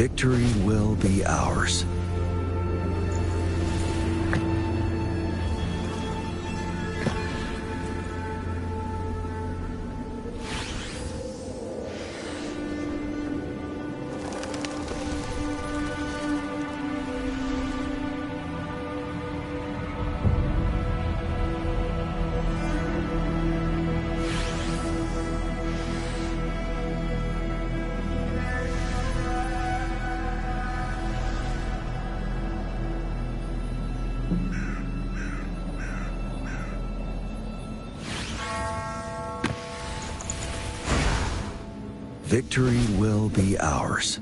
Victory will be ours. Victory will be ours.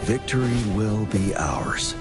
Victory will be ours.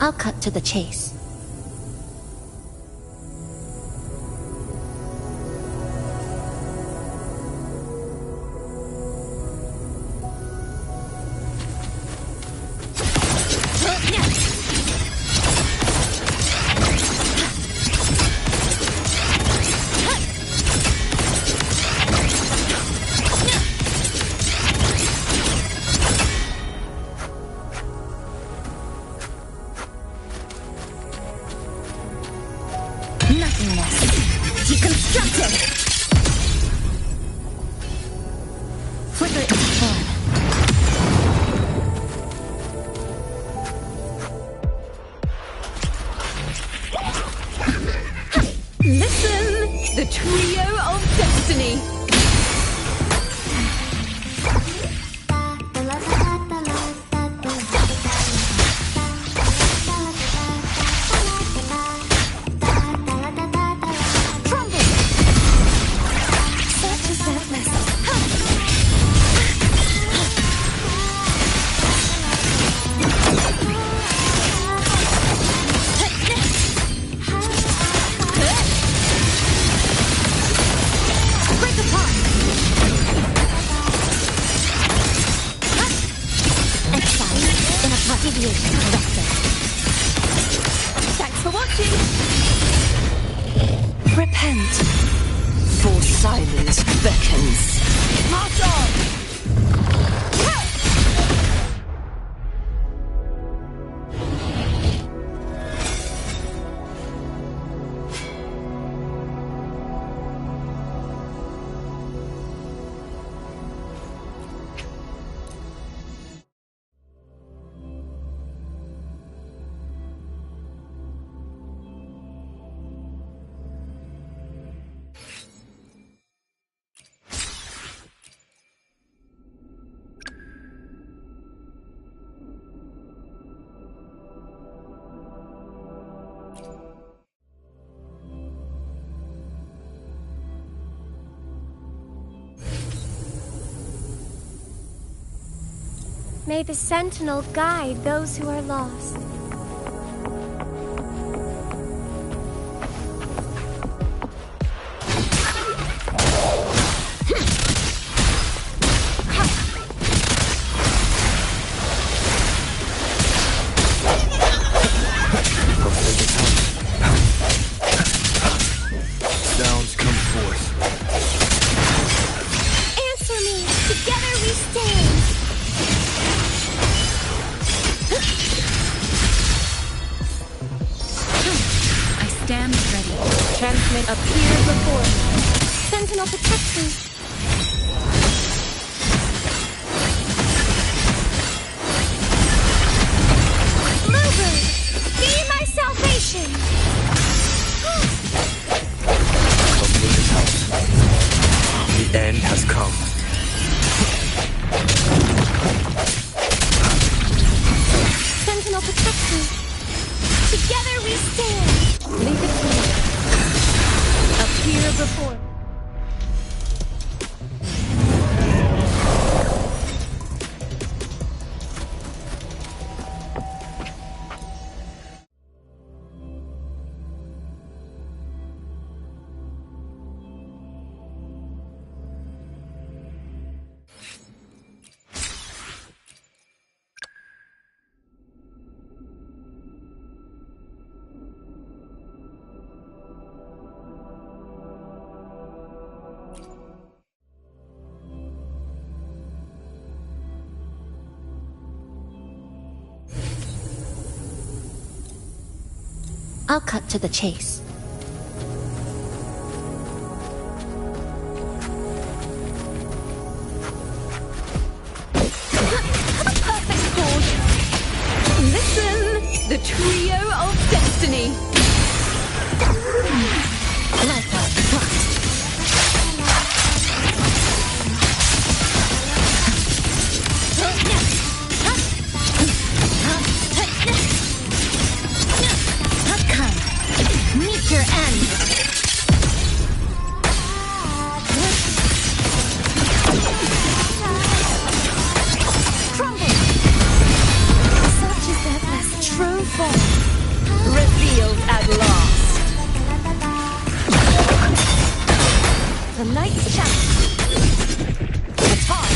I'll cut to the chase. Nothingness. Deconstructed! Flicker is fun. Listen! The trio of destiny! repent, for silence beckons. March on! May the Sentinel guide those who are lost. Sounds come forth. Answer me! Together we stand! Stand ready. Transmit appear before me. Sentinel protect me. Mover, be my salvation. Come to this house. The end has come. Sentinel protect me. Together we stand. Leave it to me. Appear before. I'll cut to the chase. Perfect chord. Listen, the trio of destiny. Like a blast. Come, meet your end. Crumble. Such is that last true form. Revealed at last. The Knight's challenge. Attack.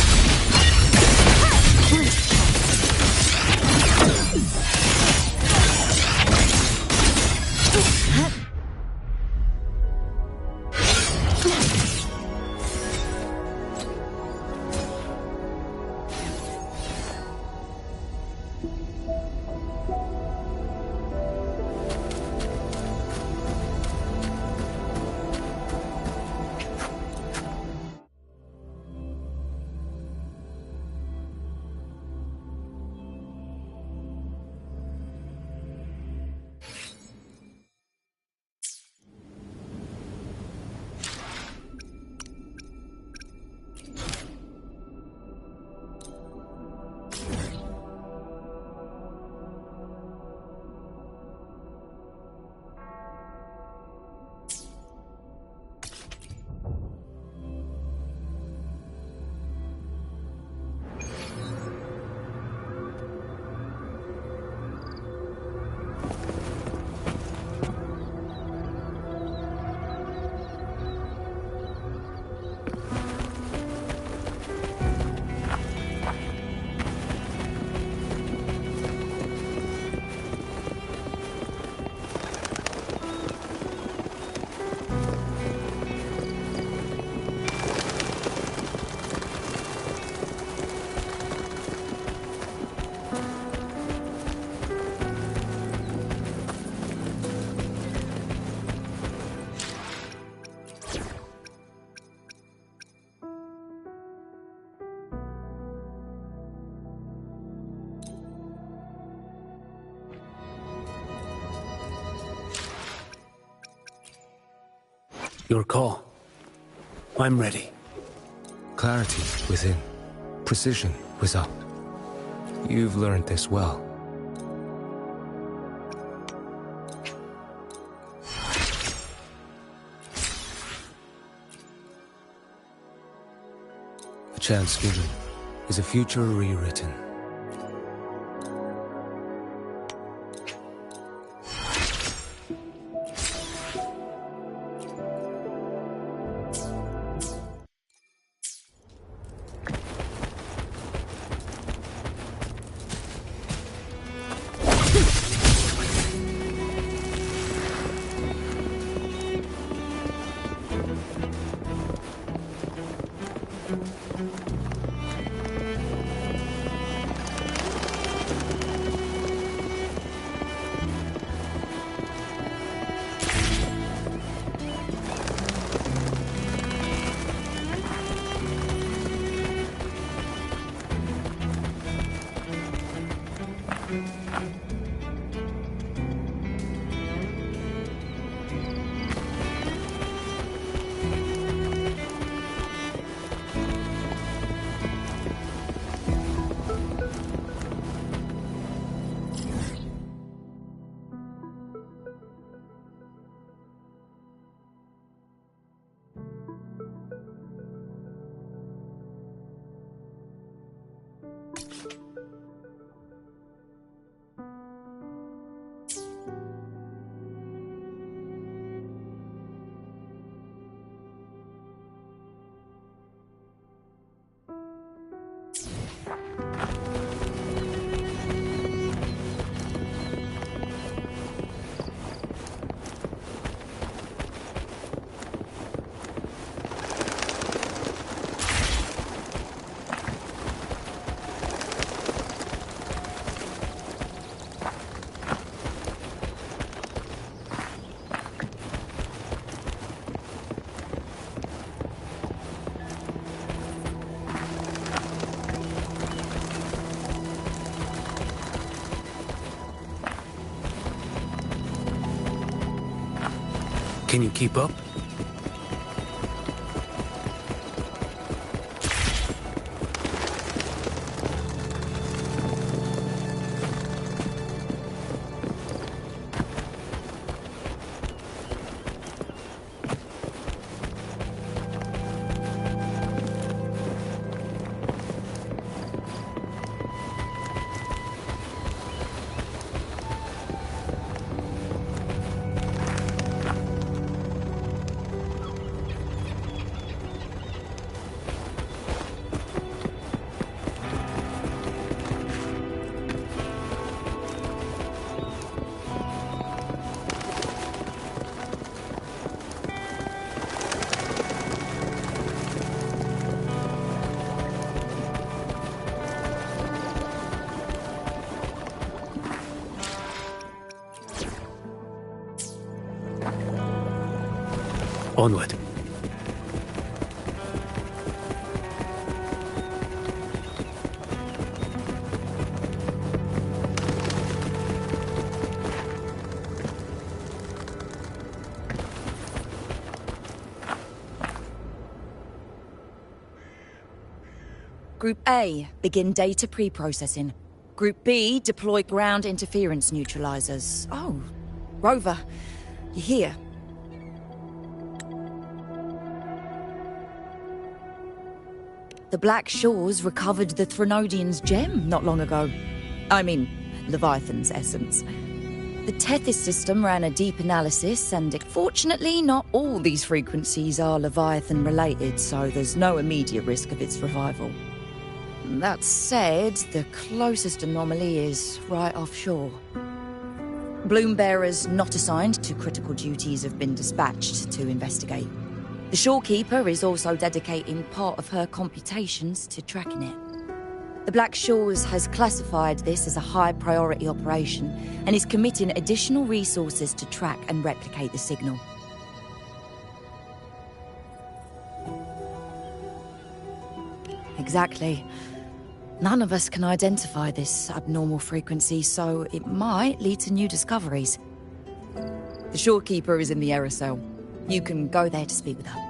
Your call. I'm ready. Clarity within, precision without. You've learned this well. A chance given is a future rewritten. Can you keep up? Onward. Group A, begin data pre-processing. Group B, deploy ground interference neutralizers. Oh, Rover, you're here. The Black Shores recovered the Threnodian's gem not long ago. I mean, Leviathan's essence. The Tethys system ran a deep analysis, and fortunately not all these frequencies are Leviathan-related, so there's no immediate risk of its revival. That said, the closest anomaly is right offshore. Bloom bearers not assigned to critical duties have been dispatched to investigate. The Shorekeeper is also dedicating part of her computations to tracking it. The Black Shores has classified this as a high-priority operation and is committing additional resources to track and replicate the signal. Exactly. None of us can identify this abnormal frequency, so it might lead to new discoveries. The Shorekeeper is in the aerosol. You can go there to speak with her.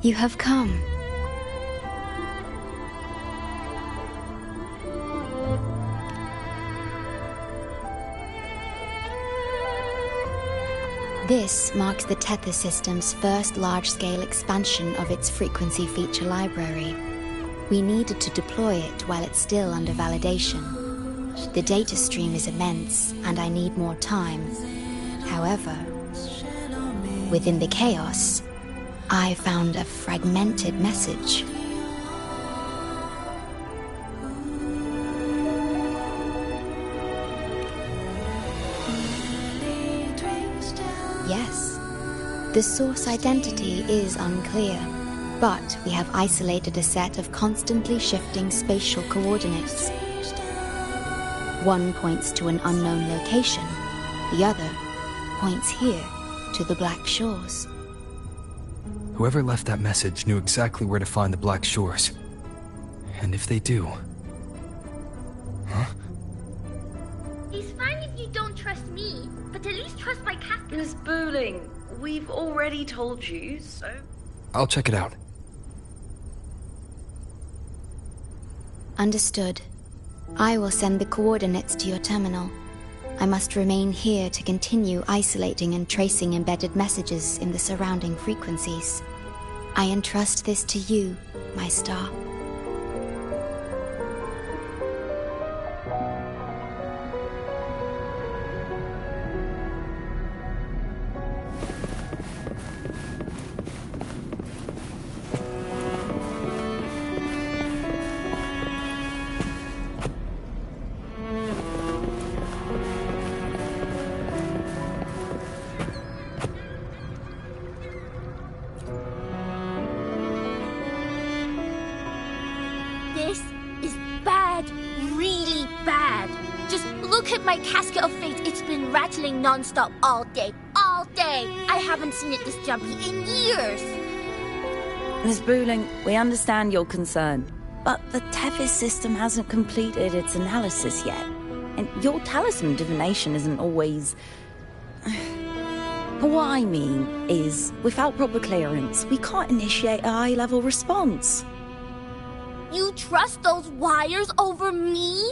You have come. This marks the Tether system's first large-scale expansion of its frequency feature library. We needed to deploy it while it's still under validation. The data stream is immense, and I need more time. However, within the chaos, I found a fragmented message. Yes, the source identity is unclear, but we have isolated a set of constantly shifting spatial coordinates. One points to an unknown location, the other points here to the Black Shores. Whoever left that message knew exactly where to find the Black Shores. And if they do... Huh? It's fine if you don't trust me, but at least trust my casket. Miss Booling, we've already told you, so... I'll check it out. Understood. I will send the coordinates to your terminal. I must remain here to continue isolating and tracing embedded messages in the surrounding frequencies. I entrust this to you, my star. This is bad, really bad. Just look at my casket of fate. It's been rattling non-stop all day. I haven't seen it this jumpy in years. Miss Booling, we understand your concern, but the Tethys system hasn't completed its analysis yet. And your talisman divination isn't always... What I mean is, without proper clearance, we can't initiate a high-level response. You trust those wires over me?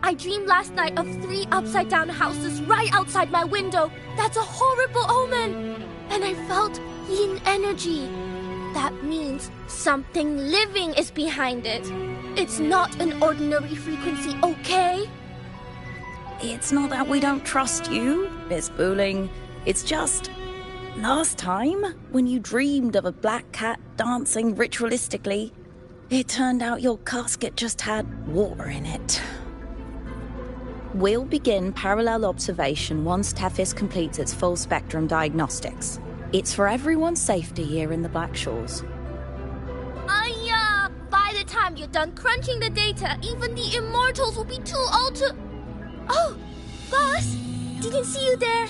I dreamed last night of 3 upside-down houses right outside my window. That's a horrible omen. And I felt yin energy. That means something living is behind it. It's not an ordinary frequency, okay? It's not that we don't trust you, Miss Booling. It's just... Last time, when you dreamed of a black cat dancing ritualistically, it turned out your casket just had water in it. We'll begin parallel observation once Tethys completes its full spectrum diagnostics. It's for everyone's safety here in the Black Shores. By the time you're done crunching the data, even the immortals will be too old to... Oh, boss! Didn't see you there.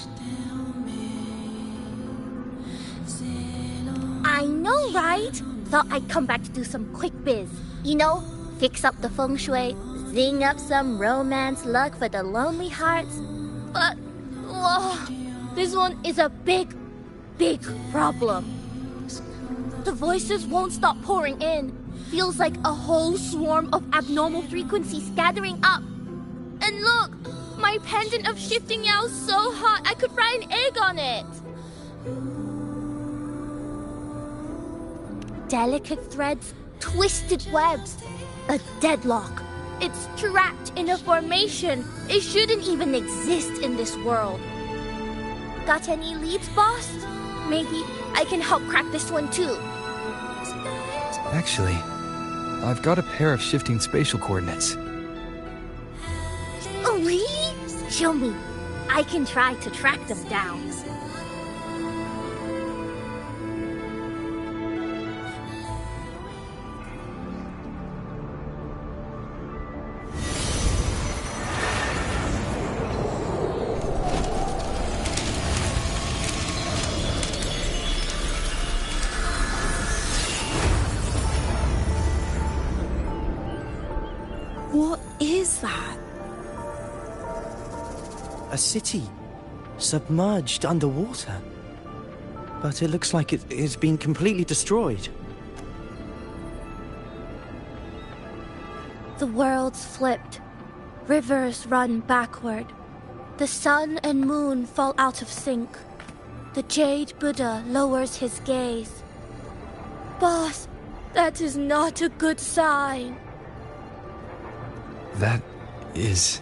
I know, right? Thought I'd come back to do some quick biz. You know, fix up the feng shui, zing up some romance luck for the lonely hearts. But, this one is a big problem. The voices won't stop pouring in. Feels like a whole swarm of abnormal frequencies gathering up. And look, my pendant of shifting yow's so hot I could fry an egg on it. Delicate threads, twisted webs, a deadlock. It's trapped in a formation. It shouldn't even exist in this world. Got any leads, boss? Maybe I can help crack this one too. Actually, I've got a pair of shifting spatial coordinates. Oh, really? Show me. I can try to track them down. What is that? A city, submerged underwater. But it looks like it's been completely destroyed. The world's flipped. Rivers run backward. The sun and moon fall out of sync. The Jade Buddha lowers his gaze. Boss, that is not a good sign. That is...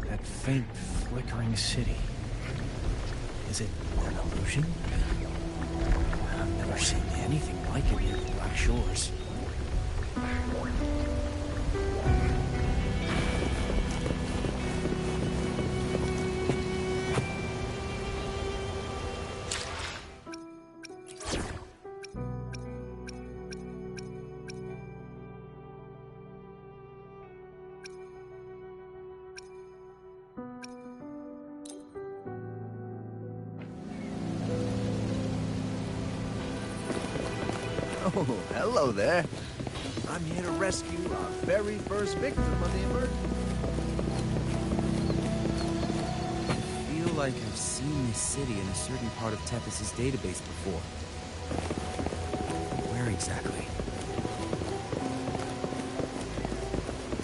That faint, flickering city. Is it an illusion? I've never seen anything like it near the Black Shores. Oh, hello there. I'm here to rescue our very first victim of the emergency. I feel like I've seen this city in a certain part of Tethys' database before. Where exactly?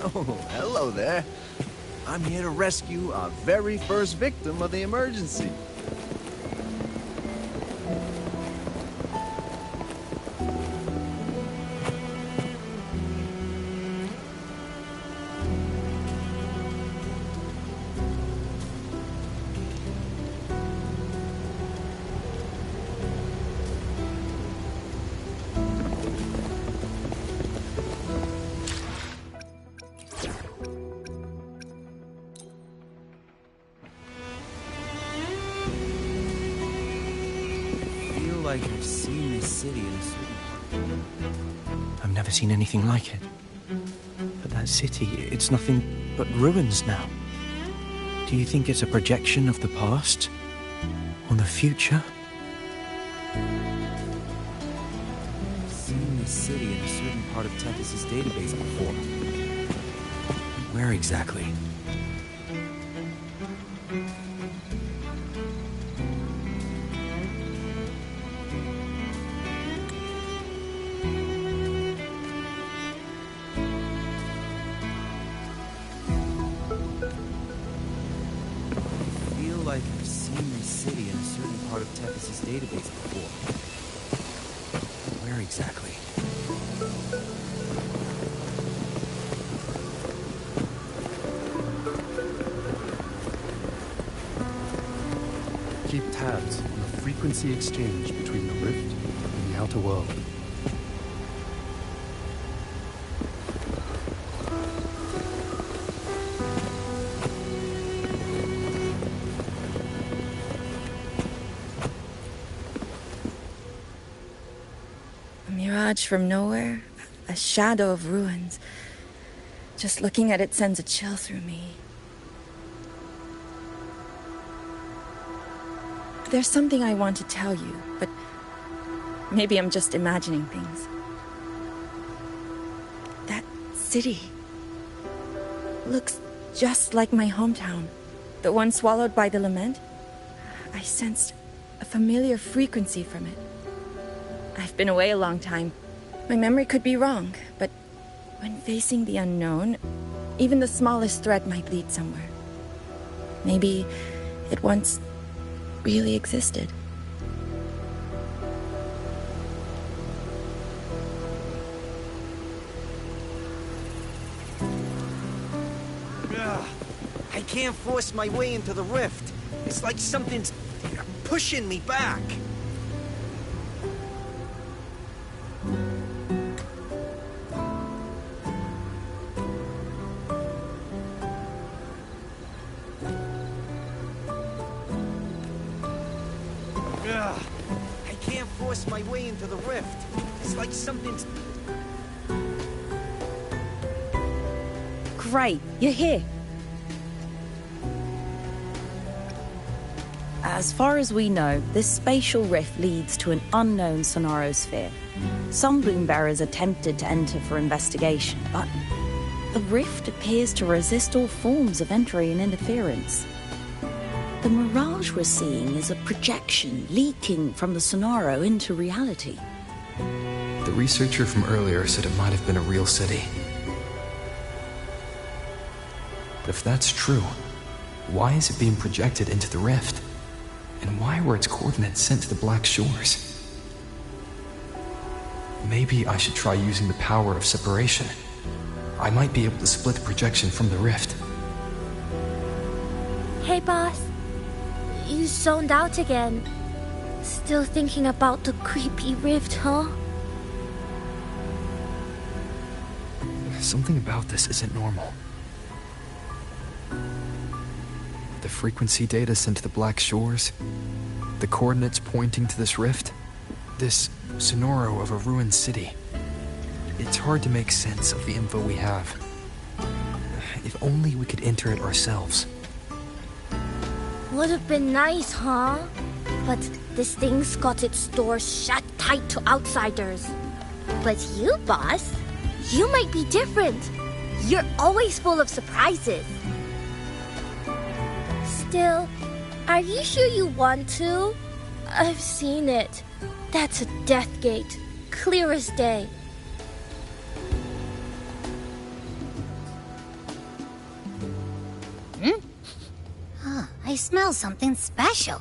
Oh, hello there. I'm here to rescue our very first victim of the emergency. Like I've seen this city in a certain... I've never seen anything like it. But that city, it's nothing but ruins now. Do you think it's a projection of the past? Or the future? I've seen this city in a certain part of Tethys' database before. Where exactly? Like I've seen this city in a certain part of Tethys' database before. Where exactly? frequency exchange between the rift and the outer world. A mirage from nowhere, a shadow of ruins. Just looking at it sends a chill through me. There's something I want to tell you, but maybe I'm just imagining things. That city looks just like my hometown, the one swallowed by the lament. I sensed a familiar frequency from it. I've been away a long time. My memory could be wrong, but when facing the unknown, even the smallest thread might lead somewhere. Maybe it once really existed. I can't force my way into the rift. It's like something's pushing me back. I can't force my way into the rift. It's like something's... Great, you're here. As far as we know, this spatial rift leads to an unknown sonorosphere. Some Bloombearers attempted to enter for investigation, but the rift appears to resist all forms of entry and interference. The mirage we're seeing is a projection leaking from the Sonaro into reality. The researcher from earlier said it might have been a real city. But if that's true, why is it being projected into the rift? And why were its coordinates sent to the Black Shores? Maybe I should try using the power of separation. I might be able to split the projection from the rift. Hey, boss. You zoned out again. Still thinking about the creepy rift, huh? Something about this isn't normal. The frequency data sent to the Black Shores, the coordinates pointing to this rift, this sonoro of a ruined city. It's hard to make sense of the info we have. If only we could enter it ourselves. Would have been nice, huh? But this thing's got its doors shut tight to outsiders. But you, boss, you might be different. You're always full of surprises. Still, are you sure you want to? I've seen it. That's a death gate, clear as day. I smell something special.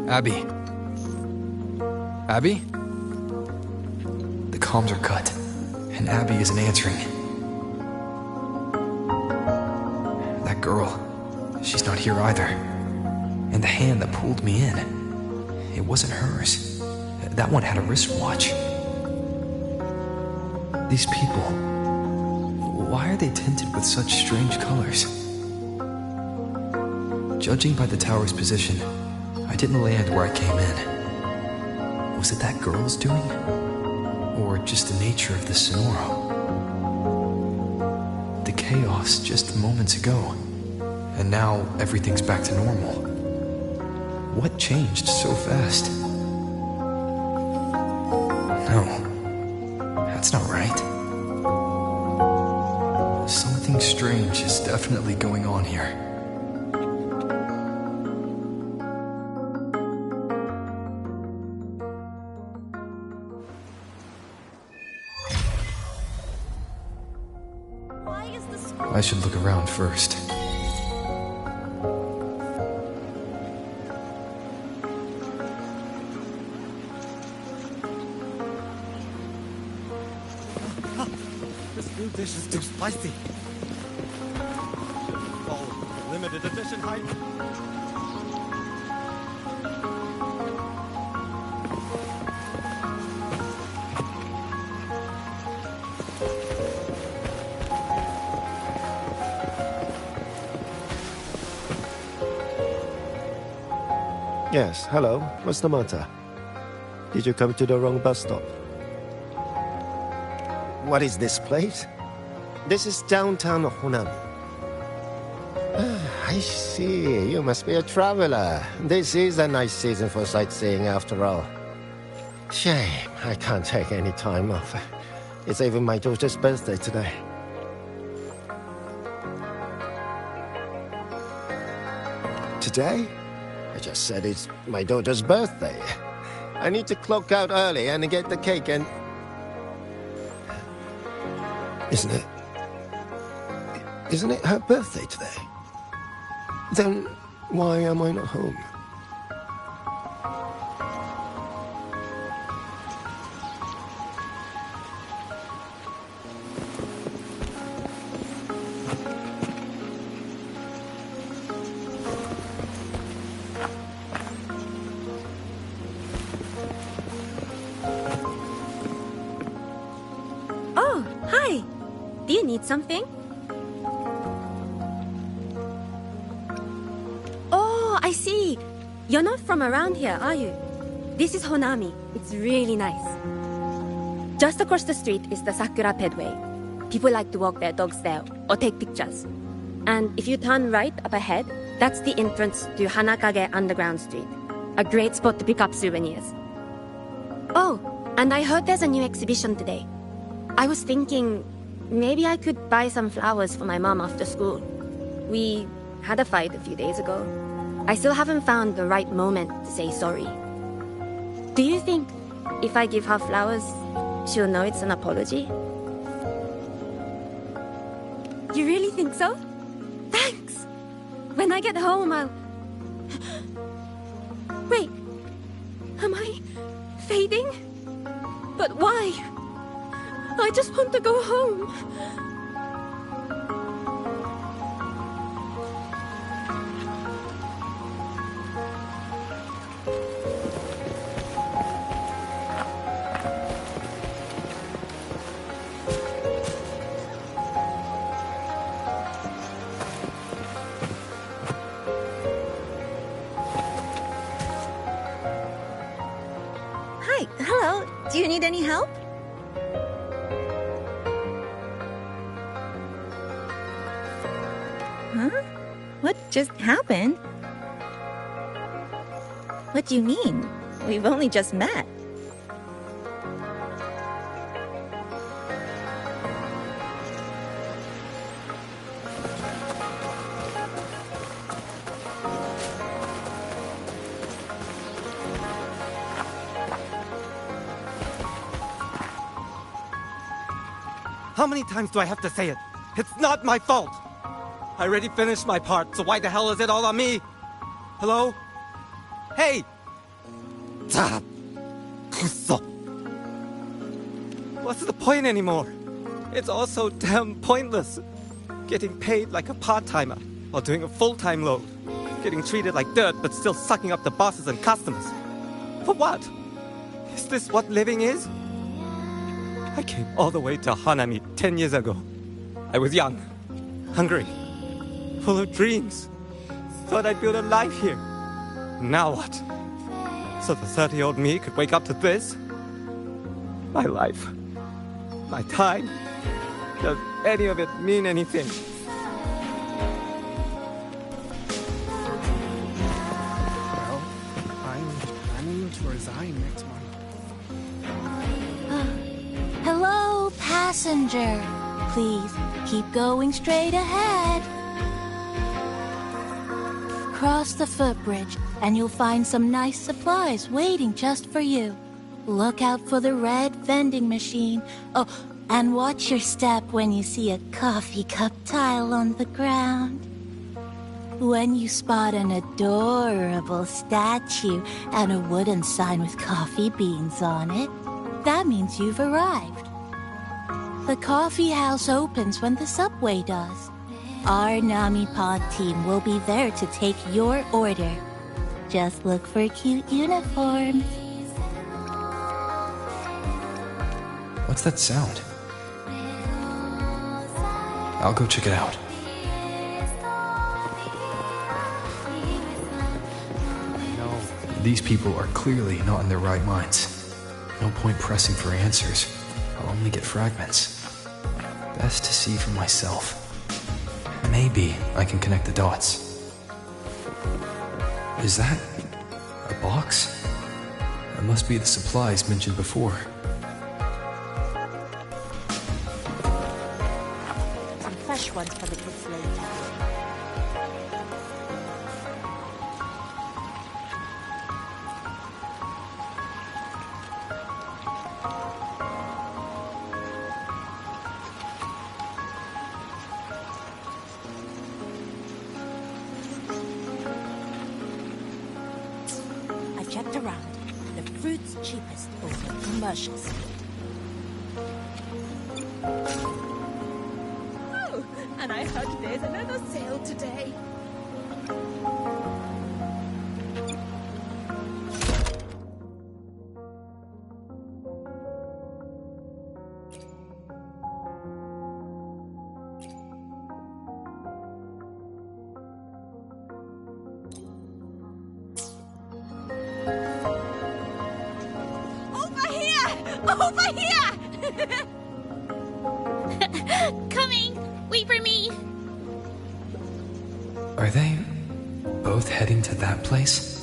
Abby? Abby? The comms are cut, and Abby isn't answering. That girl, she's not here either. And the hand that pulled me in, it wasn't hers. That one had a wristwatch. These people, why are they tinted with such strange colors? Judging by the tower's position, I didn't land where I came in. Was it that girl's doing? Or just the nature of the Sonoro? The chaos just moments ago, and now everything's back to normal. What changed so fast? No, that's not right. Something strange is definitely going on here. I should look around first. This new dish is too spicy. Oh, limited edition hype. Yes, hello. What's the matter? Did you come to the wrong bus stop? What is this place? This is downtown Honami. I see. You must be a traveler. This is a nice season for sightseeing after all. Shame, I can't take any time off. It's even my daughter's birthday today. Today? I just said it's my daughter's birthday. I need to clock out early and get the cake and... Isn't it her birthday today? Then why am I not home? Oh, hi. Do you need something? Oh, I see. You're not from around here, are you? This is Honami. It's really nice. Just across the street is the Sakura Pedway. People like to walk their dogs there or take pictures. And if you turn right up ahead, that's the entrance to Hanakage Underground Street. A great spot to pick up souvenirs. Oh, and I heard there's a new exhibition today. I was thinking maybe I could buy some flowers for my mom after school. We had a fight a few days ago. I still haven't found the right moment to say sorry. Do you think if I give her flowers, she'll know it's an apology? You really think so? Thanks! When I get home, I'll... Wait, am I fading? But why? I just want to go home. Hi, hello. Do you need any help? Huh? What just happened? What do you mean? We've only just met. How many times do I have to say it? It's not my fault! I already finished my part, so why the hell is it all on me? Hello? Hey! What's the point anymore? It's all so damn pointless. Getting paid like a part-timer while doing a full-time load. Getting treated like dirt but still sucking up the bosses and customers. For what? Is this what living is? I came all the way to Hanami 10 years ago. I was young, hungry, full of dreams. Thought I'd build a life here. Now what? So the 30-year-old me could wake up to this? My life. My time. Does any of it mean anything? Well, I'm planning to resign next month. Hello, passenger. Please keep going straight ahead. Cross the footbridge, and you'll find some nice supplies waiting just for you. Look out for the red vending machine. Oh, and watch your step when you see a coffee cup tile on the ground. When you spot an adorable statue and a wooden sign with coffee beans on it, that means you've arrived. The coffee house opens when the subway does. Our Nami Pod team will be there to take your order. Just look for cute uniforms. What's that sound? I'll go check it out. No. These people are clearly not in their right minds. No point pressing for answers. I'll only get fragments. Best to see for myself. Maybe I can connect the dots. Is that a box? It must be the supplies mentioned before. Some fresh ones for the kids later. Checked around. The fruit's cheapest over commercials. Oh, and I heard there's another sale today. Over here! Coming! Wait for me! Are they both heading to that place?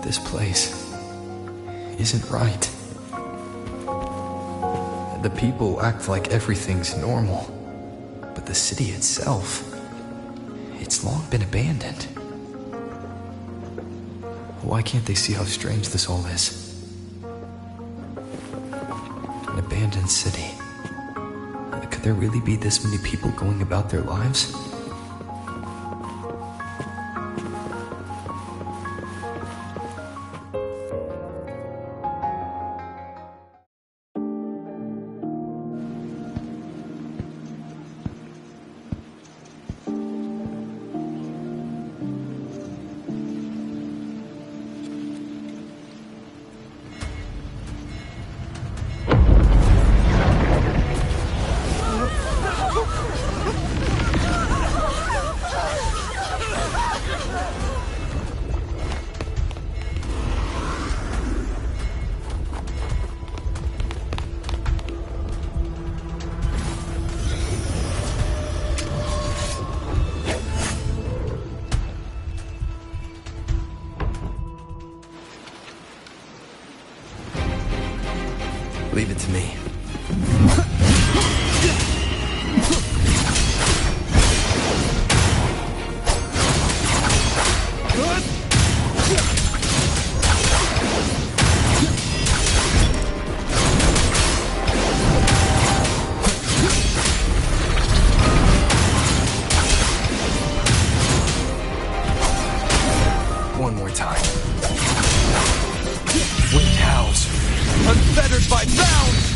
This place isn't right. The people act like everything's normal, but the city itself, it's long been abandoned. Why can't they see how strange this all is? An abandoned city. Could there really be this many people going about their lives? Leave it to me. one more time. Wind howls, unfettered by bounds!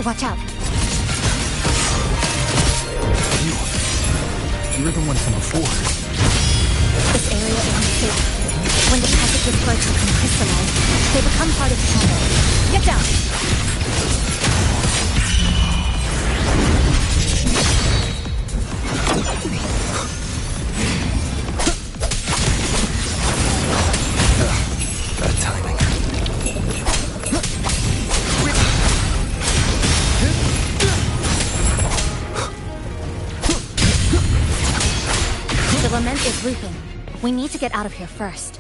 Watch out. You're the one from before. This area isn't safe. When the passages start to become crystallized, they become part of the tunnel. Get down! Bad timing. The lament is looping. We need to get out of here first.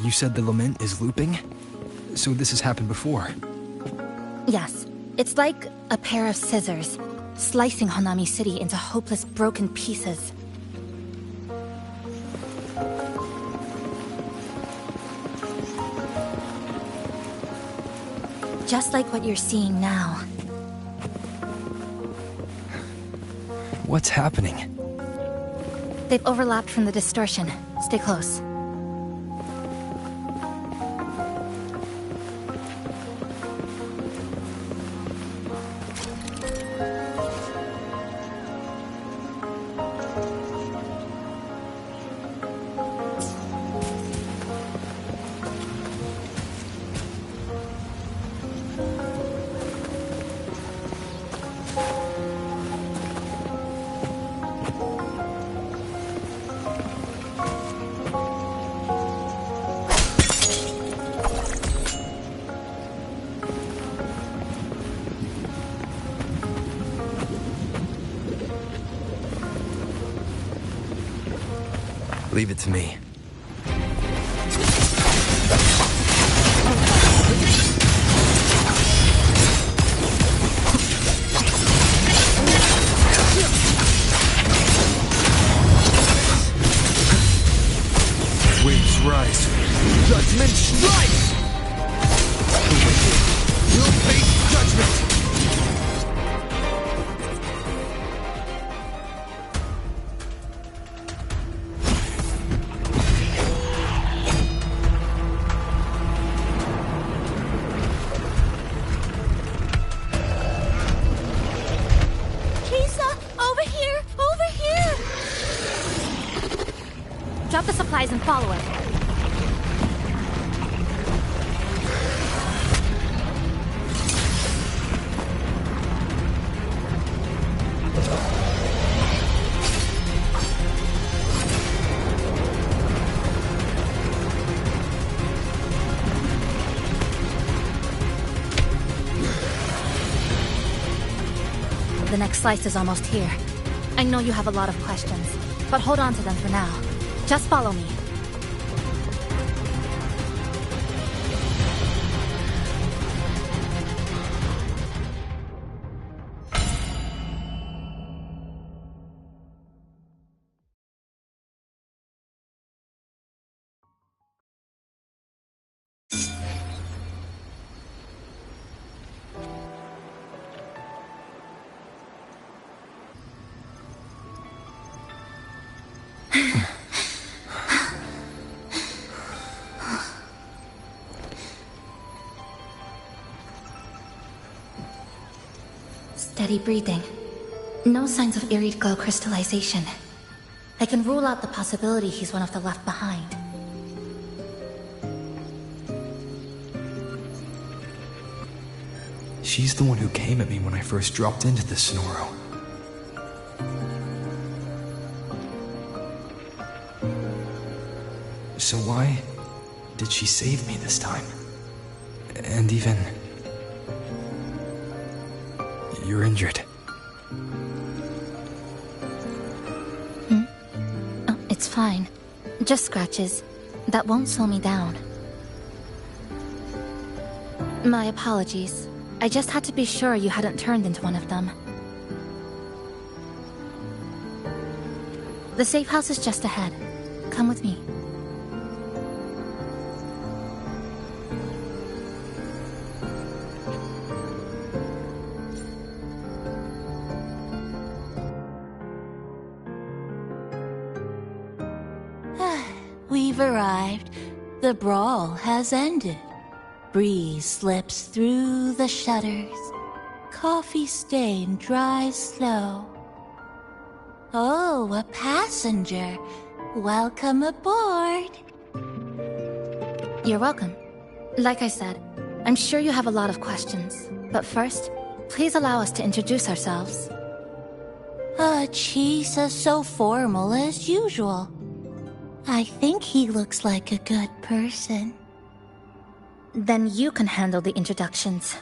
You said the lament is looping? So this has happened before? Yes. It's like a pair of scissors, slicing Honami City into hopeless broken pieces. Just like what you're seeing now. What's happening? They've overlapped from the distortion. Stay close. Leave it to me. Waves rise. Judgment strikes! The wicked will face judgment! Drop the supplies and follow it. The next slice is almost here. I know you have a lot of questions, but hold on to them for now. Just follow me. Steady breathing. No signs of Irid glow crystallization. I can rule out the possibility he's one of the left behind. She's the one who came at me when I first dropped into the Sonoro. So why did she save me this time? And even... You're injured. Oh, it's fine. Just scratches. That won't slow me down. My apologies. I just had to be sure you hadn't turned into one of them. The safe house is just ahead. Come with me. We've arrived. The brawl has ended. Breeze slips through the shutters. Coffee stain dries slow. Oh, a passenger. Welcome aboard. You're welcome. Like I said, I'm sure you have a lot of questions. But first, please allow us to introduce ourselves. Chisa so formal as usual. I think he looks like a good person. Then you can handle the introductions.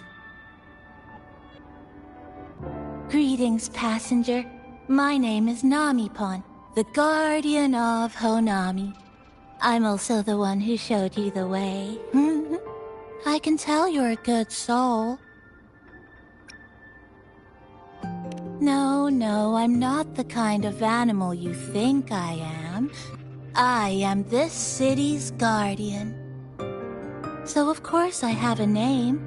Greetings, passenger. My name is Namipon, the guardian of Honami. I'm also the one who showed you the way. I can tell you're a good soul. No, I'm not the kind of animal you think I am. I am this city's guardian. So of course I have a name.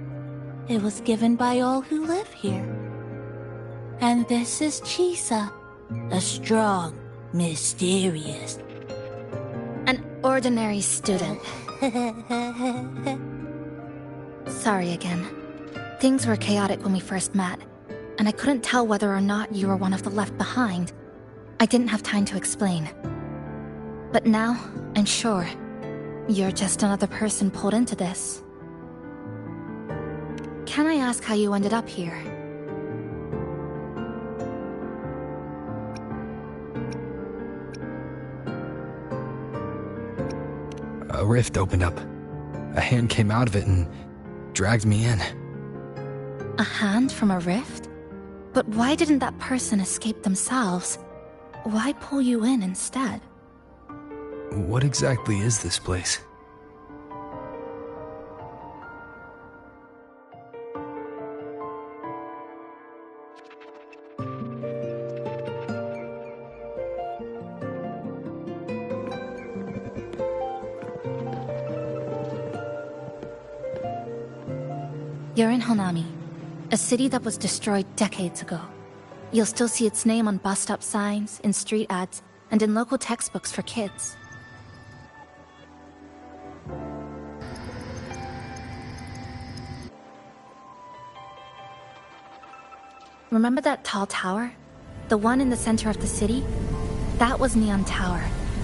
It was given by all who live here. And this is Chisa, a strong, mysterious... An ordinary student. Sorry again. Things were chaotic when we first met, and I couldn't tell whether or not you were one of the left behind. I didn't have time to explain. But now, I'm sure, you're just another person pulled into this. Can I ask how you ended up here? A rift opened up. A hand came out of it and dragged me in. A hand from a rift? But why didn't that person escape themselves? Why pull you in instead? What exactly is this place? You're in Honami, a city that was destroyed decades ago. You'll still see its name on bus stop signs, in street ads, and in local textbooks for kids. Remember that tall tower? The one in the center of the city? That was Neon Tower,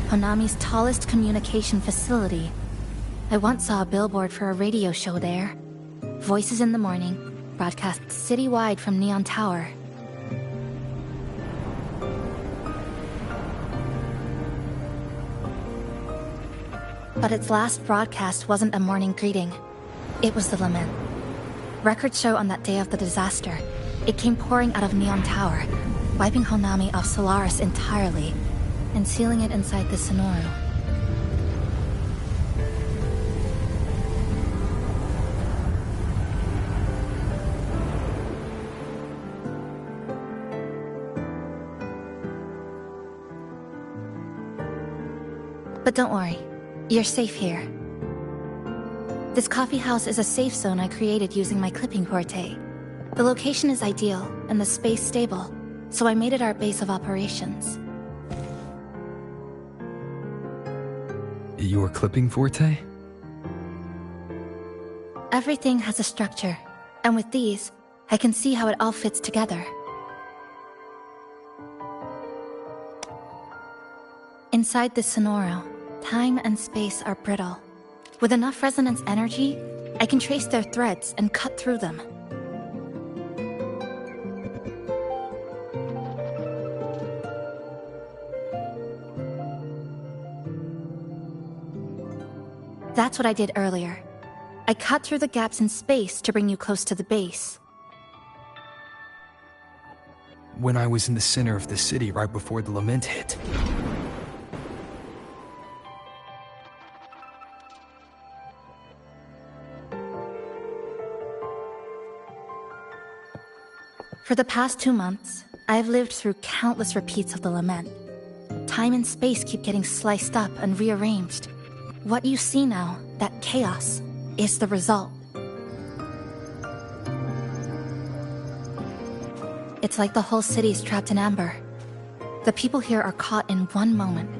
Honami's tallest communication facility. I once saw a billboard for a radio show there. Voices in the morning, broadcast citywide from Neon Tower. But its last broadcast wasn't a morning greeting. It was the lament. Records show on that day of the disaster, it came pouring out of Neon Tower, wiping Honami off Solaris entirely, and sealing it inside the Sonoro. But don't worry, you're safe here. This coffee house is a safe zone I created using my clipping porte. The location is ideal, and the space stable, so I made it our base of operations. Your clipping forte? Everything has a structure, and with these, I can see how it all fits together. Inside this Sonoro, time and space are brittle. With enough resonance energy, I can trace their threads and cut through them. That's what I did earlier. I cut through the gaps in space to bring you close to the base. When I was in the center of the city right before the lament hit. For the past 2 months, I've lived through countless repeats of the lament. Time and space keep getting sliced up and rearranged. What you see now, that chaos, is the result. It's like the whole city's trapped in amber. The people here are caught in one moment,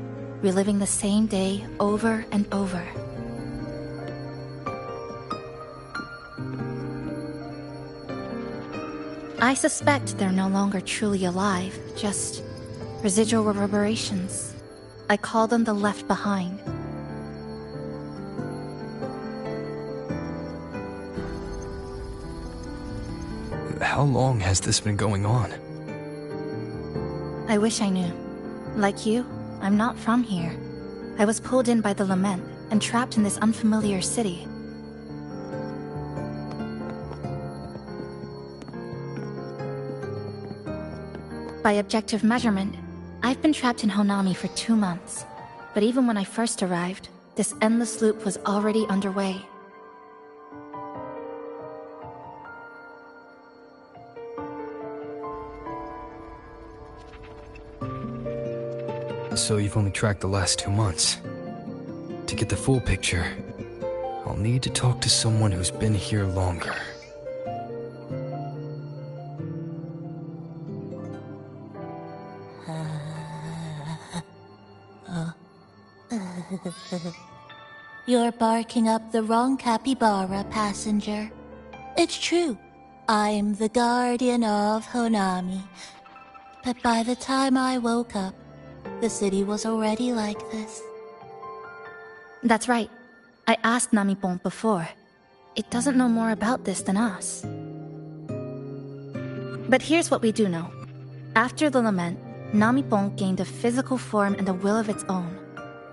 reliving the same day over and over. I suspect they're no longer truly alive, just residual reverberations. I call them the left behind. How long has this been going on? I wish I knew. Like you, I'm not from here. I was pulled in by the lament and trapped in this unfamiliar city. By objective measurement, I've been trapped in Honami for 2 months. But even when I first arrived, this endless loop was already underway. So you've only tracked the last 2 months. To get the full picture, I'll need to talk to someone who's been here longer. You're barking up the wrong capybara, passenger. It's true, I'm the guardian of Honami. But by the time I woke up, the city was already like this. That's right. I asked Namipon before. It doesn't know more about this than us. But here's what we do know. After the lament, Namipon gained a physical form and a will of its own.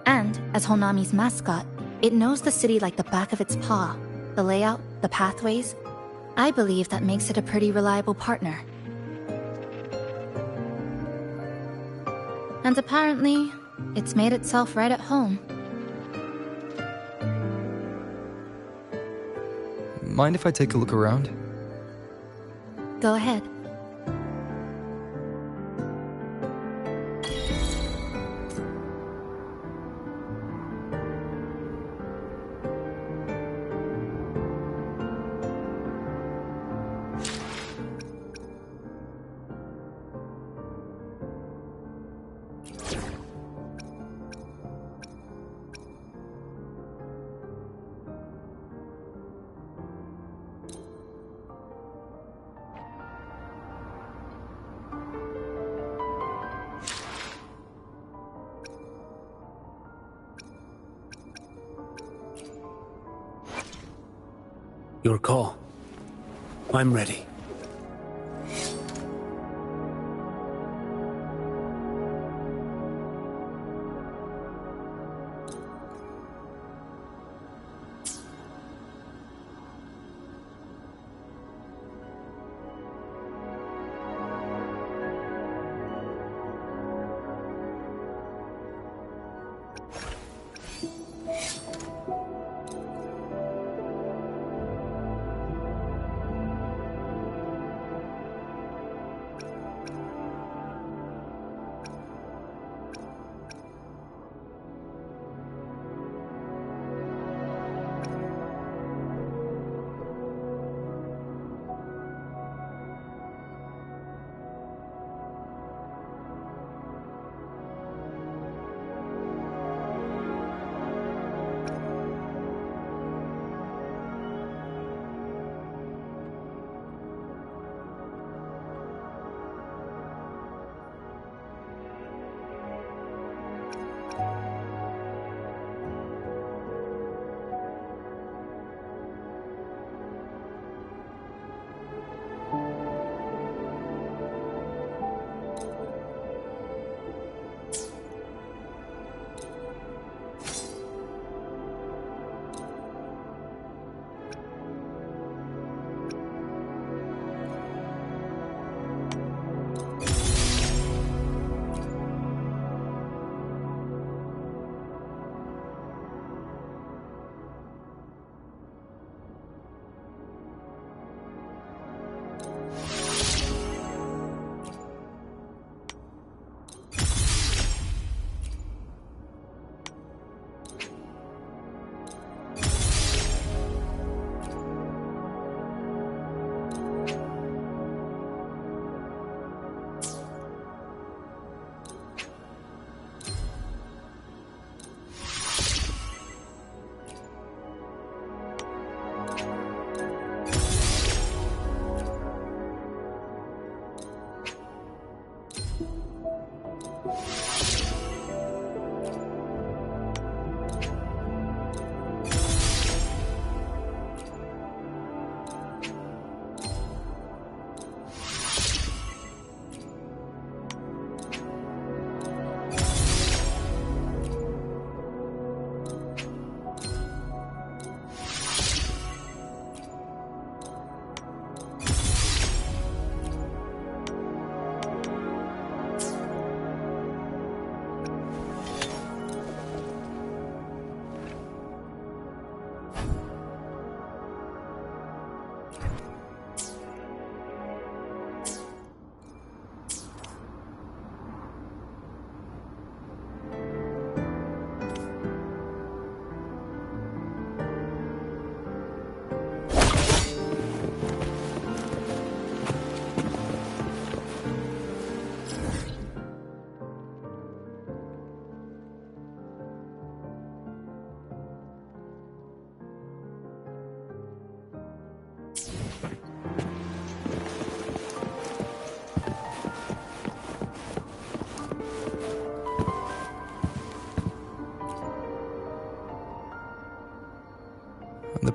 And, as Honami's mascot, it knows the city like the back of its paw. The layout, the pathways. I believe that makes it a pretty reliable partner. And apparently, it's made itself right at home. Mind if I take a look around? Go ahead. Your call. I'm ready.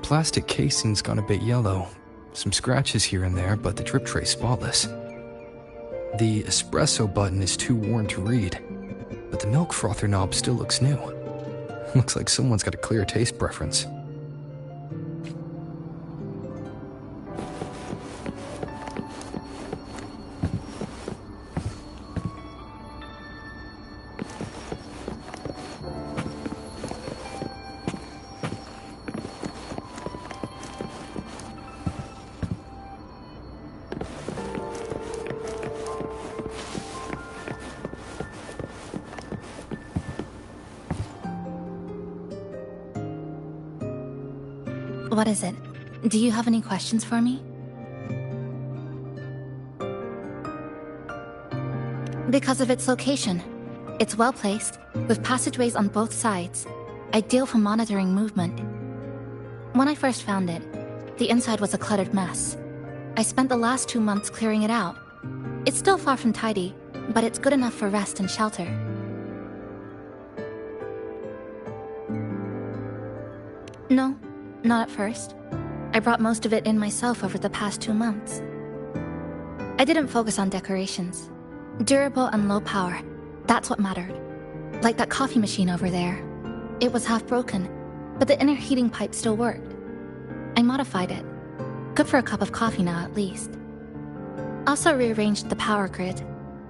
plastic casing's gone a bit yellow. Some scratches here and there, but the drip tray's spotless. The espresso button is too worn to read, but the milk frother knob still looks new. Looks like someone's got a clear taste preference. What is it? Do you have any questions for me? Because of its location. It's well placed, with passageways on both sides, ideal for monitoring movement. When I first found it, the inside was a cluttered mess. I spent the last 2 months clearing it out. It's still far from tidy, but it's good enough for rest and shelter. No, not at first. I brought most of it in myself over the past 2 months. I didn't focus on decorations. Durable and low power, that's what mattered. Like that coffee machine over there. It was half broken, but the inner heating pipe still worked. I modified it. Good for a cup of coffee now at least. Also rearranged the power grid,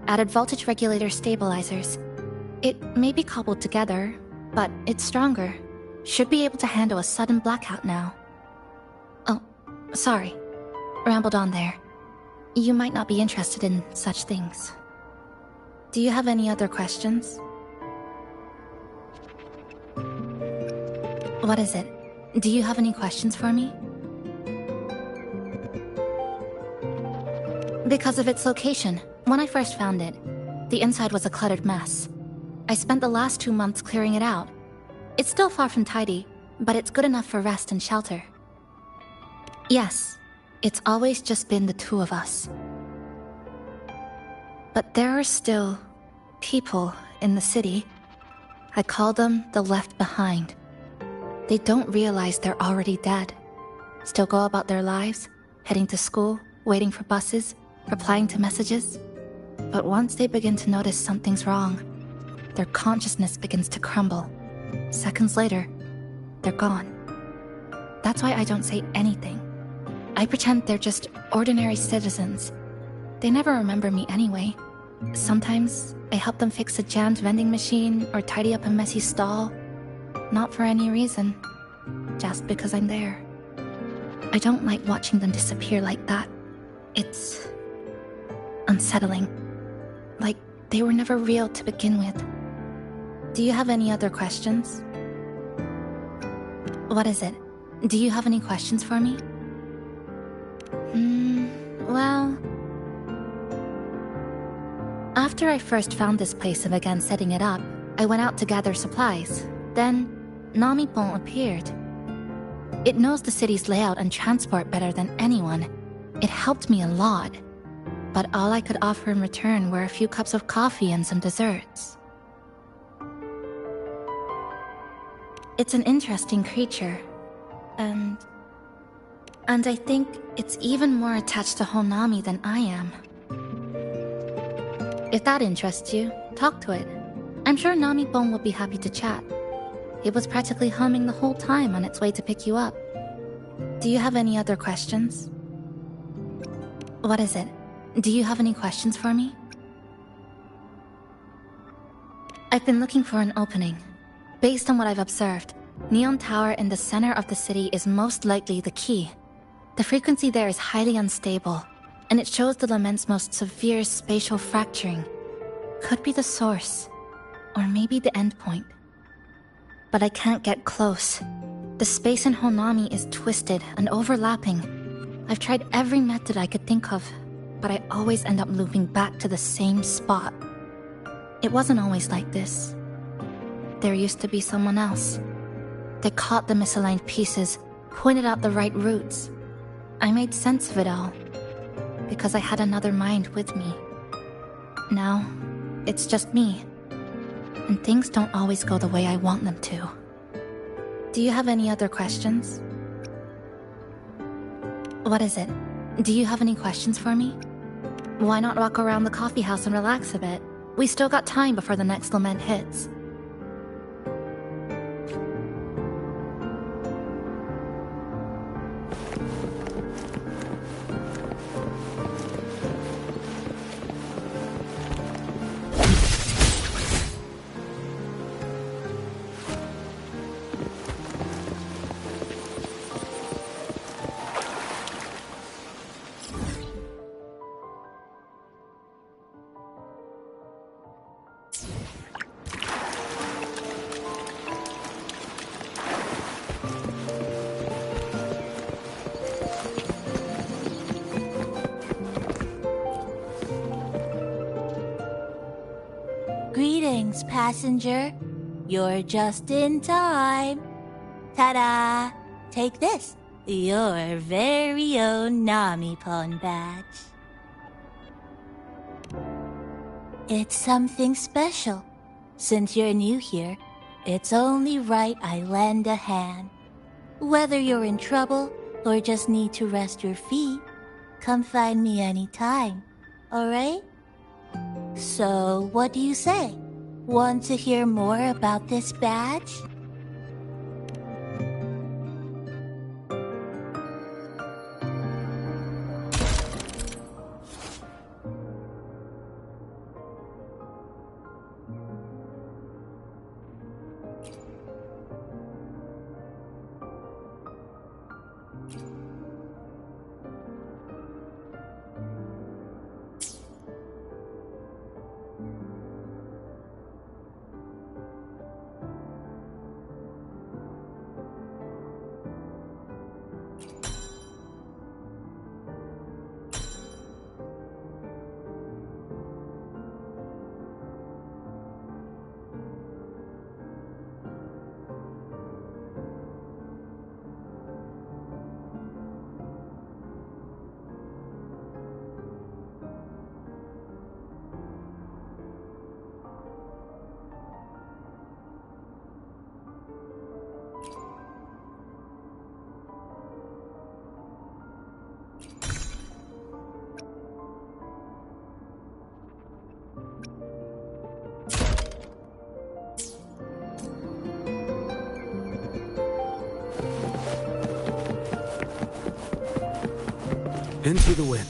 added voltage regulator stabilizers. It may be cobbled together, but it's stronger. Should be able to handle a sudden blackout now. Oh, sorry. Rambled on there. You might not be interested in such things. Do you have any other questions? What is it? Do you have any questions for me? Because of its location. When I first found it, the inside was a cluttered mess. I spent the last 2 months clearing it out. It's still far from tidy, but it's good enough for rest and shelter. Yes, it's always just been the two of us. But there are still people in the city. I call them the left behind. They don't realize they're already dead. Still go about their lives, heading to school, waiting for buses, replying to messages. But once they begin to notice something's wrong, their consciousness begins to crumble. Seconds later, they're gone. That's why I don't say anything. I pretend they're just ordinary citizens. They never remember me anyway. Sometimes I help them fix a jammed vending machine or tidy up a messy stall. Not for any reason, just because I'm there. I don't like watching them disappear like that. It's unsettling. Like they were never real to begin with. Do you have any other questions? What is it? Do you have any questions for me? Well... After I first found this place and began setting it up, I went out to gather supplies. Then, Namipon appeared. It knows the city's layout and transport better than anyone. It helped me a lot. But all I could offer in return were a few cups of coffee and some desserts. It's an interesting creature. And I think it's even more attached to Honami than I am. If that interests you, talk to it. I'm sure Namipon will be happy to chat. It was practically humming the whole time on its way to pick you up. Do you have any other questions? What is it? Do you have any questions for me? I've been looking for an opening. Based on what I've observed, Neon Tower in the center of the city is most likely the key. The frequency there is highly unstable, and it shows the Lament's most severe spatial fracturing. Could be the source, or maybe the endpoint. But I can't get close. The space in Honami is twisted and overlapping. I've tried every method I could think of, but I always end up looping back to the same spot. It wasn't always like this. There used to be someone else. They caught the misaligned pieces, pointed out the right routes. I made sense of it all, because I had another mind with me. Now, it's just me, and things don't always go the way I want them to. Do you have any other questions? What is it? Do you have any questions for me? Why not walk around the coffee house and relax a bit? We still got time before the next lament hits. Greetings, passenger. You're just in time. Ta-da! Take this, your very own Nami-pon badge. It's something special. Since you're new here, it's only right I lend a hand. Whether you're in trouble or just need to rest your feet, come find me anytime, alright? So, what do you say? Want to hear more about this badge? Into the wind.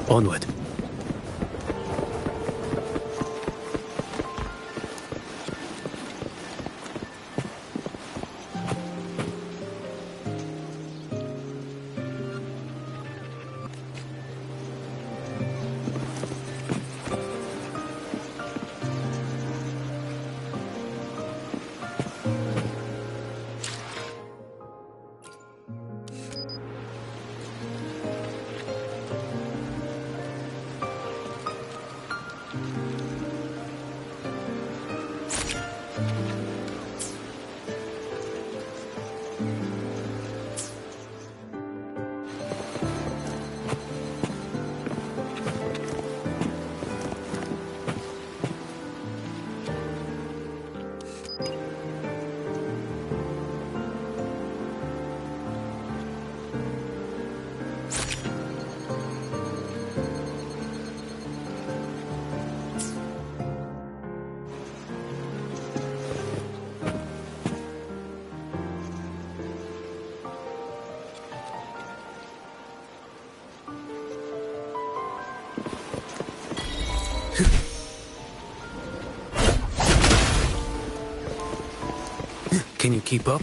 Onward. Can you keep up?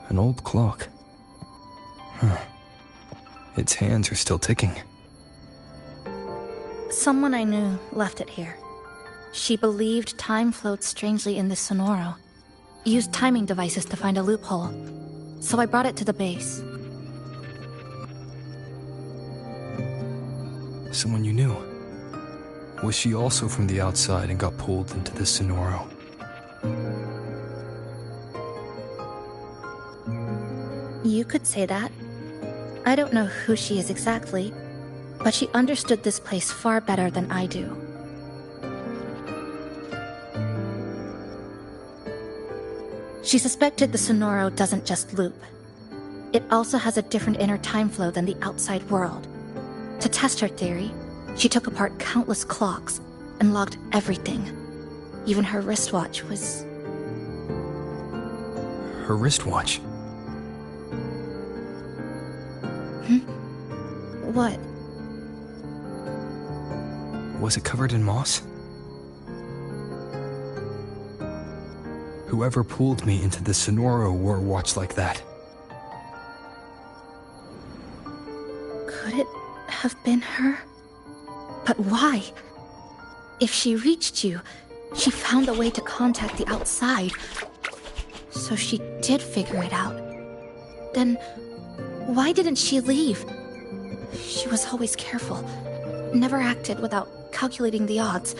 An old clock. Huh. Its hands are still ticking. Someone I knew left it here. She believed time flowed strangely in this Sonoro. Used timing devices to find a loophole. So I brought it to the base. Someone you knew. Was she also from the outside and got pulled into this Sonoro? You could say that. I don't know who she is exactly, but she understood this place far better than I do. She suspected the Sonoro doesn't just loop. It also has a different inner time flow than the outside world. To test her theory, she took apart countless clocks and logged everything. Even her wristwatch was... Her wristwatch? What? Was it covered in moss? Whoever pulled me into the Sonoro wore a watch like that. Could it have been her? But why? If she reached you, she found a way to contact the outside. So she did figure it out. Then, why didn't she leave? She was always careful. Never acted without calculating the odds.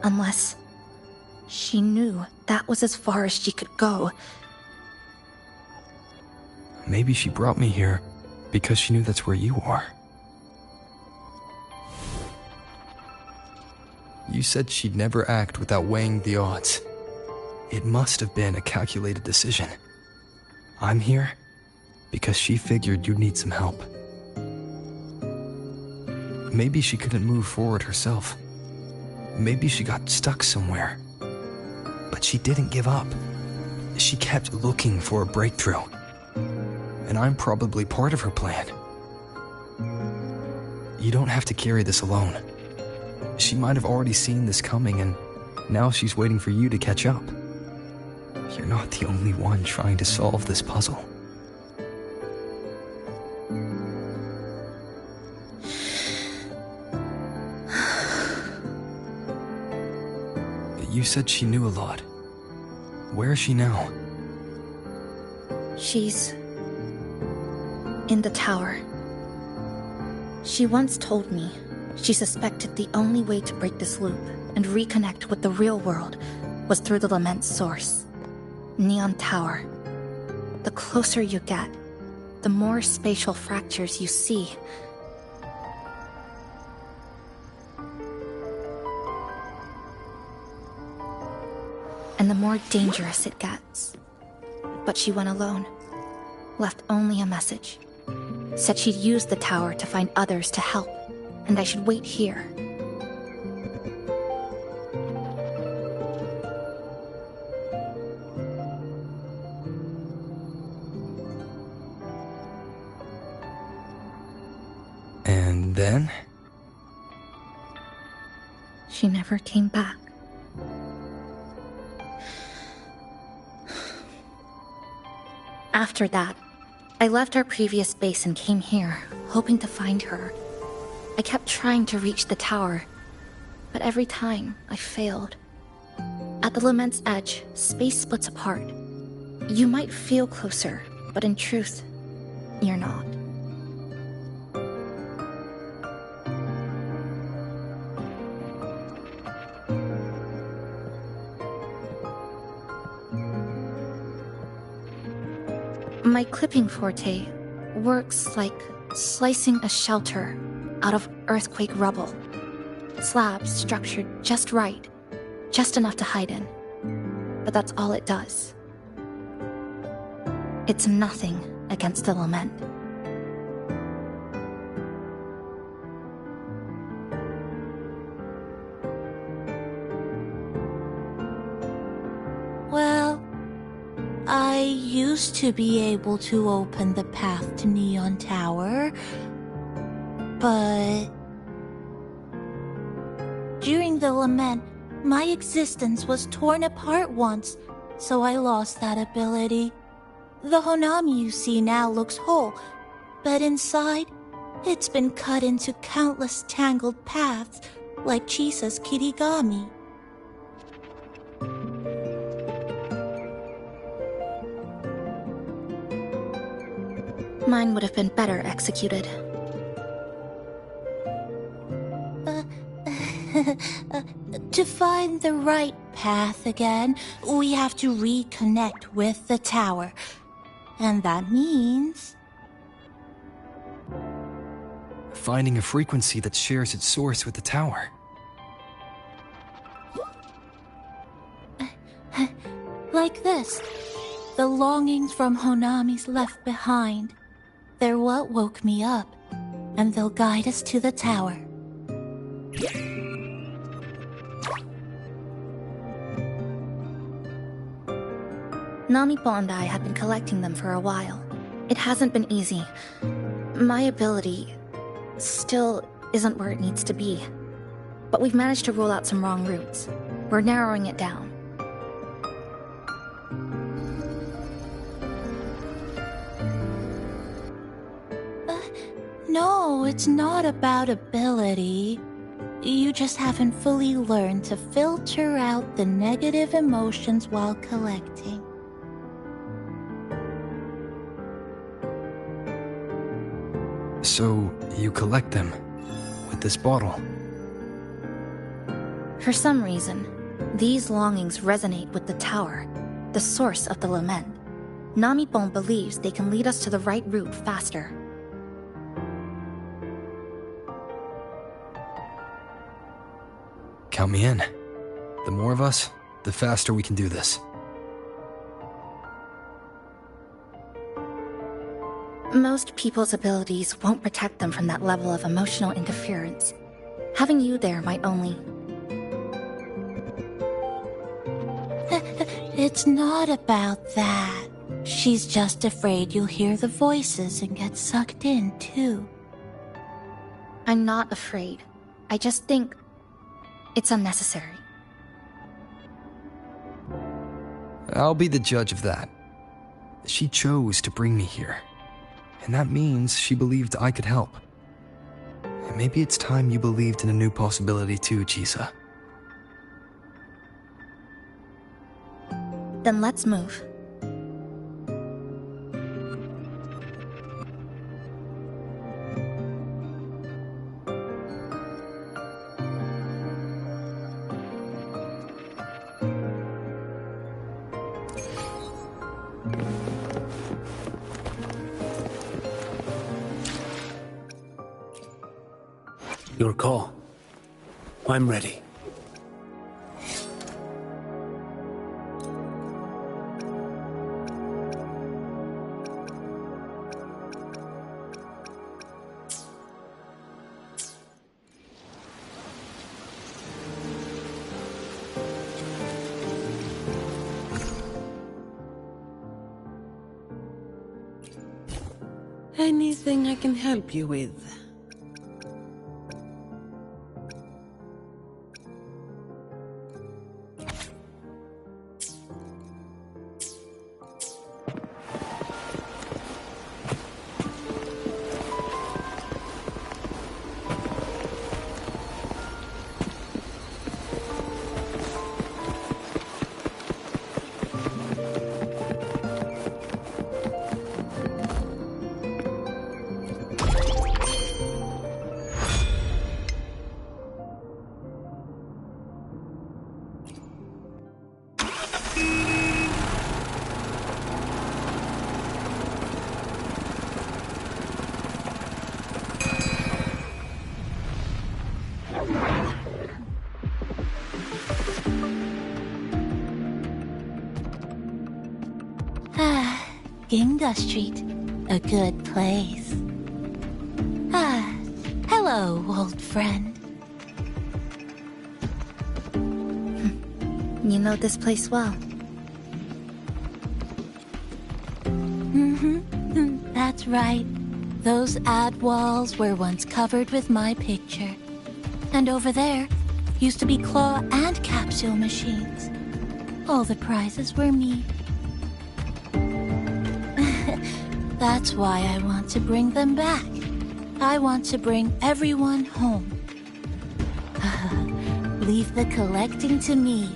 Unless she knew that was as far as she could go. Maybe she brought me here because she knew that's where you are. You said she'd never act without weighing the odds. It must have been a calculated decision. I'm here because she figured you'd need some help. Maybe she couldn't move forward herself. Maybe she got stuck somewhere. But she didn't give up. She kept looking for a breakthrough. And I'm probably part of her plan. You don't have to carry this alone. She might have already seen this coming, and now she's waiting for you to catch up. You're not the only one trying to solve this puzzle. You said she knew a lot. Where is she now? She's... in the tower. She once told me she suspected the only way to break this loop and reconnect with the real world was through the Lament's source. Neon Tower. The closer you get, the more spatial fractures you see. And the more dangerous it gets. But she went alone. Left only a message. Said she'd use the tower to find others to help, and I should wait here. And then? She never came back. After that, I left our previous base and came here, hoping to find her. I kept trying to reach the tower, but every time I failed. At the Lament's edge, space splits apart. You might feel closer, but in truth, you're not. My clipping forte works like slicing a shelter out of earthquake rubble. Slabs structured just right, just enough to hide in. But that's all it does. It's nothing against the Lament. Well, I used to be able to open the path to Neon Tower, but during the Lament, my existence was torn apart once, so I lost that ability. The Honami you see now looks whole, But inside, it's been cut into countless tangled paths, like Chisa's kirigami. Mine would have been better executed. To find the right path again, we have to reconnect with the tower. And that means... finding a frequency that shares its source with the tower. Like this. The longings from Honami's left behind. They're what woke me up, and they'll guide us to the tower. Namipo and I have been collecting them for a while. It hasn't been easy. My ability still isn't where it needs to be. But we've managed to rule out some wrong routes. We're narrowing it down. No, it's not about ability. You just haven't fully learned to filter out the negative emotions while collecting. So, you collect them with this bottle. For some reason, these longings resonate with the tower, the source of the lament. Namipon believes they can lead us to the right route faster. Count me in. The more of us, the faster we can do this. Most people's abilities won't protect them from that level of emotional interference. Having you there might only... It's not about that. She's just afraid you'll hear the voices and get sucked in, too. I'm not afraid. I just think it's unnecessary. I'll be the judge of that. She chose to bring me here. And that means she believed I could help. And maybe it's time you believed in a new possibility too, Chisa. Then let's move. Your call. I'm ready. Anything I can help you with? Ginga Street, a good place. Hello, old friend. You know this place well. That's right. Those ad walls were once covered with my picture. And over there used to be claw and capsule machines. All the prizes were me. That's why I want to bring them back. I want to bring everyone home. Leave the collecting to me.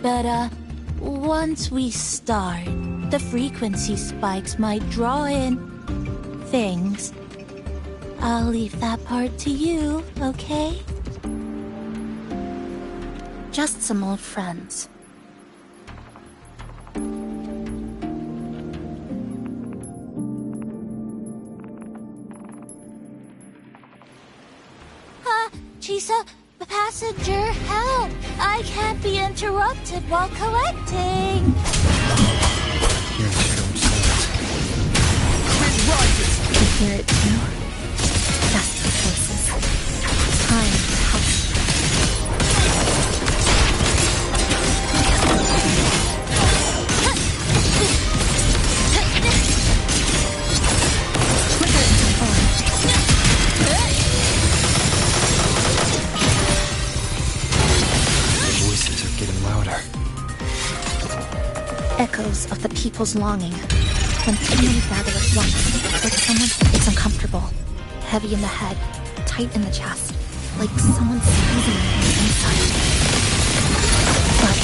But, once we start, the frequency spikes might draw in things. I'll leave that part to you, okay? Just some old friends. Chisa, passenger, help! I can't be interrupted while collecting! You hear it too? That's the voices. Time to help. Echoes of the people's longing. When too many gather at once, like it's uncomfortable. Heavy in the head, tight in the chest, like someone squeezing on the inside. But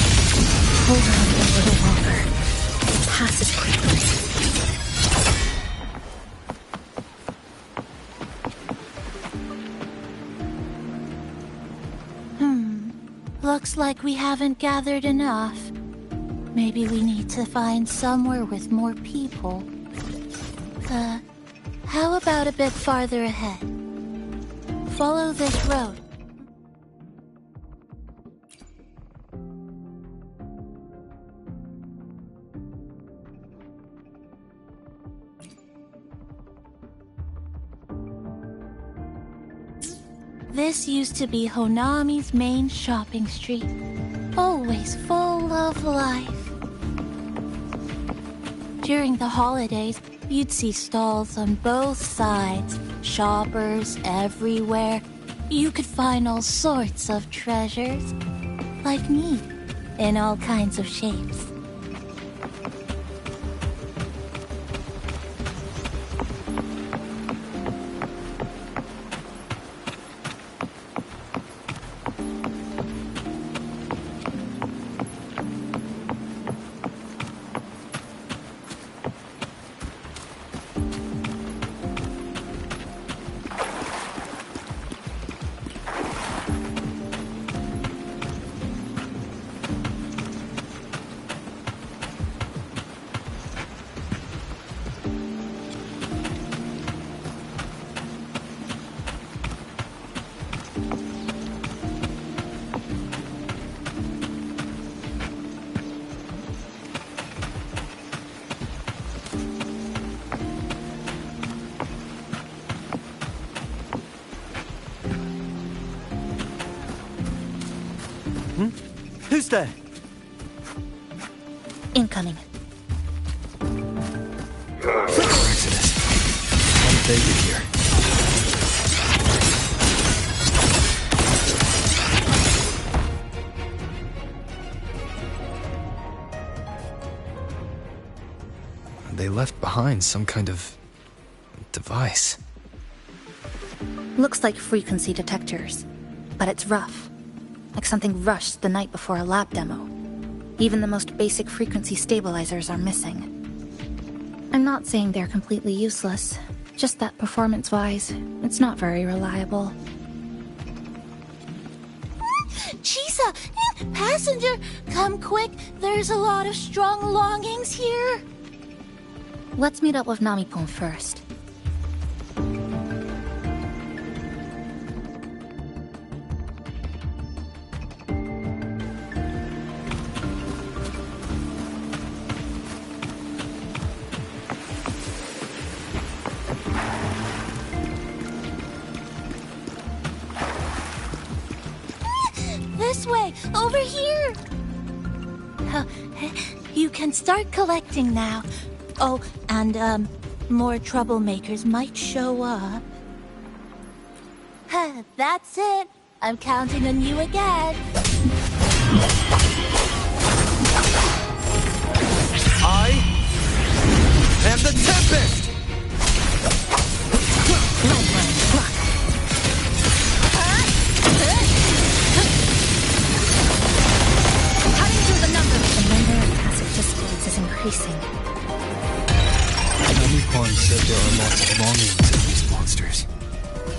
hold on a little longer. It passes quickly. Looks like we haven't gathered enough. Maybe we need to find somewhere with more people. How about a bit farther ahead? Follow this road. This used to be Honami's main shopping street. Always full of life. During the holidays, you'd see stalls on both sides, shoppers everywhere. You could find all sorts of treasures, like me, in all kinds of shapes. Who's there? Incoming. Exodus. How did they get here? They left behind some kind of device. Looks like frequency detectors, but it's rough. Like something rushed the night before a lab demo. Even the most basic frequency stabilizers are missing. I'm not saying they're completely useless, just that performance-wise, it's not very reliable. Chisa! Passenger! Come quick! There's a lot of strong longings here! Let's meet up with Namipon first. This way! Over here! You can start collecting now. Oh, and, more troublemakers might show up. That's it. I'm counting on you again. I am the Tempest! increasing. Omicron said there are lots of longings in these monsters.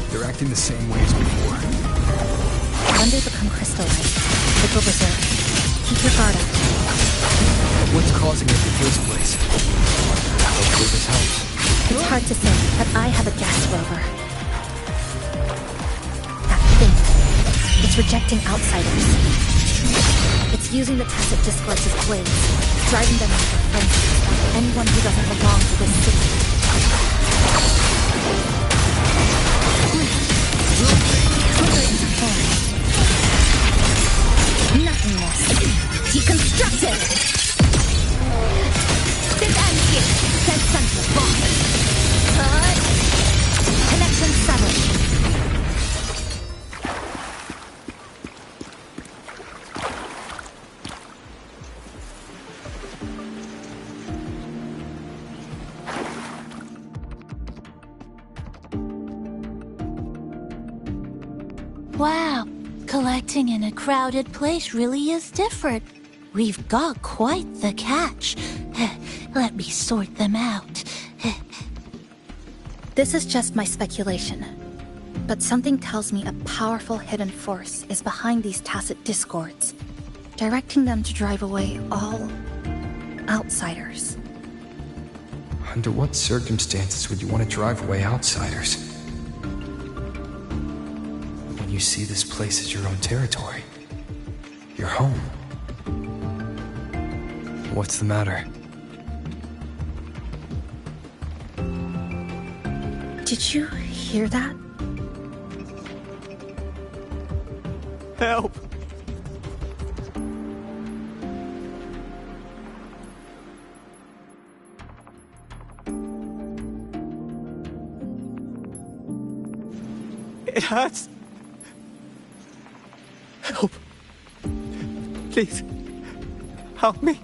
They're acting the same way as before. When they become crystallized, they go berserk. Keep your guard up. What's causing it in the first place? Hopefully this helps. It's hard to say, but I have a guess, Rover. That thing. It's rejecting outsiders. It's using the tacit discords as blades, driving them into a frenzy to stop anyone who doesn't belong to this city. Nothingness. Deconstructed! This ends here. Send Sentinel boss. Cut. Connection severed. Wow, collecting in a crowded place really is different. We've got quite the catch. Let me sort them out. This is just my speculation, but something tells me a powerful hidden force is behind these tacit discords, directing them to drive away all outsiders. Under what circumstances would you want to drive away outsiders? When you see this place as your own territory, your home. What's the matter? Did you hear that? Help! It hurts. Help. Please. Help me.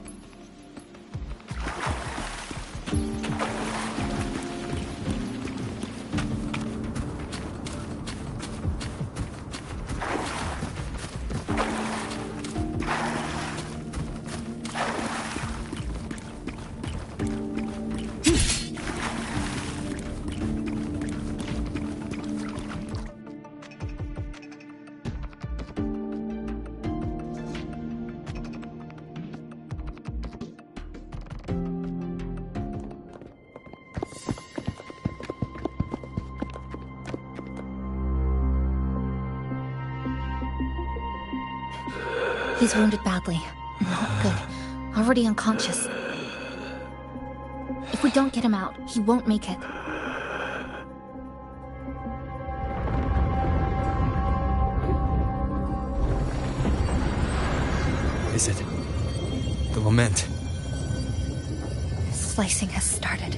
He's wounded badly. Not good. Already unconscious. If we don't get him out, he won't make it. Is it? The lament. Slicing has started.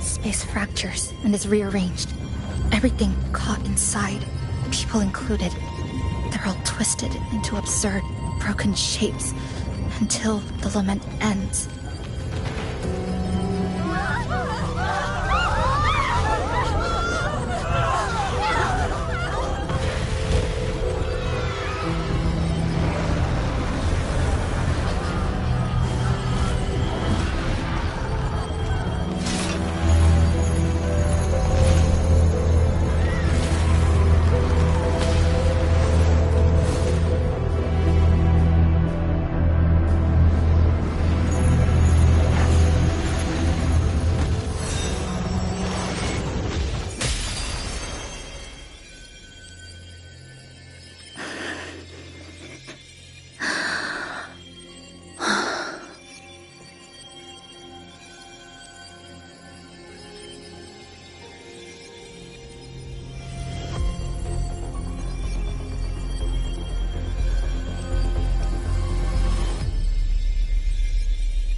Space fractures and is rearranged. Everything caught inside, people included. They're all twisted into absurd, broken shapes until the lament ends.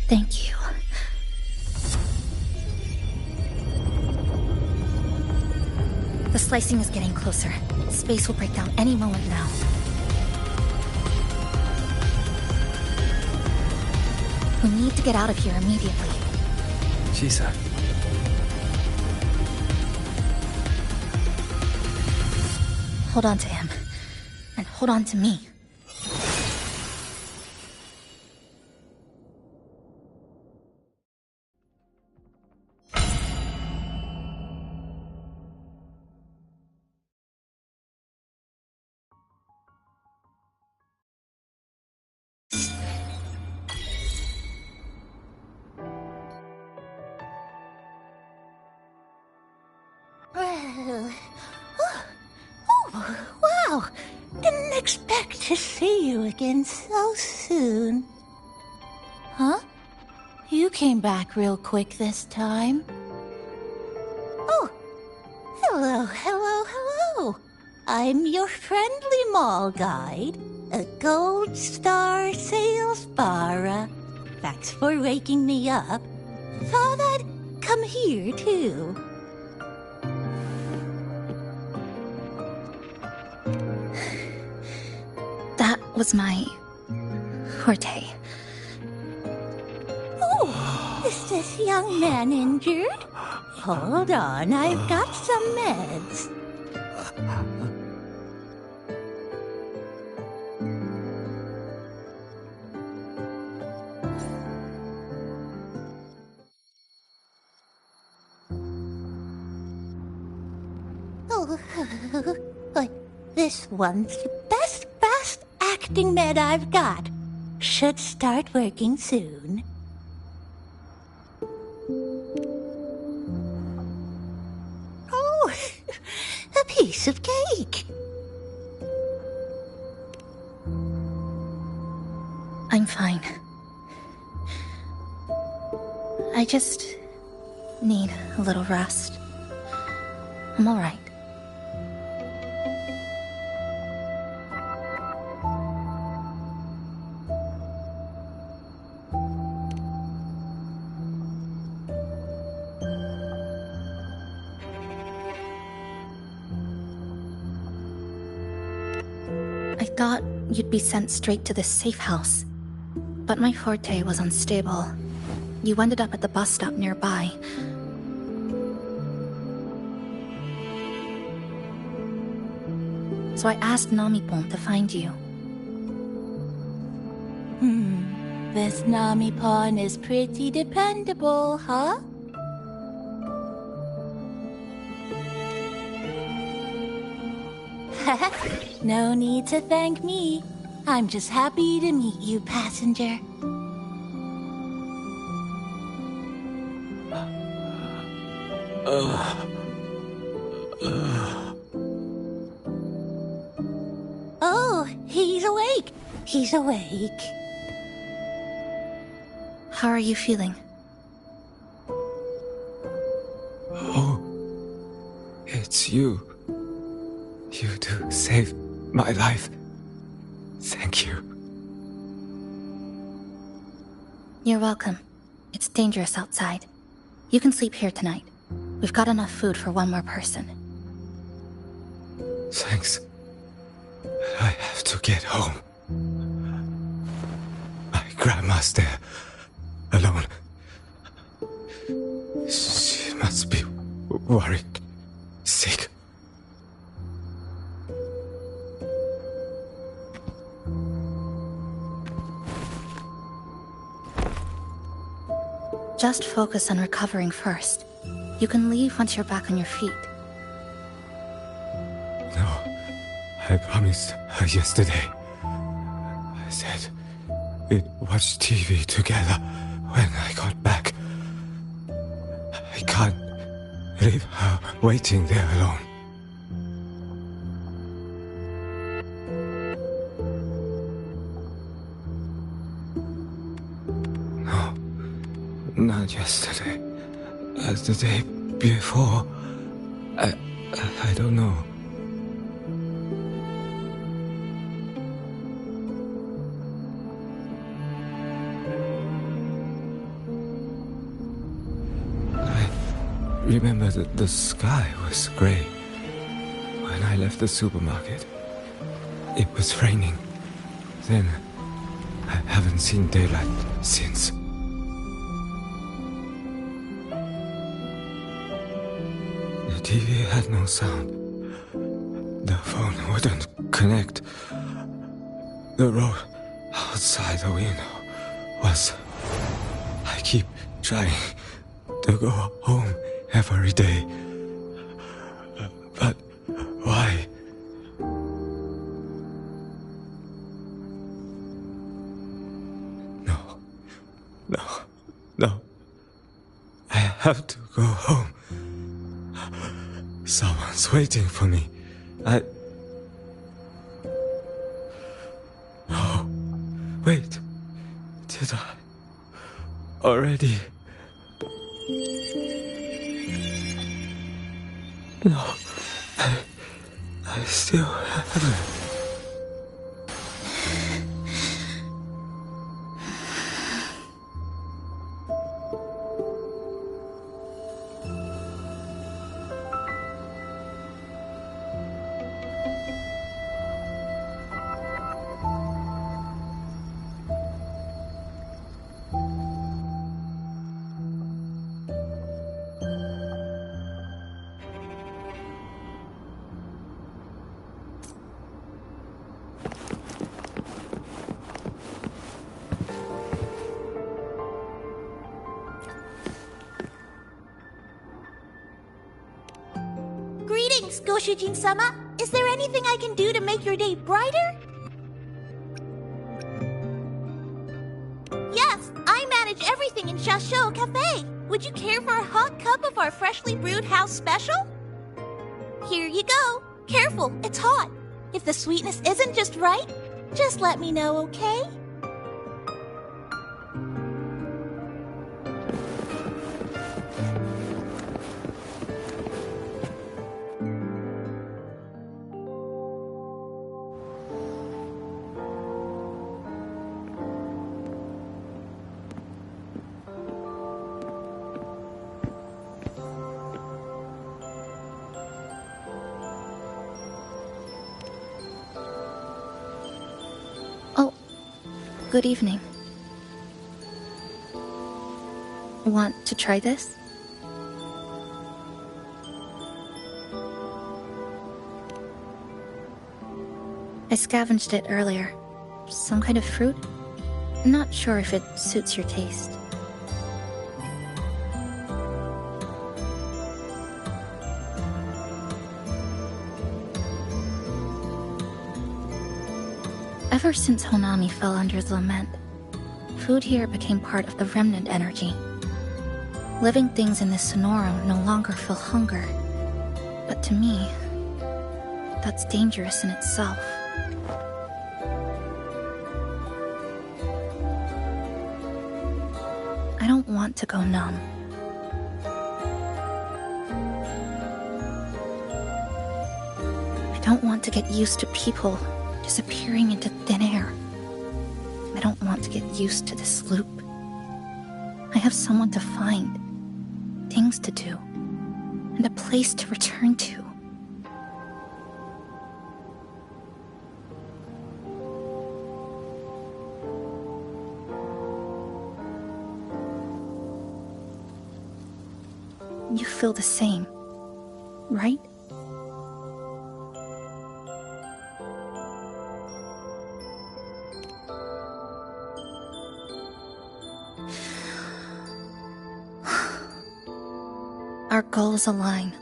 Thank you. The slicing is getting closer. Space will break down any moment now. We need to get out of here immediately. Chisa. Hold on to him. And hold on to me. to see you again so soon. Huh? You came back real quick this time. Oh, hello, hello, hello. I'm your friendly mall guide, a gold star sales barra. Thanks for waking me up. Thought I'd come here too. That was my forte. Oh, is this young man injured? Hold on, I've got some meds. Oh, this one's the best acting med I've got. Should start working soon. Oh, a piece of cake. I'm fine. I just need a little rest. I'm all right. I thought you'd be sent straight to this safe house, but my forte was unstable. You ended up at the bus stop nearby. So I asked Namipon to find you. This Namipon is pretty dependable, huh? No need to thank me. I'm just happy to meet you, passenger. Oh, he's awake. He's awake. How are you feeling? Oh, it's you. You two saved my life. Thank you. You're welcome. It's dangerous outside. You can sleep here tonight. We've got enough food for one more person. Thanks. I have to get home. My grandma's there, alone. She must be worried, sick. Just focus on recovering first. You can leave once you're back on your feet. No, I promised her yesterday. I said we'd watch TV together when I got back. I can't leave her waiting there alone. No, not yesterday. The day before. I don't know. I remember that the sky was grey. When I left the supermarket, it was raining. Then, I haven't seen daylight since. The TV had no sound. The phone wouldn't connect. The road outside the window was... I keep trying to go home every day. But why? No. I have to go home. Someone's waiting for me. Wait, did I already? No, I still haven't. Greetings, Goshujin-sama. Is there anything I can do to make your day brighter? Yes, I manage everything in Shasho Cafe. Would you care for a hot cup of our freshly brewed house special? Here you go. Careful, it's hot. If the sweetness isn't just right, just let me know, okay? Good evening. Want to try this? I scavenged it earlier. Some kind of fruit? Not sure if it suits your taste. Ever since Honami fell under the lament, food here became part of the remnant energy. Living things in this Sonorum no longer feel hunger. But to me, that's dangerous in itself. I don't want to go numb. I don't want to get used to people disappearing into thin air. I don't want to get used to this loop. I have someone to find, things to do, and a place to return to. You feel the same, right? Our goals align.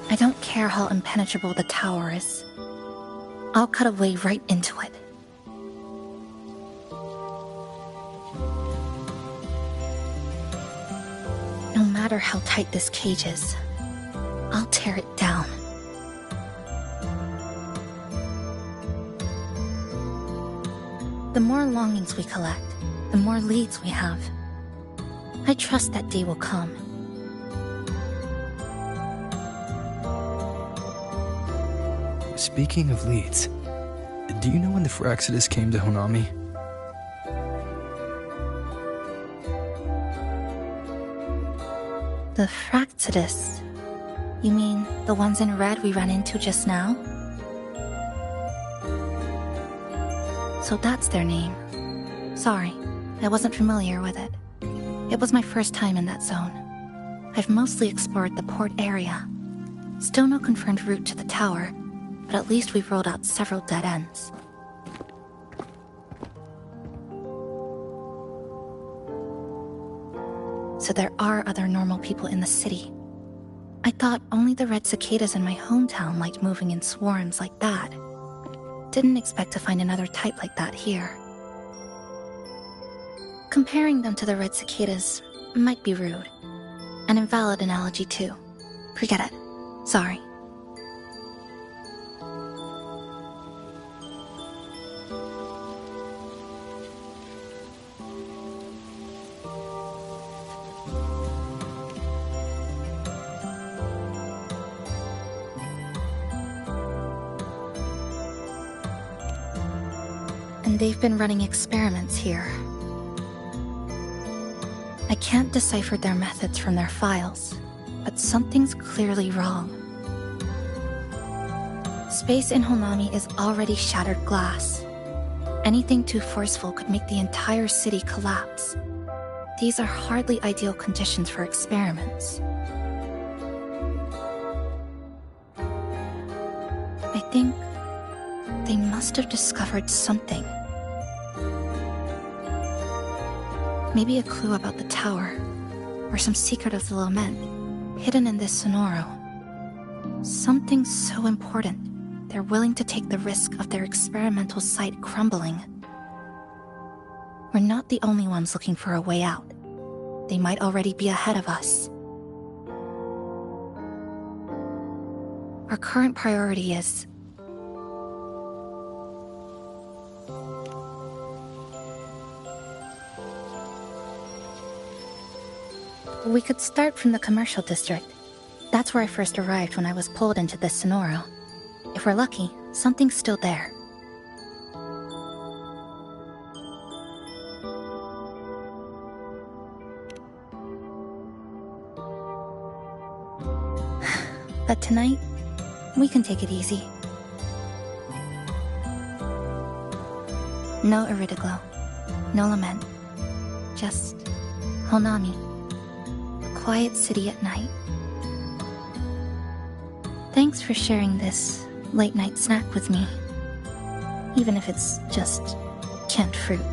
I don't care how impenetrable the tower is. I'll cut a way right into it. No matter how tight this cage is, I'll tear it down. The more longings we collect, the more leads we have. I trust that day will come. Speaking of leads, do you know when the Phraxidus came to Honami? The Phraxidus? You mean the ones in red we ran into just now? So that's their name. Sorry, I wasn't familiar with it. It was my first time in that zone. I've mostly explored the port area. Still no confirmed route to the tower, but at least we've rolled out several dead ends. So there are other normal people in the city. I thought only the red cicadas in my hometown liked moving in swarms like that. Didn't expect to find another type like that here. Comparing them to the red cicadas might be rude. An invalid analogy too. Forget it. Sorry. and they've been running experiments here. I can't decipher their methods from their files, but something's clearly wrong. Space in Honami is already shattered glass. Anything too forceful could make the entire city collapse. These are hardly ideal conditions for experiments. I think they must have discovered something. Maybe a clue about the tower, or some secret of the lament, hidden in this Sonoro. Something so important, they're willing to take the risk of their experimental site crumbling. We're not the only ones looking for a way out. They might already be ahead of us. Our current priority is... We could start from the commercial district. That's where I first arrived when I was pulled into this Sonoro. If we're lucky, something's still there. But tonight, we can take it easy. No Iridoglow, no lament, just Honami. Quiet city at night. Thanks for sharing this late-night snack with me, even if it's just canned fruit.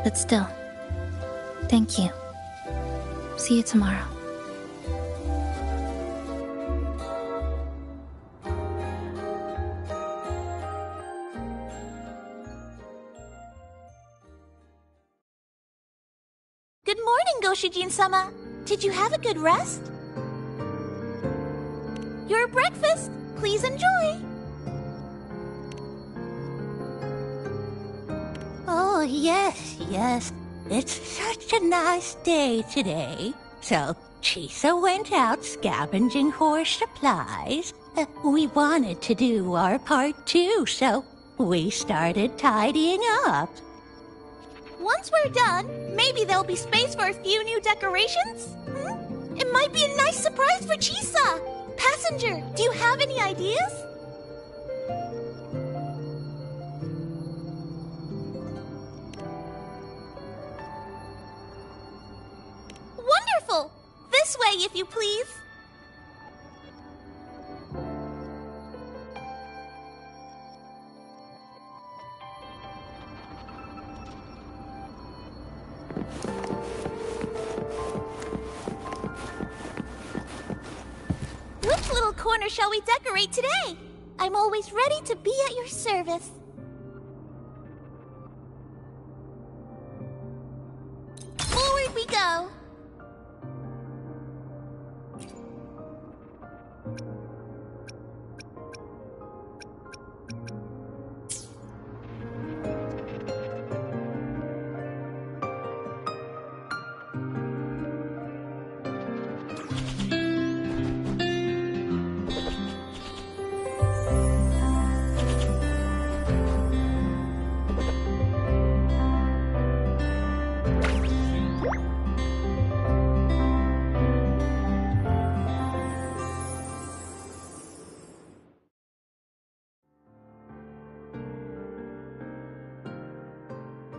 But still, thank you. See you tomorrow. Good morning, Goshijin-sama. Did you have a good rest? Your breakfast, please enjoy. Oh, yes. It's such a nice day today. So, Chisa went out scavenging for supplies. We wanted to do our part too, so we started tidying up. Once we're done, maybe there'll be space for a few new decorations? It might be a nice surprise for Chisa! Passenger, do you have any ideas? Wonderful! This way, if you please. Which little corner shall we decorate today? I'm always ready to be at your service. Forward we go.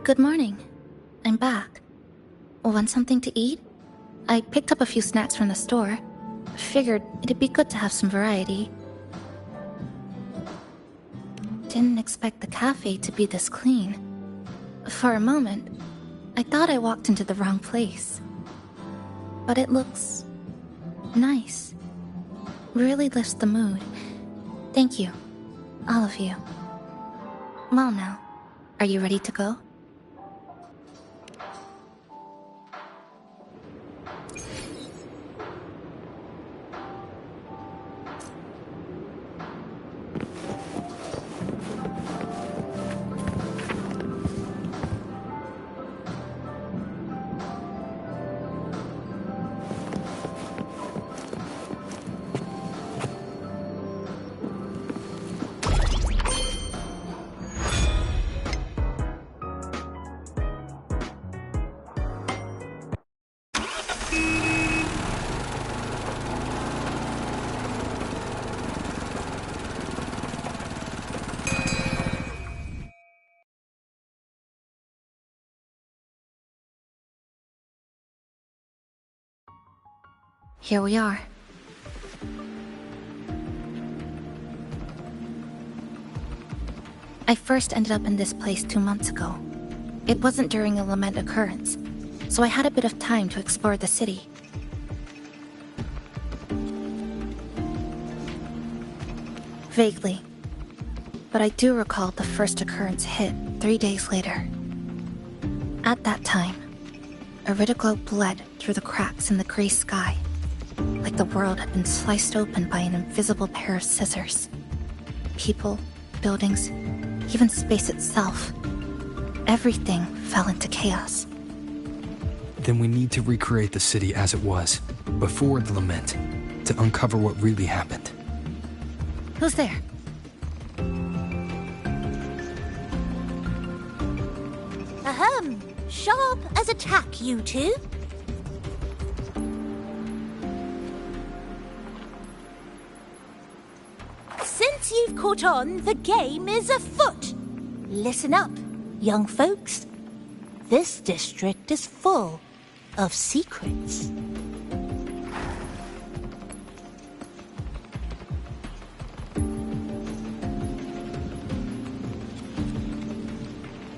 Good morning. I'm back. Want something to eat? I picked up a few snacks from the store. Figured it'd be good to have some variety. Didn't expect the cafe to be this clean. For a moment, I thought I walked into the wrong place. But it looks nice. Really lifts the mood. Thank you, all of you. Well now, are you ready to go? Here we are. I first ended up in this place 2 months ago. It wasn't during a lament occurrence, so I had a bit of time to explore the city. Vaguely. But I do recall the first occurrence hit 3 days later. At that time, Iridoglow bled through the cracks in the gray sky, like the world had been sliced open by an invisible pair of scissors. People, buildings, even space itself. Everything fell into chaos. Then we need to recreate the city as it was, before the lament, to uncover what really happened. Who's there? Ahem. Sharp as a tack, you two. Since you've caught on, the game is afoot. Listen up, young folks. This district is full of secrets.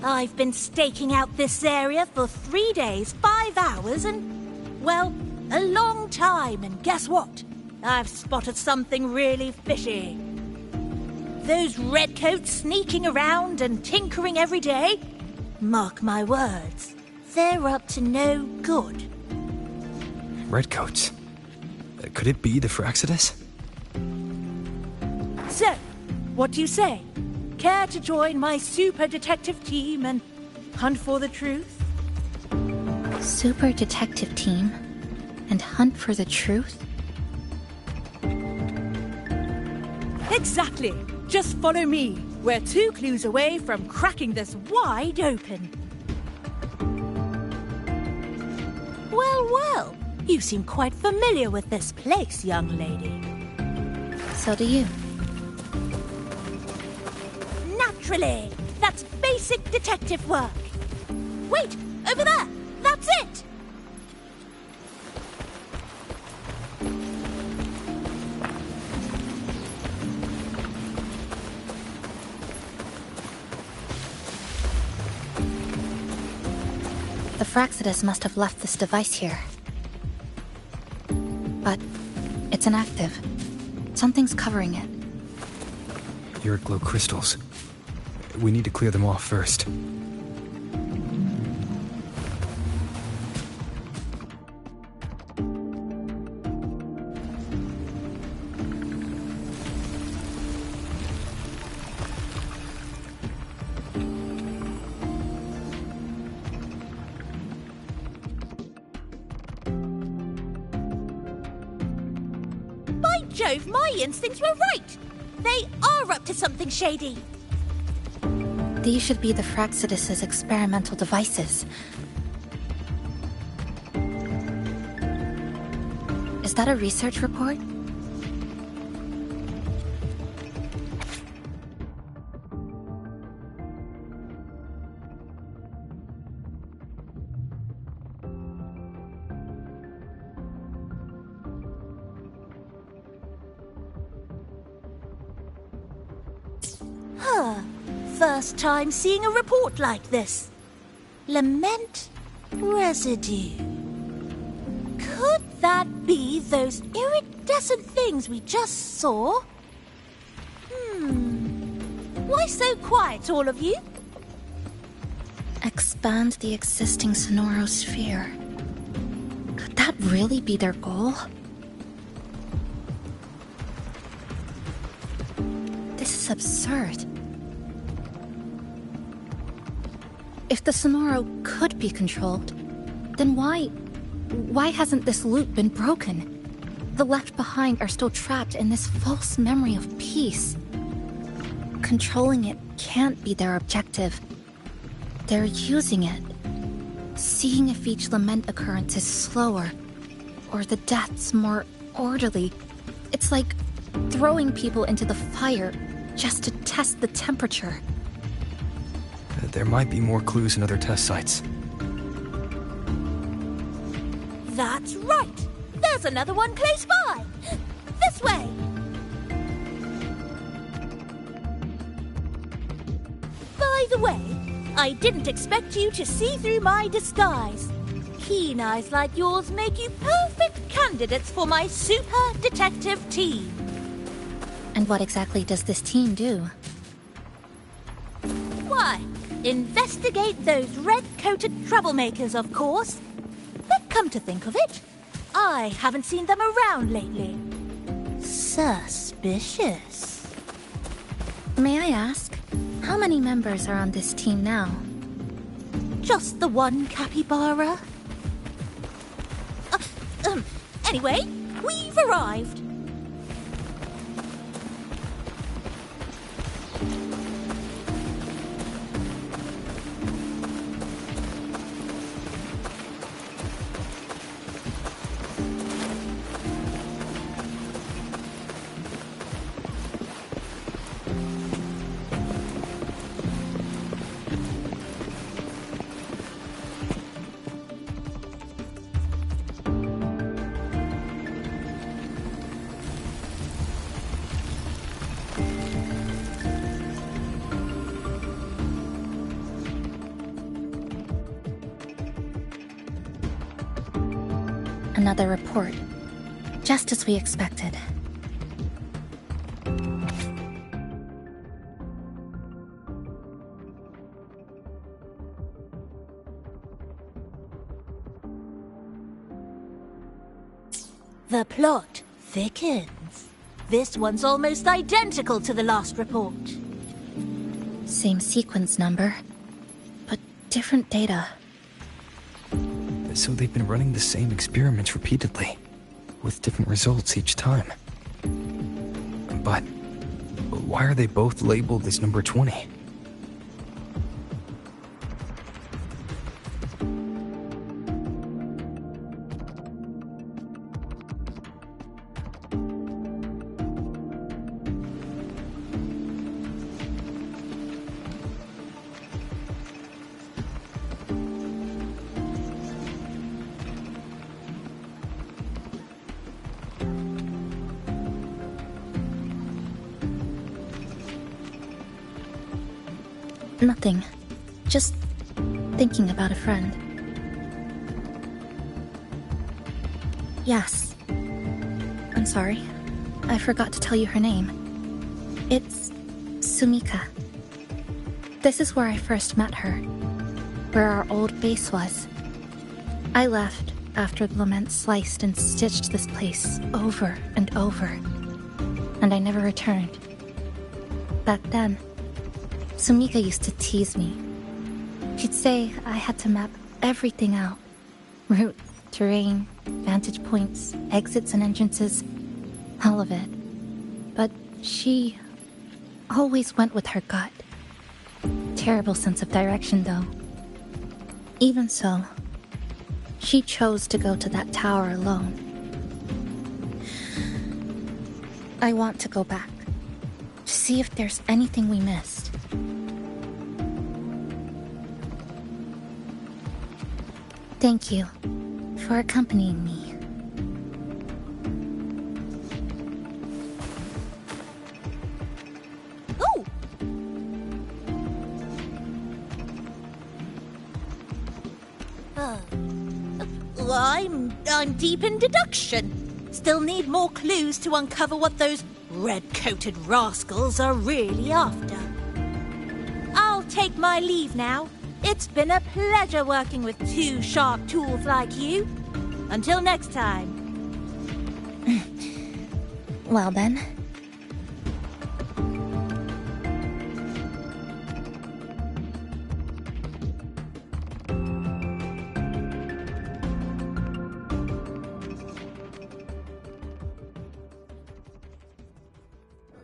I've been staking out this area for 3 days, 5 hours, and, well, a long time. And guess what? I've spotted something really fishy. Those redcoats sneaking around and tinkering every day? Mark my words, they're up to no good. Redcoats? Could it be the Fraxidus? So, what do you say? Care to join my super detective team and hunt for the truth? Super detective team? And hunt for the truth? Exactly! Just follow me. We're 2 clues away from cracking this wide open. Well, well, you seem quite familiar with this place, young lady. So do you. Naturally! That's basic detective work. Wait! Over there! That's it! The Fraxidus must have left this device here. But it's inactive. Something's covering it. Iridoglow crystals. We need to clear them off first. By Jove, my instincts were right! They are up to something shady. These should be the Fraxidus's experimental devices. Is that a research report? Huh. First time seeing a report like this. Lament residue. Could that be those iridescent things we just saw? Why so quiet, all of you? Expand the existing Sonoro sphere. Could that really be their goal? This is absurd. If the Sonoro could be controlled, then why hasn't this loop been broken? The left behind are still trapped in this false memory of peace. Controlling it can't be their objective. They're using it. Seeing if each lament occurrence is slower, or the deaths more orderly. It's like throwing people into the fire just to test the temperature. There might be more clues in other test sites. That's right! There's another one close by! This way! By the way, I didn't expect you to see through my disguise. Keen eyes like yours make you perfect candidates for my super detective team. And what exactly does this team do? Why, investigate those red-coated troublemakers, of course. But come to think of it, I haven't seen them around lately. Suspicious. May I ask, how many members are on this team now? Just the one capybara. Anyway, we've arrived. Another report. Just as we expected. The plot thickens. This one's almost identical to the last report. Same sequence number, but different data. So they've been running the same experiments repeatedly, with different results each time. But why are they both labeled as number 20? Nothing. Just thinking about a friend. Yes. I'm sorry. I forgot to tell you her name. It's Sumika. This is where I first met her. Where our old base was. I left after the lament sliced and stitched this place over and over. And I never returned. Back then, Sumika used to tease me. She'd say I had to map everything out. Route, terrain, vantage points, exits and entrances. All of it. But she always went with her gut. Terrible sense of direction, though. Even so, she chose to go to that tower alone. I want to go back. To see if there's anything we missed. Thank you for accompanying me. Oh! I'm deep in deduction. Still need more clues to uncover what those red-coated rascals are really after. I'll take my leave now. It's been a pleasure working with two sharp tools like you. Until next time. Well then.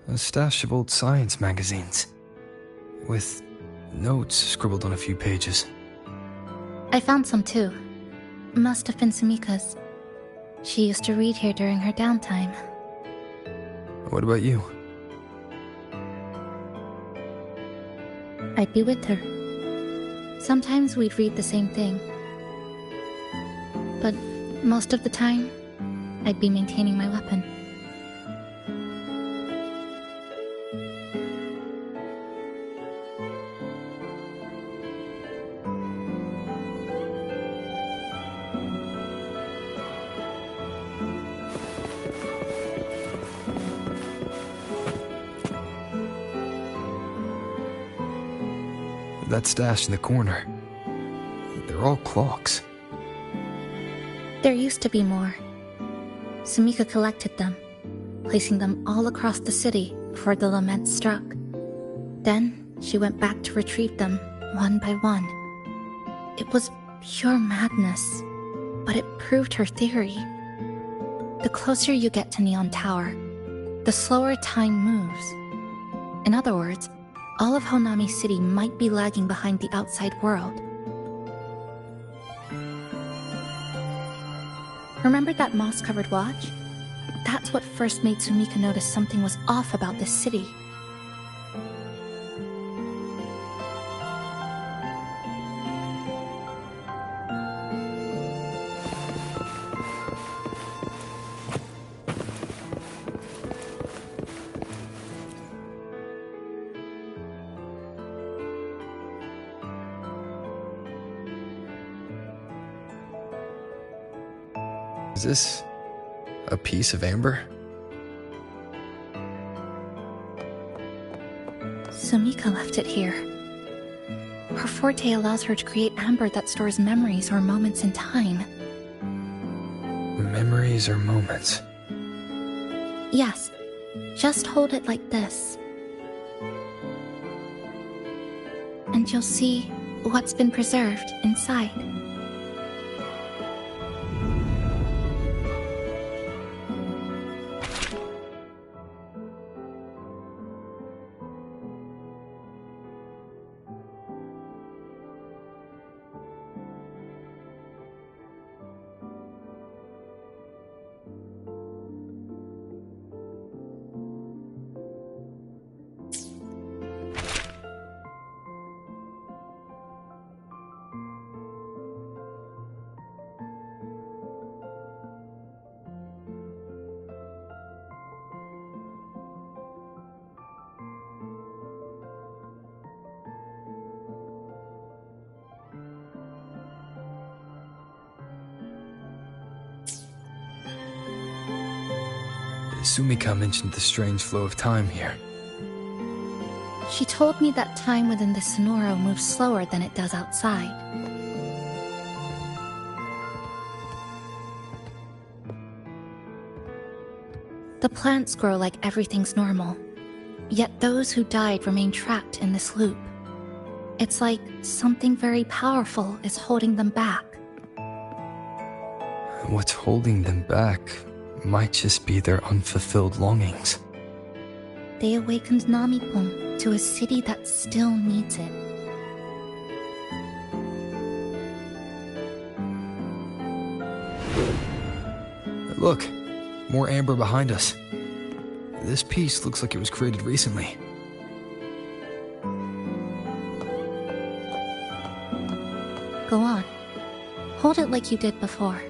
A stash of old science magazines. With notes scribbled on a few pages. I found some too. Must have been Sumika's. She used to read here during her downtime. What about you? I'd be with her. Sometimes we'd read the same thing. But most of the time, I'd be maintaining my weapon. That stash in the corner. They're all clocks. There used to be more. Sumika collected them, placing them all across the city before the lament struck. Then she went back to retrieve them one by one. It was pure madness, but it proved her theory. The closer you get to Neon Tower, the slower time moves. In other words, all of Honami City might be lagging behind the outside world. Remember that moss-covered watch? That's what first made Sumika notice something was off about this city. Is this a piece of amber? Sumika left it here. Her forte allows her to create amber that stores memories or moments in time. Memories or moments? Yes, just hold it like this. And you'll see what's been preserved inside. Sumika mentioned the strange flow of time here. She told me that time within the Sonoro moves slower than it does outside. The plants grow like everything's normal, yet those who died remain trapped in this loop. It's like something very powerful is holding them back. What's holding them back might just be their unfulfilled longings. They awakened Namipon to a city that still needs it. Look, more amber behind us. This piece looks like it was created recently. Go on. Hold it like you did before.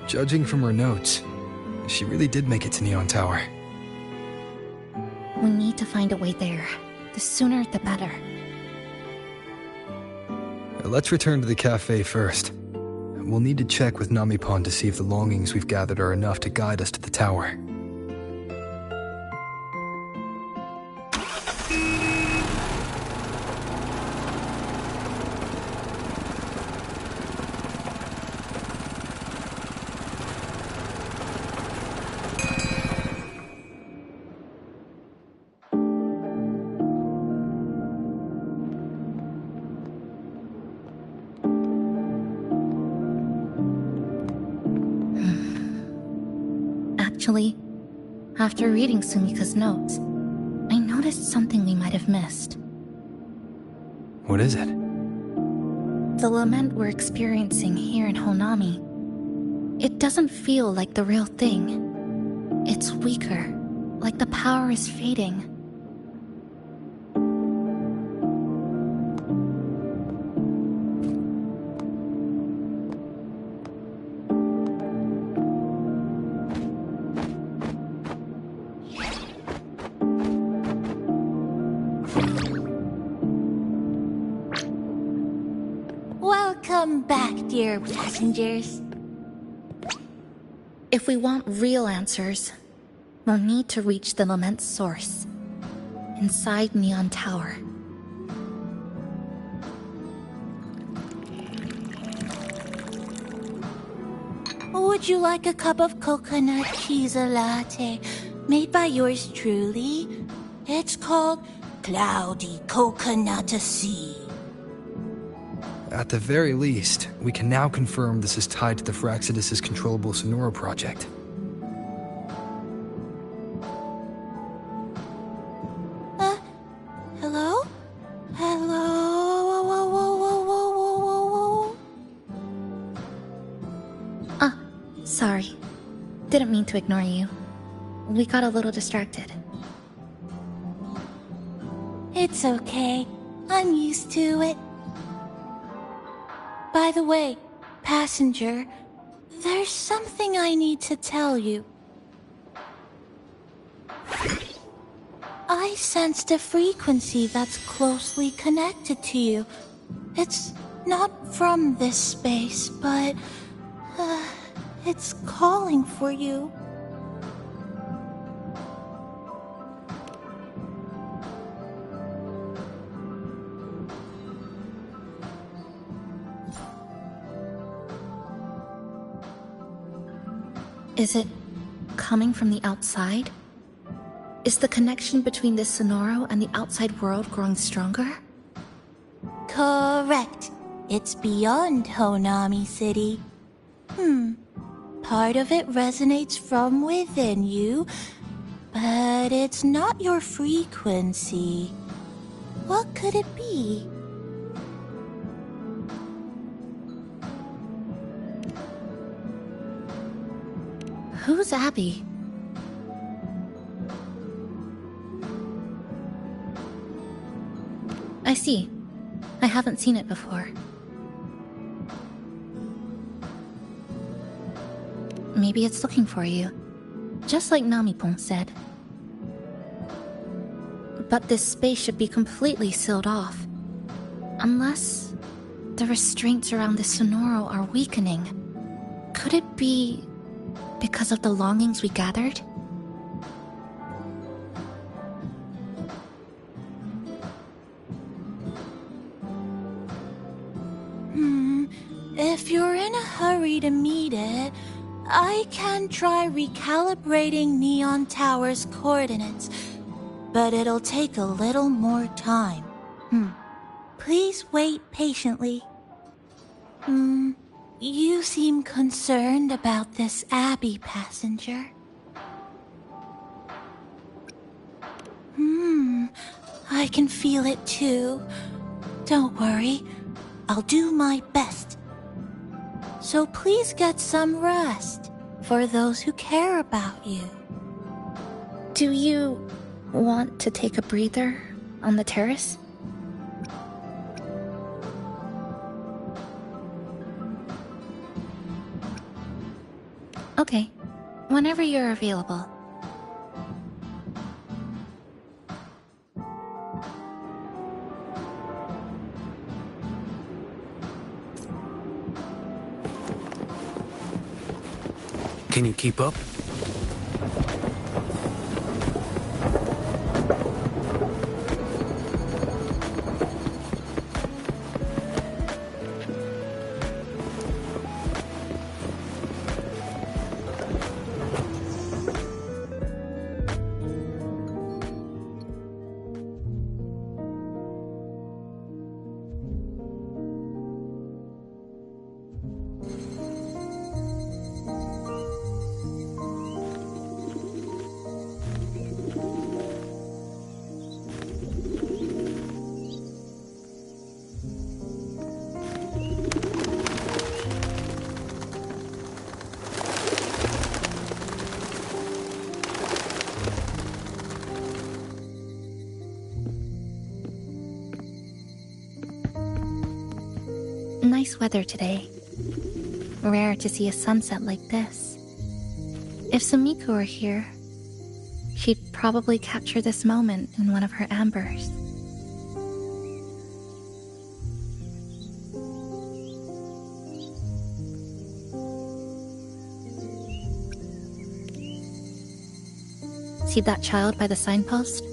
Judging from her notes, she really did make it to Neon Tower. We need to find a way there. The sooner, the better. Let's return to the cafe first. We'll need to check with Namipon to see if the longings we've gathered are enough to guide us to the tower. Actually, after reading Sumika's notes, I noticed something we might have missed. What is it? The lament we're experiencing here in Honami. It doesn't feel like the real thing. It's weaker, like the power is fading. Welcome back, dear passengers. If we want real answers, we'll need to reach the lament's source, inside Neon Tower. Would you like a cup of coconut Chisa latte made by yours truly? It's called Cloudy Coconut Sea. At the very least, we can now confirm this is tied to the Phraxidus' controllable Sonora project. Hello? Hello? Whoa, whoa, whoa, whoa, whoa, whoa, whoa. Ah, sorry. Didn't mean to ignore you. We got a little distracted. It's okay. I'm used to it. By the way, passenger, there's something I need to tell you. I sensed a frequency that's closely connected to you. It's not from this space, but it's calling for you. Is it coming from the outside? Is the connection between this Sonoro and the outside world growing stronger? Correct. It's beyond Honami City. Part of it resonates from within you, but it's not your frequency. What could it be? Who's Abby? I see. I haven't seen it before. Maybe it's looking for you, just like Namipon said. But this space should be completely sealed off. Unless the restraints around the Sonoro are weakening. Could it be because of the longings we gathered? If you're in a hurry to meet it, I can try recalibrating Neon Tower's coordinates, but it'll take a little more time. Please wait patiently. You seem concerned about this Abby, passenger. I can feel it too. Don't worry, I'll do my best. So please get some rest for those who care about you. Do you want to take a breather on the terrace? Okay, whenever you're available. Can you keep up? Nice weather today. Rare to see a sunset like this. If Sumiko were here, she'd probably capture this moment in one of her ambers. See that child by the signpost?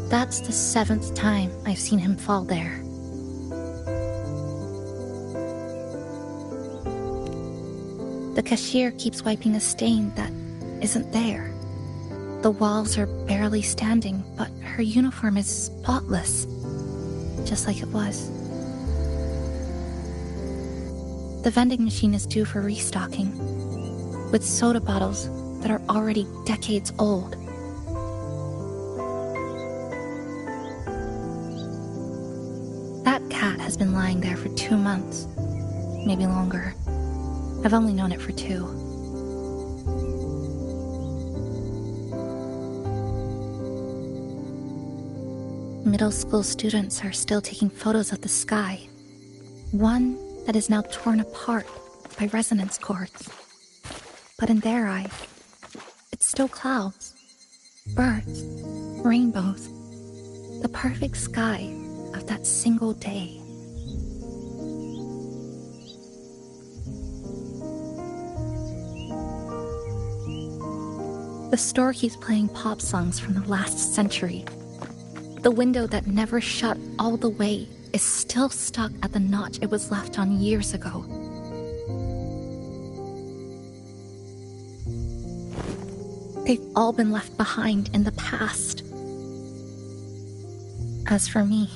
That's the 7th time I've seen him fall there. The cashier keeps wiping a stain that isn't there. The walls are barely standing, but her uniform is spotless, just like it was. The vending machine is due for restocking, with soda bottles that are already decades old. That cat has been lying there for 2 months, maybe longer. I've only known it for 2. Middle school students are still taking photos of the sky. One that is now torn apart by resonance cords. But in their eyes, it's still clouds, birds, rainbows, the perfect sky of that single day. The store keeps playing pop songs from the last century. The window that never shut all the way is still stuck at the notch it was left on years ago. They've all been left behind in the past. As for me,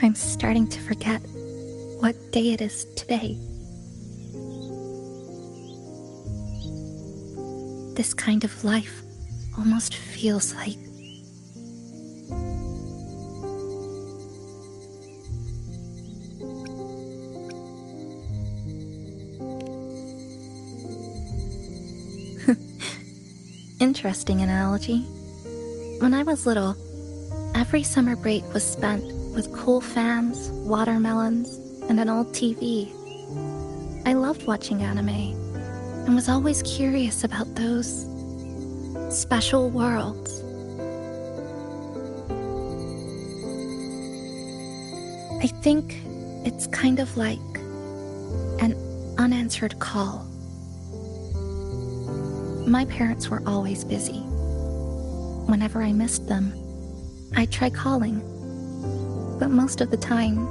I'm starting to forget what day it is today. This kind of life almost feels like interesting analogy. When I was little, every summer break was spent with cool fans, watermelons, and an old TV. I loved watching anime and was always curious about those special worlds. I think it's kind of like an unanswered call. My parents were always busy. Whenever I missed them, I'd try calling, but most of the time,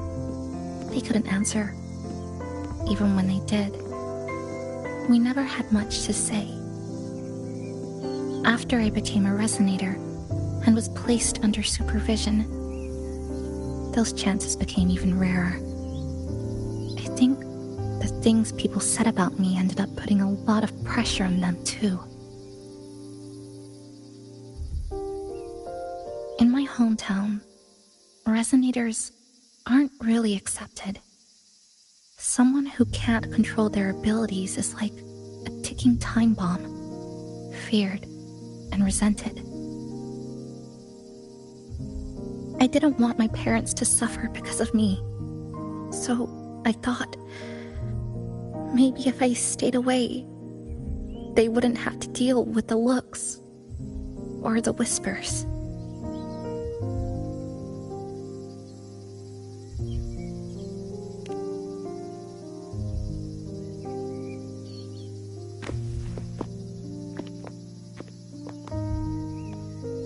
they couldn't answer. Even when they did, we never had much to say. After I became a resonator and was placed under supervision, those chances became even rarer. I think the things people said about me ended up putting a lot of pressure on them too. In my hometown, resonators aren't really accepted. Someone who can't control their abilities is like a ticking time bomb, feared and resented. I didn't want my parents to suffer because of me. So I thought, maybe if I stayed away, they wouldn't have to deal with the looks or the whispers.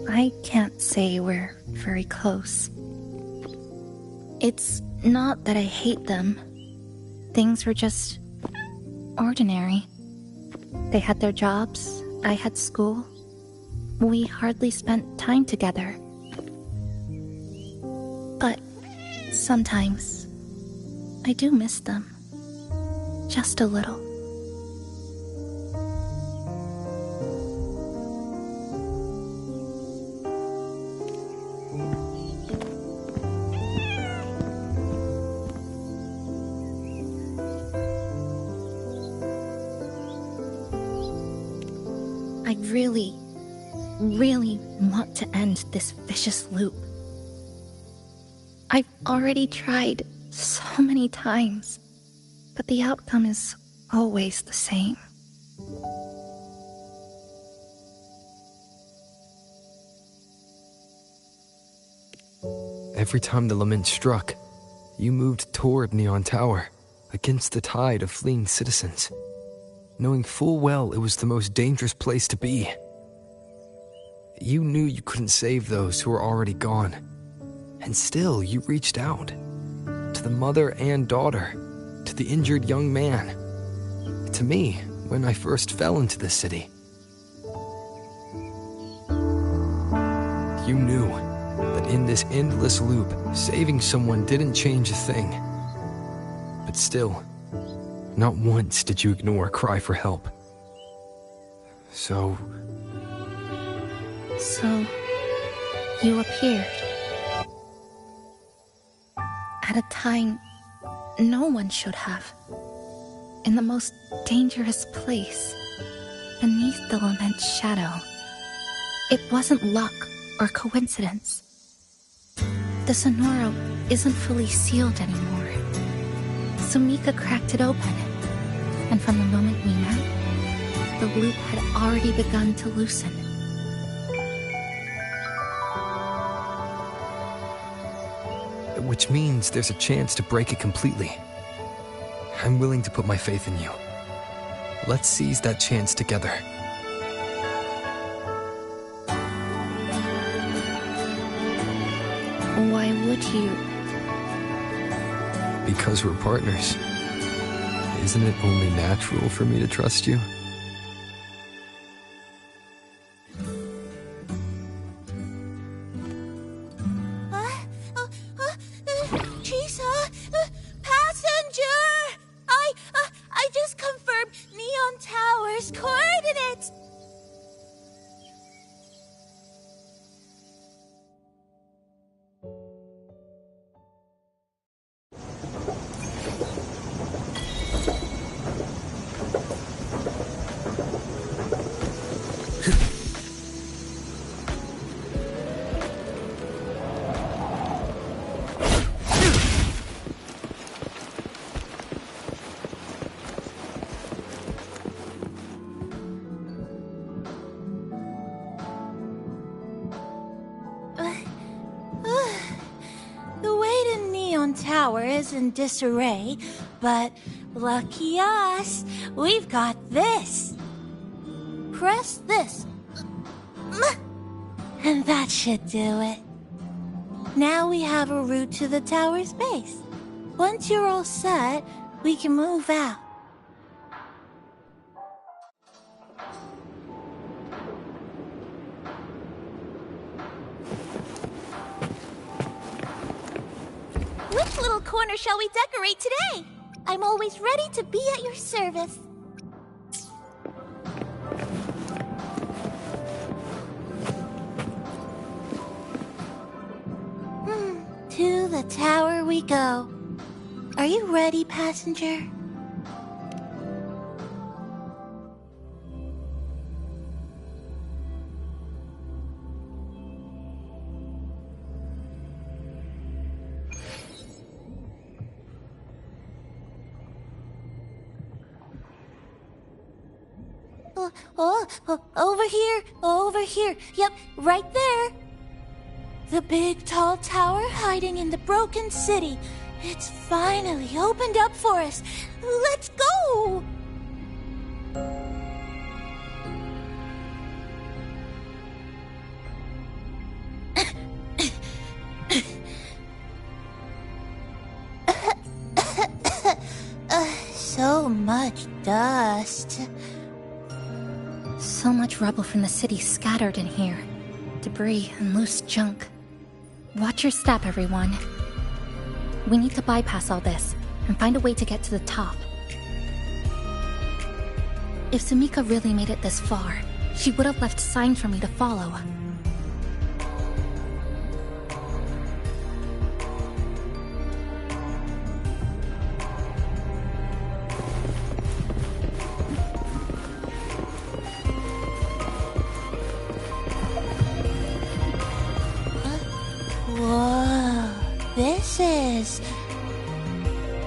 I can't say we're very close. It's not that I hate them. Things were just ordinary. They had their jobs, I had school. We hardly spent time together. But sometimes I do miss them. Just a little. I really want to end this vicious loop. I've already tried so many times, but the outcome is always the same. Every time the lament struck, you moved toward Neon Tower, against the tide of fleeing citizens, knowing full well it was the most dangerous place to be. You knew you couldn't save those who were already gone, and still you reached out, to the mother and daughter, to the injured young man, to me when I first fell into the city. You knew that in this endless loop, saving someone didn't change a thing. But still, not once did you ignore a cry for help. So you appeared. At a time no one should have. In the most dangerous place, beneath the lament's shadow. It wasn't luck or coincidence. The Sonoro isn't fully sealed anymore. Sumika cracked it open, and from the moment we met, the loop had already begun to loosen. Which means there's a chance to break it completely. I'm willing to put my faith in you. Let's seize that chance together. Why would you? Because we're partners. Isn't it only natural for me to trust you? Chisa! Passenger! I just confirmed Neon Tower's coordinates! The way to Neon Tower is in disarray, but lucky us, we've got this. Press this. And that should do it. Now we have a route to the tower's base. Once you're all set, we can move out. Which little corner shall we decorate today? I'm always ready to be at your service. To the tower we go. Are you ready, passenger? Over here. Yep, right there. The big tall tower hiding in the broken city. It's finally opened up for us. Let's go! So much dust. So much rubble from the city scattered in here. Debris and loose junk. Watch your step, everyone. We need to bypass all this and find a way to get to the top. If Sumika really made it this far, she would have left signs for me to follow. Whoa, this is...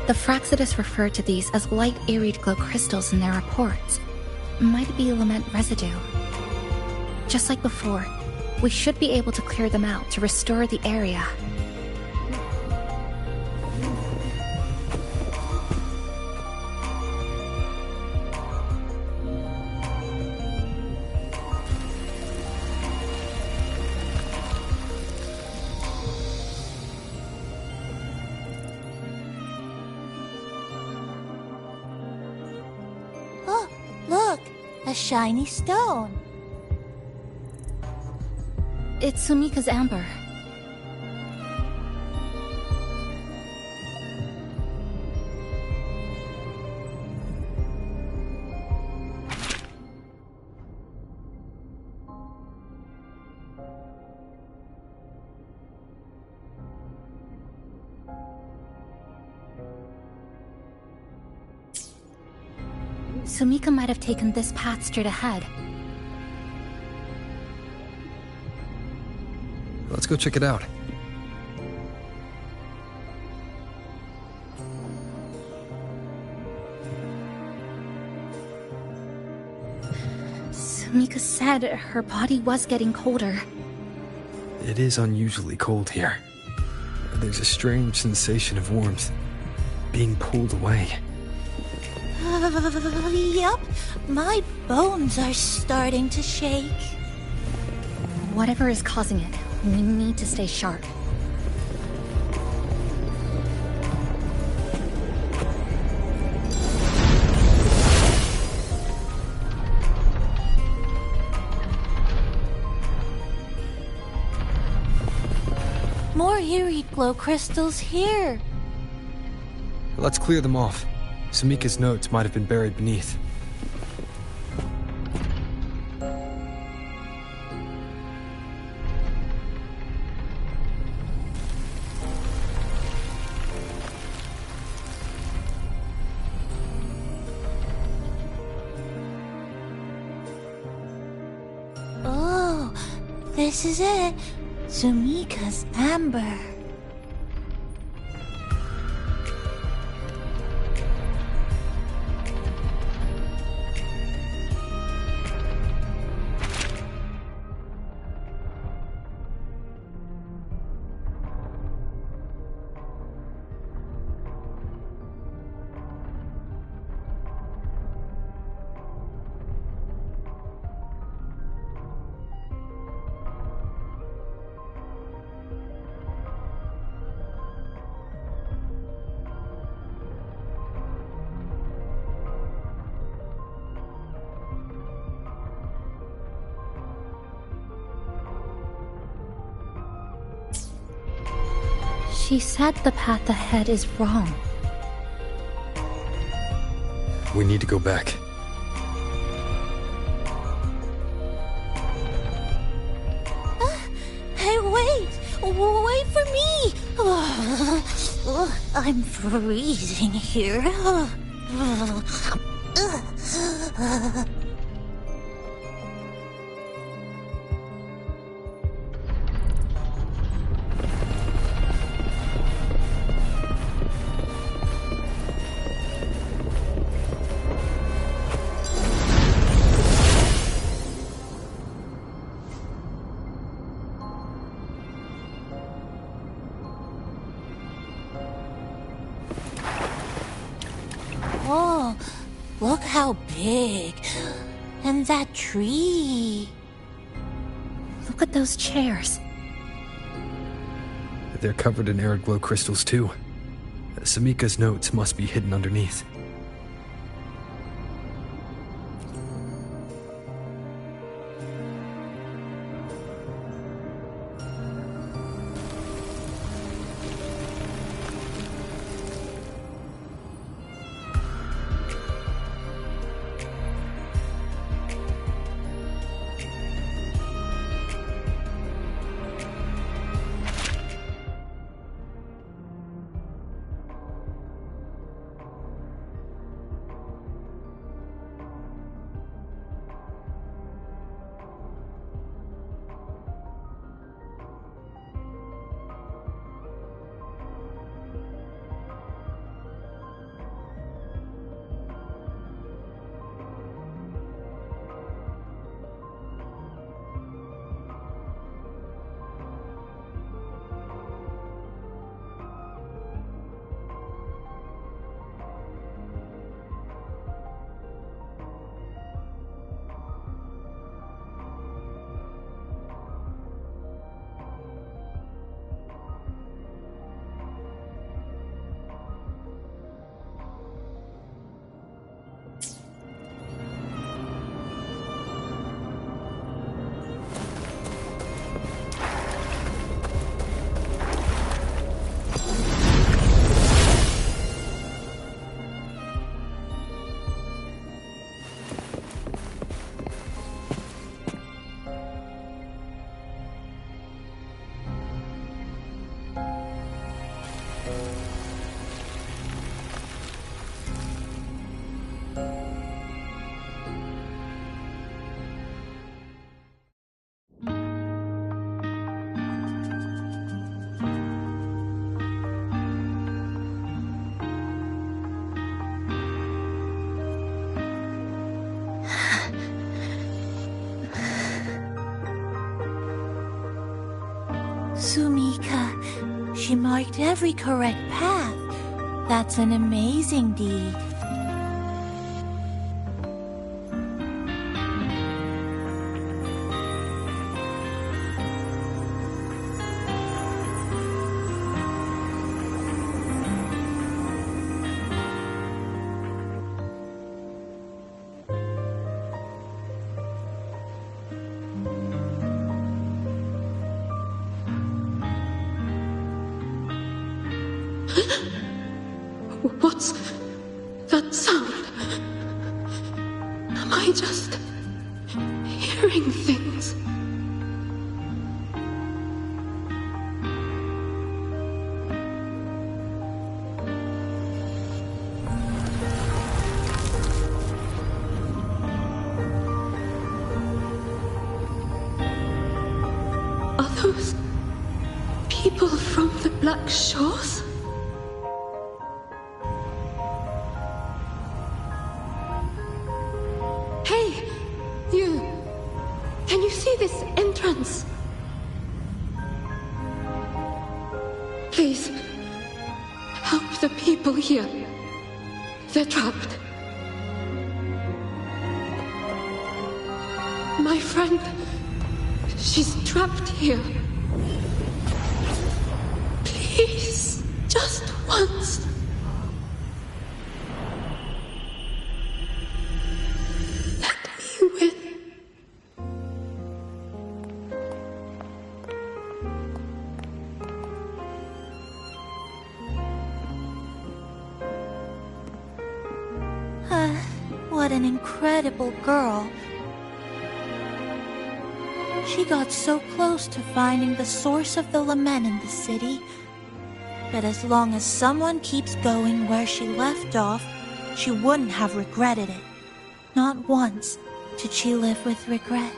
The Fraxidus referred to these as light arid glow crystals in their reports. Might be element residue. Just like before, we should be able to clear them out to restore the area. Oh, look, a shiny stone. It's Sumika's amber. Sumika might have taken this path straight ahead. Let's go check it out. Sumika said her body was getting colder. It is unusually cold here. There's a strange sensation of warmth, being pulled away. Yup, my bones are starting to shake. Whatever is causing it, we need to stay sharp. More eerie glow crystals here. Let's clear them off. Sumika's notes might have been buried beneath. Oh, this is it. Sumika's amber. She said the path ahead is wrong. We need to go back. Hey, wait! Wait for me! I'm freezing here. Look how big. And that tree. Look at those chairs. They're covered in arid glow crystals too. Samika's notes must be hidden underneath. Sumika, she marked every correct path. That's an amazing deed. What's that sound? Am I just hearing things? Are those people from the Black Shores? Can you see this entrance? Please, help the people here. They're trapped. My friend, she's trapped here. Please, just once. What an incredible girl. She got so close to finding the source of the lament in the city. But as long as someone keeps going where she left off, she wouldn't have regretted it. Not once did she live with regret.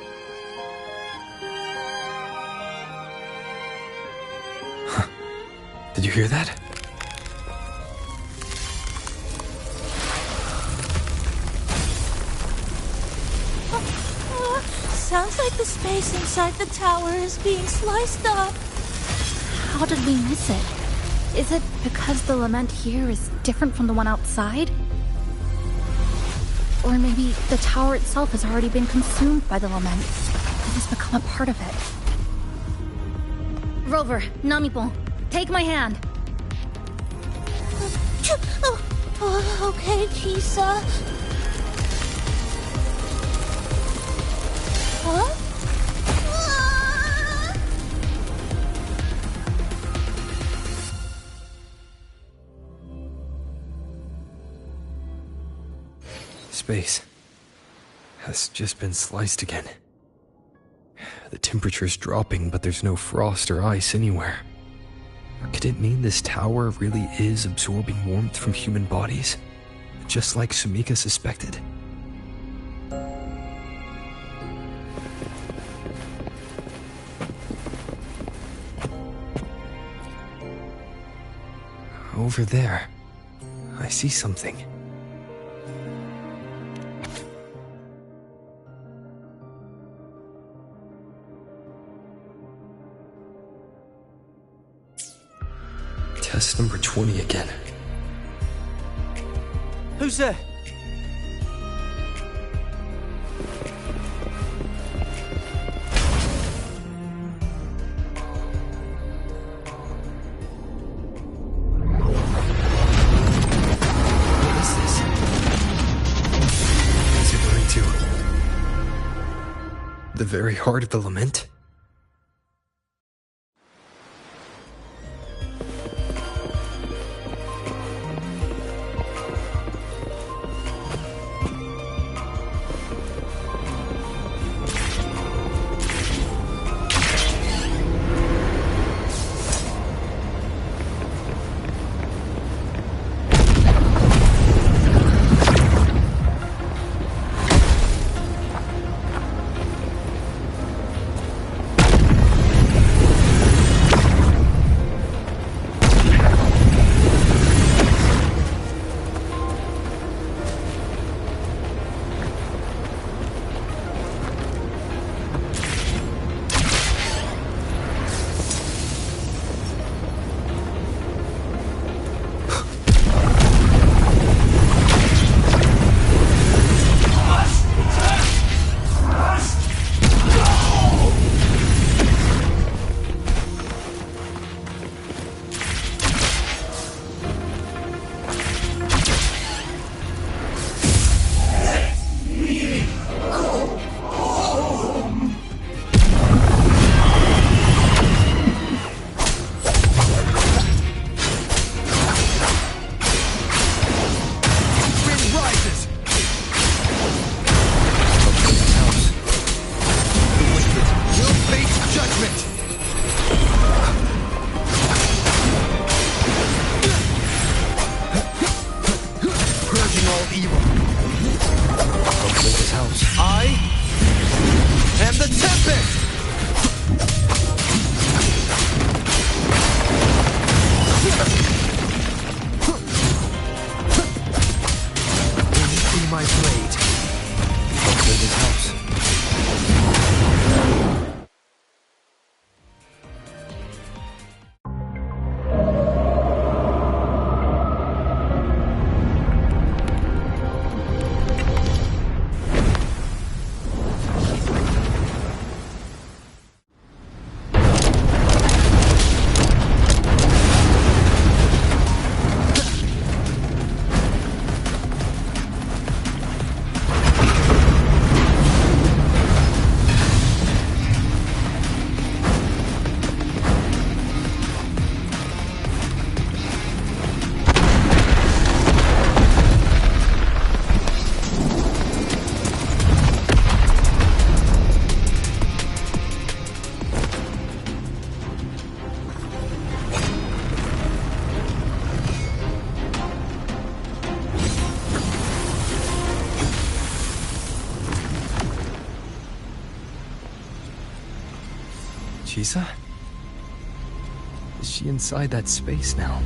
Did you hear that? Sounds like the space inside the tower is being sliced up. How did we miss it? Is it because the lament here is different from the one outside? Or maybe the tower itself has already been consumed by the lament. It has become a part of it. Rover, Namipon, take my hand. Okay, Chisa. Huh? Space has just been sliced again. The temperature's dropping, but there's no frost or ice anywhere. Could it mean this tower really is absorbing warmth from human bodies? Just like Sumika suspected? Over there, I see something. Test number 20 again. Who's there? What is this? Is it going to the very heart of the lament? Chisa? Is she inside that space now?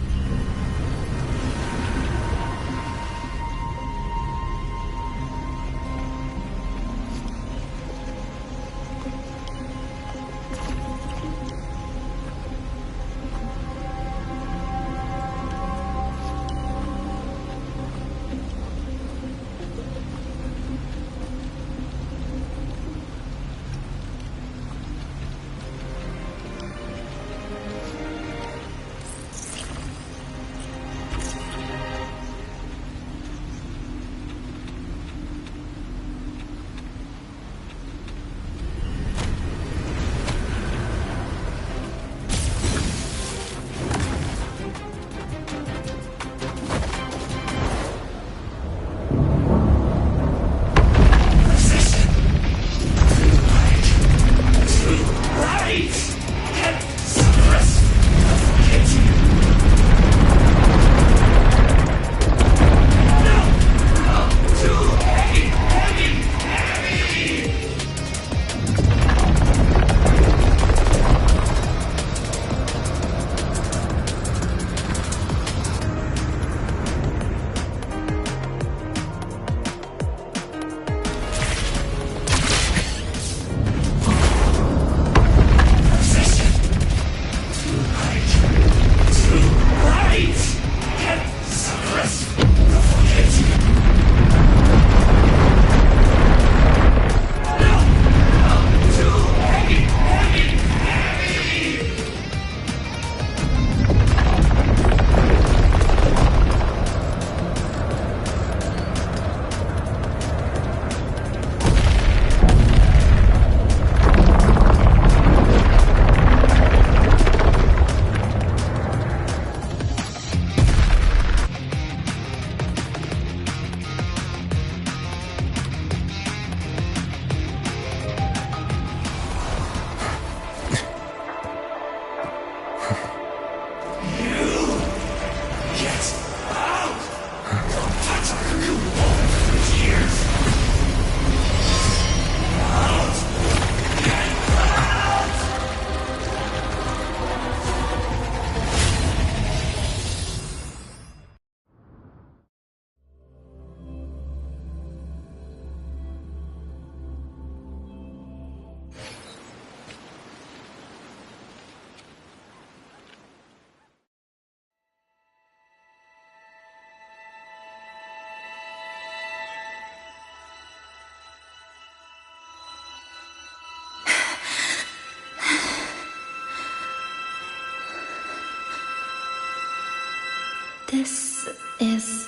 This is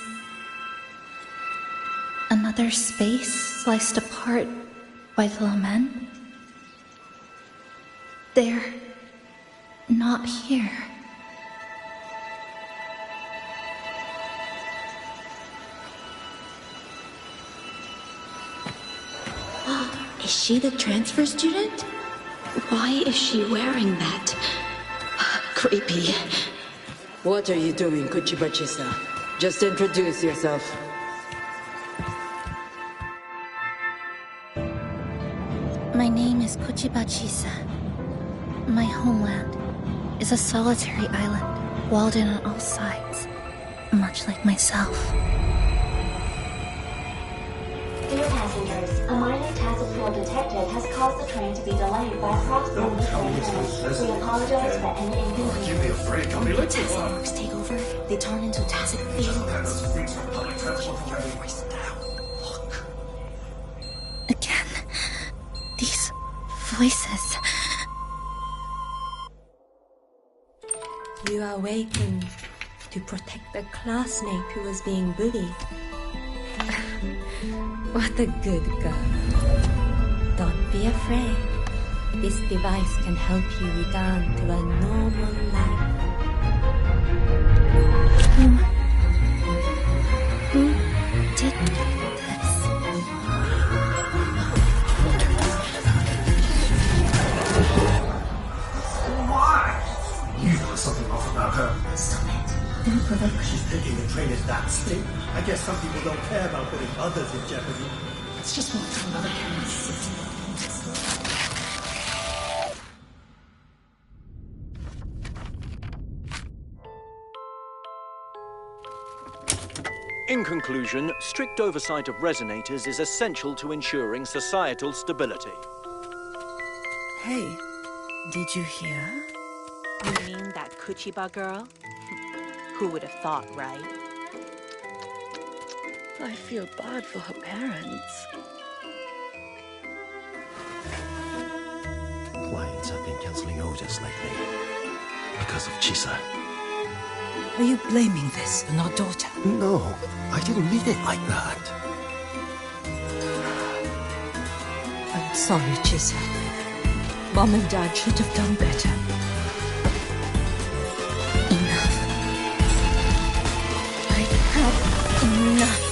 another space sliced apart by the lament. They're not here. Is she the transfer student? Why is she wearing that? Creepy. What are you doing, Chisa? Just introduce yourself. My name is Chisa. My homeland is a solitary island, walled in on all sides, much like myself. Dear passengers, a minor tactical detected has caused the train to be delayed by approximately 20 minutes. We apologize for any inconvenience. Give me a break, I'll be late to Tacit work. marks take over. They turn into tacit feelings. Again, these voices. You awakened to protect the classmate who was being bullied. What a good girl. Don't be afraid. This device can help you return to a normal life. Who did this? Why? You know something off about her. Stop it. She's thinking the train is that slick. I guess some people don't care about putting others in jeopardy. It's just one from other parents. In conclusion, strict oversight of resonators is essential to ensuring societal stability. Hey, did you hear? You mean that Kuchiba girl? Who would have thought, right? I feel bad for her parents. Clients have been canceling orders lately because of Chisa. Are you blaming this on our daughter? No, I didn't mean it like that. I'm sorry, Chisa. Mom and Dad should have done better. Enough. I've had enough.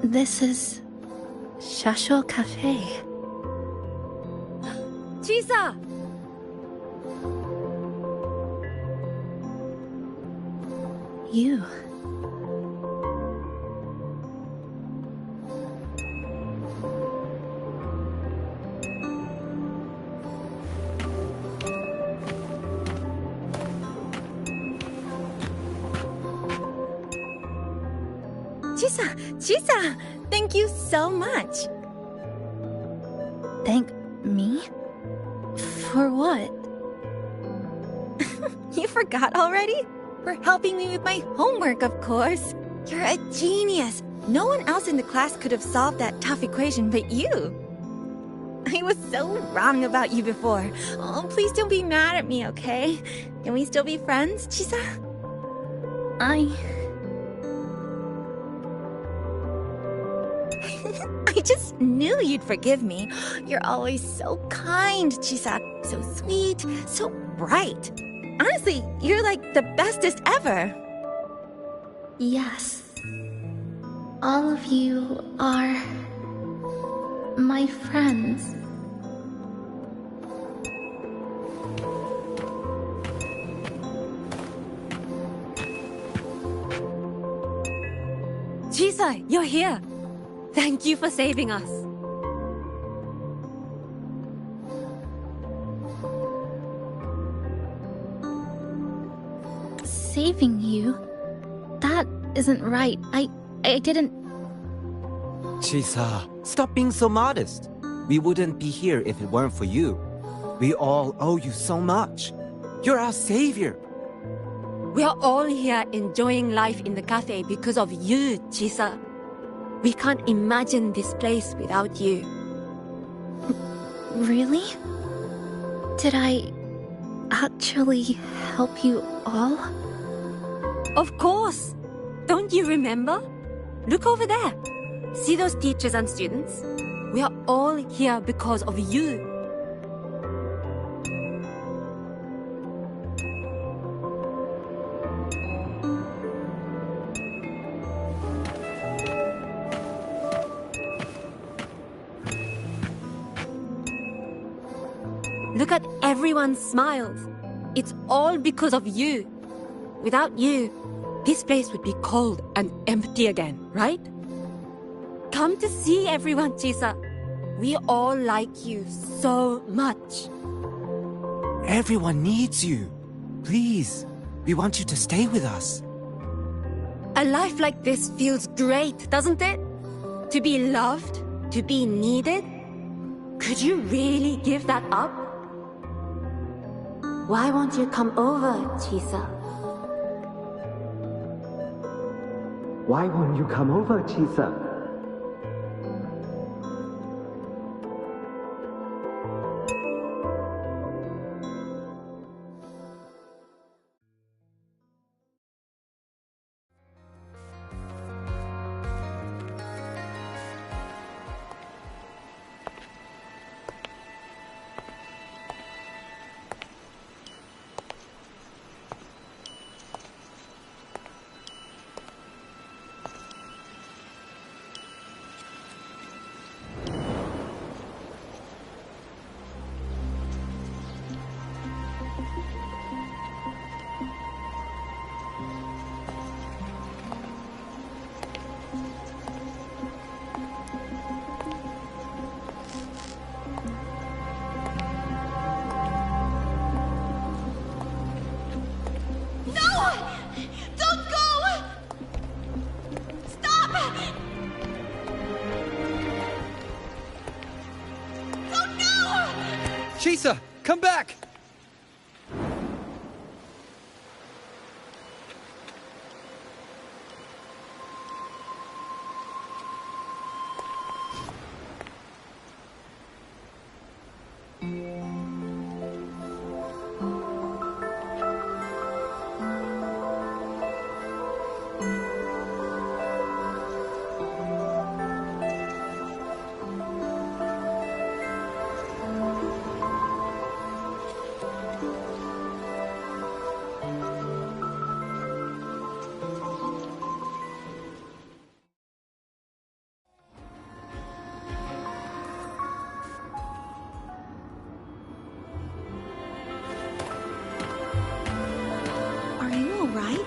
This is Shasho Cafe. Chisa! You. Chisa! Thank you so much. Thank me? For what? You forgot already? For helping me with my homework, of course. You're a genius. No one else in the class could have solved that tough equation but you. I was so wrong about you before. Oh, please don't be mad at me, okay? Can we still be friends, Chisa? I just knew you'd forgive me. You're always so kind, Chisa. So sweet, so bright. Honestly, you're like the bestest ever. Yes. All of you are my friends. Chisa, you're here. Thank you for saving us. Saving you? That isn't right. I didn't... Chisa, stop being so modest. We wouldn't be here if it weren't for you. We all owe you so much. You're our savior. We are all here enjoying life in the cafe because of you, Chisa. We can't imagine this place without you. Really? Did I actually help you all? Of course! Don't you remember? Look over there. See those teachers and students? We are all here because of you. Look at everyone's smiles. It's all because of you. Without you, this place would be cold and empty again, right? Come to see everyone, Chisa. We all like you so much. Everyone needs you. Please, we want you to stay with us. A life like this feels great, doesn't it? To be loved, to be needed. Could you really give that up? Why won't you come over, Chisa? Why won't you come over, Chisa? Chisa, come back!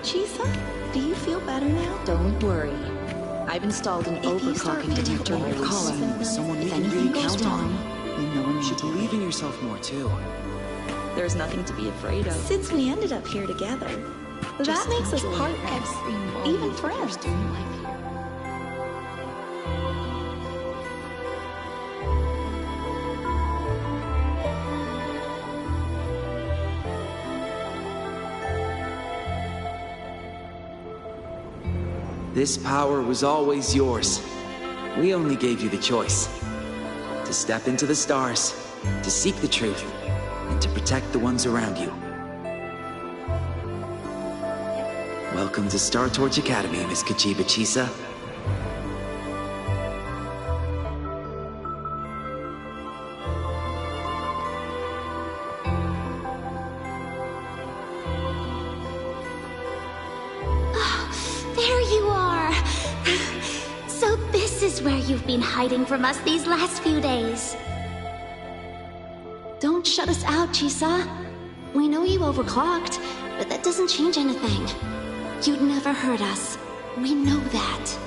Chisa? Do you feel better now? Don't worry. I've installed an overclocking detector in your collar. Someone we If can anything really goes count wrong, on. we know when You should believe in yourself more, too. There's nothing to be afraid of. Since we ended up here together, that makes us partners, even friends. This power was always yours. We only gave you the choice. To step into the stars, to seek the truth, and to protect the ones around you. Welcome to Star Torch Academy, Miss Kachiba Chisa. You've been hiding from us these last few days. Don't shut us out, Chisa. We know you overclocked, but that doesn't change anything. You'd never hurt us. We know that.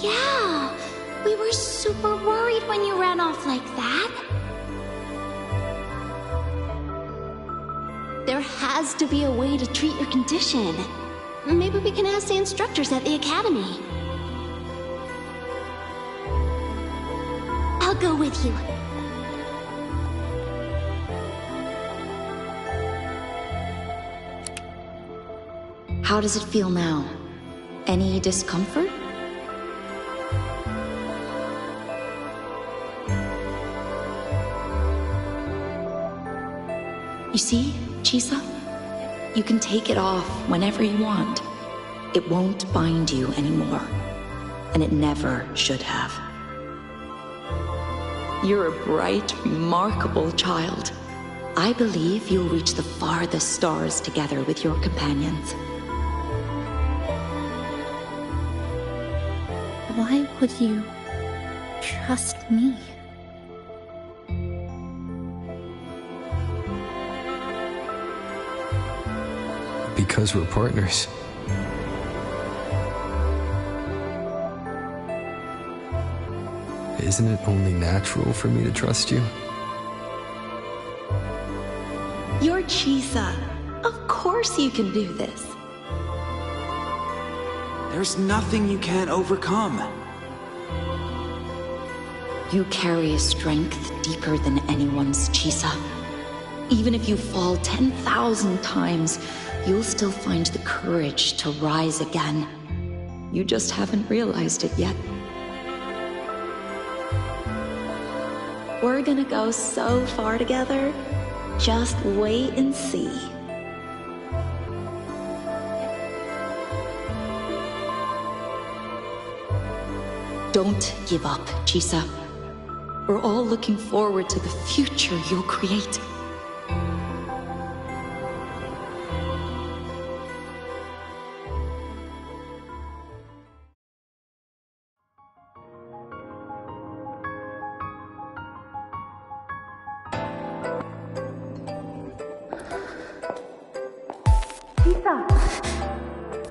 Yeah, we were super worried when you ran off like that. There has to be a way to treat your condition. Maybe we can ask the instructors at the academy. I'll go with you. How does it feel now? Any discomfort? You see, Chisa? You can take it off whenever you want. It won't bind you anymore. And it never should have. You're a bright, remarkable child. I believe you'll reach the farthest stars together with your companions. Why would you trust me? Because we're partners. Isn't it only natural for me to trust you? You're Chisa. Of course you can do this. There's nothing you can't overcome. You carry a strength deeper than anyone's, Chisa. Even if you fall 10,000 times, you'll still find the courage to rise again. You just haven't realized it yet. We're gonna go so far together. Just wait and see. Don't give up, Chisa. We're all looking forward to the future you'll create. Chisa!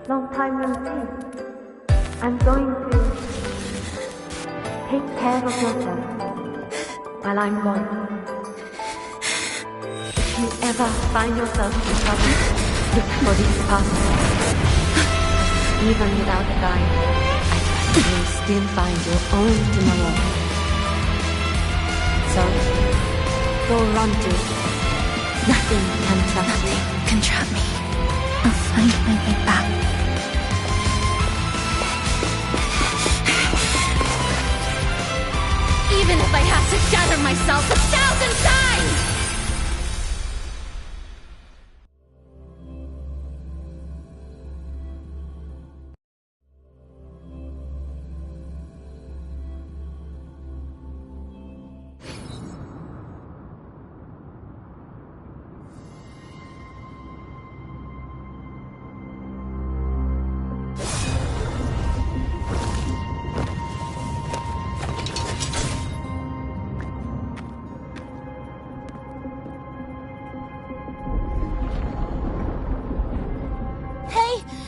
Long time no see. I'm going to take care of yourself while I'm gone. If you ever find yourself in trouble, look for these paths. Even without a guide, you'll still find your own tomorrow. So, go run to it. Nothing can trap you. Nothing can trap me. I'll find my way back. Even if I have to shatter myself 1,000 times!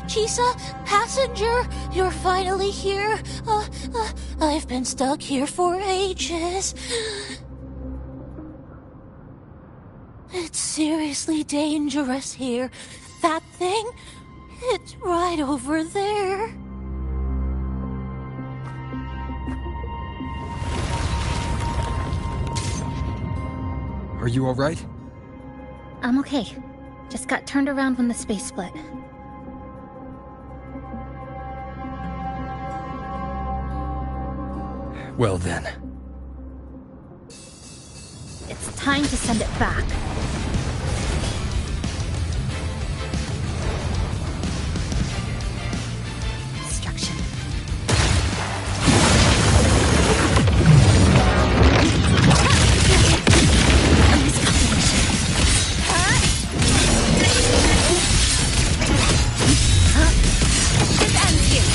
Chisa, passenger, you're finally here. I've been stuck here for ages. It's seriously dangerous here. That thing, it's right over there. Are you all right? I'm okay. Just got turned around when the space split. Well then. It's time to send it back. Destruction. This ends here.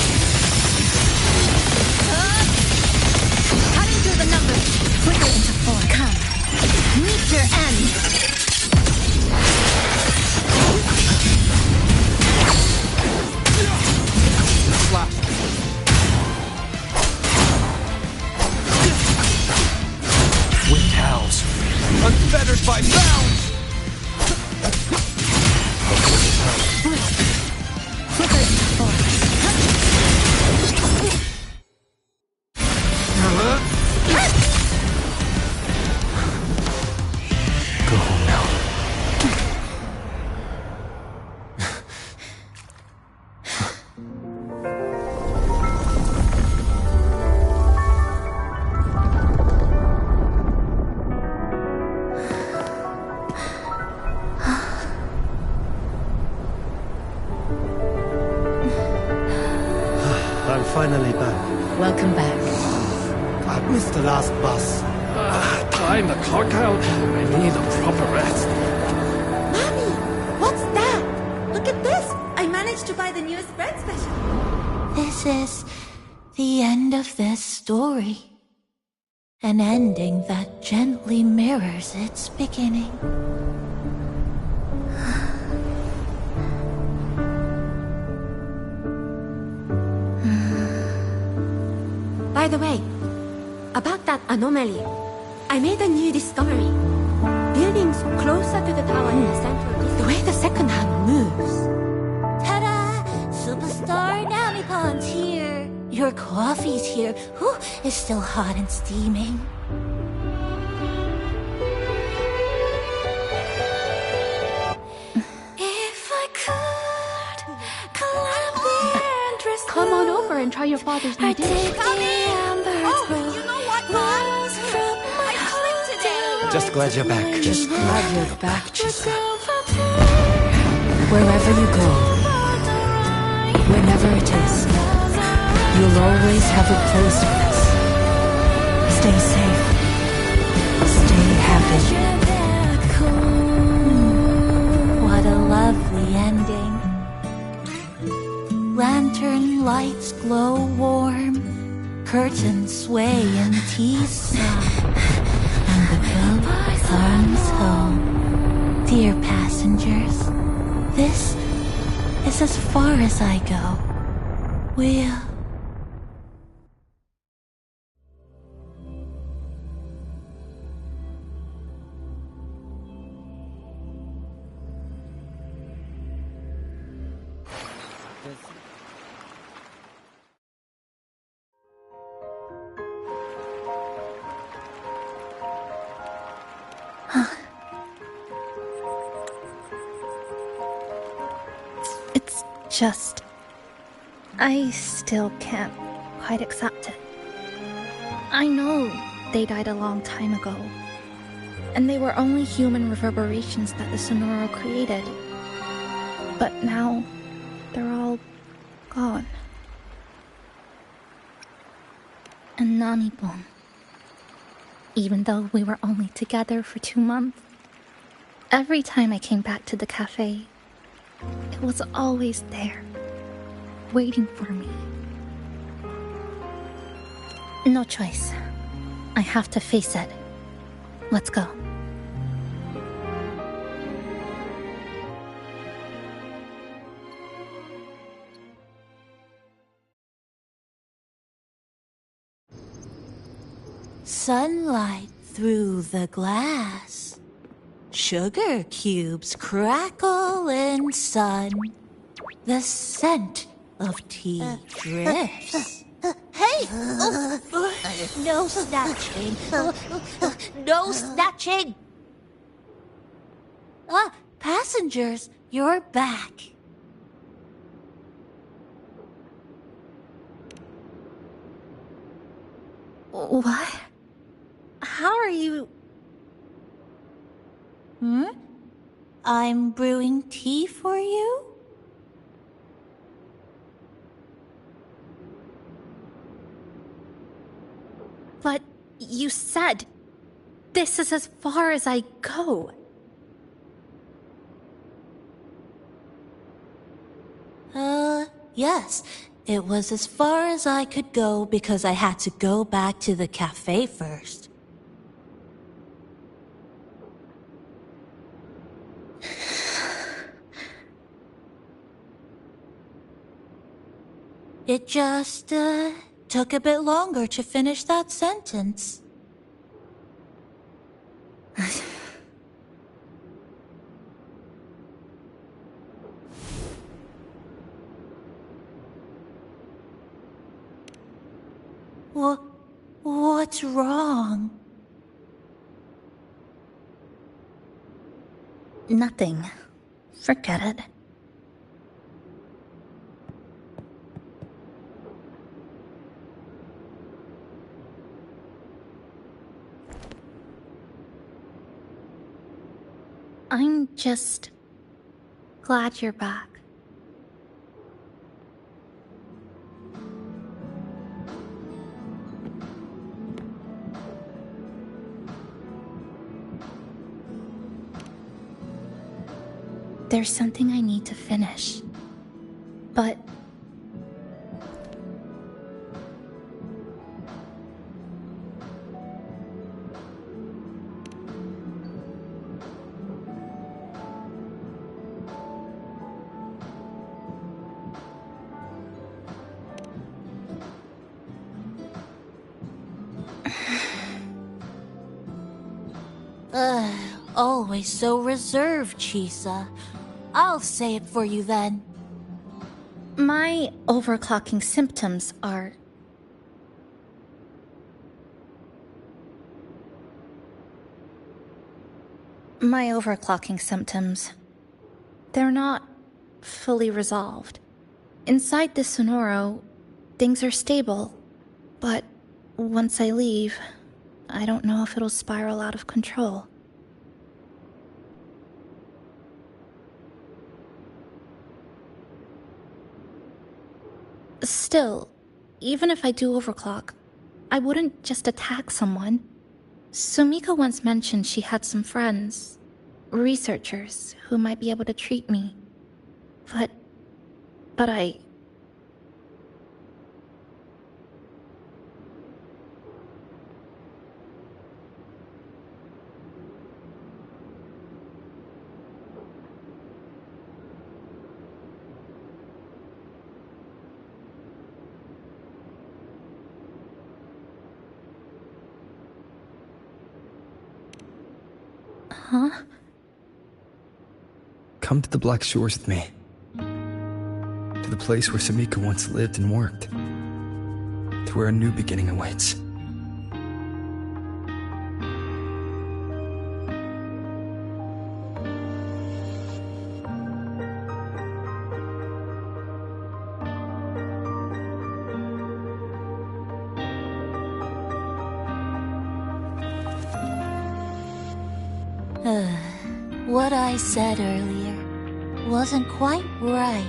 Cutting through the numbers. Quickly into 4. Come. Meet your end. You're finally back. Welcome back. I missed the last bus. Time to clock out. I need a proper rest. Mommy, what's that? Look at this. I managed to buy the newest bread special. This is the end of this story. An ending that gently mirrors its beginning. By the way, about that anomaly, I made a new discovery. Buildings closer to the tower in the center, the way the second hand moves. Ta-da! Superstar Namipon's here. Your coffee's here. Whew, it's still hot and steaming. If I could climb the endless Come on over and try your father's new dish. Oh, you know what, Mom? I slipped today. Just glad you're back. Just glad you're back, Chisa. Wherever you go, whenever it is, you'll always have a place with us. Stay safe. Stay happy. What a lovely ending. Lantern lights glow warm, curtains sway in Chisa, and the boat comes home. Dear passengers, this is as far as I go. We'll... It's just... I still can't quite accept it. I know they died a long time ago, and they were only human reverberations that the Sonoro created. But now, they're all gone. And Namipon. Even though we were only together for 2 months, every time I came back to the cafe, it was always there, waiting for me. No choice. I have to face it. Let's go. Sunlight through the glass. Sugar cubes crackle in sun. The scent of tea drifts. Hey! No snatching. No snatching. Passengers, you're back. What? How are you... I'm brewing tea for you? But you said this is as far as I go. Yes. It was as far as I could go because I had to go back to the cafe first. It just, took a bit longer to finish that sentence. What's wrong? Nothing. Forget it. I'm just glad you're back. There's something I need to finish. But... Always so reserved, Chisa. I'll say it for you then. My overclocking symptoms are... My overclocking symptoms... They're not fully resolved. Inside the Sonoro, things are stable. But once I leave, I don't know if it'll spiral out of control. Still, even if I do overclock, I wouldn't just attack someone. Sumika once mentioned she had some friends, researchers, who might be able to treat me. But I... Huh? Come to the Black Shores with me. To the place where Sumika once lived and worked. To where a new beginning awaits. What I said earlier wasn't quite right.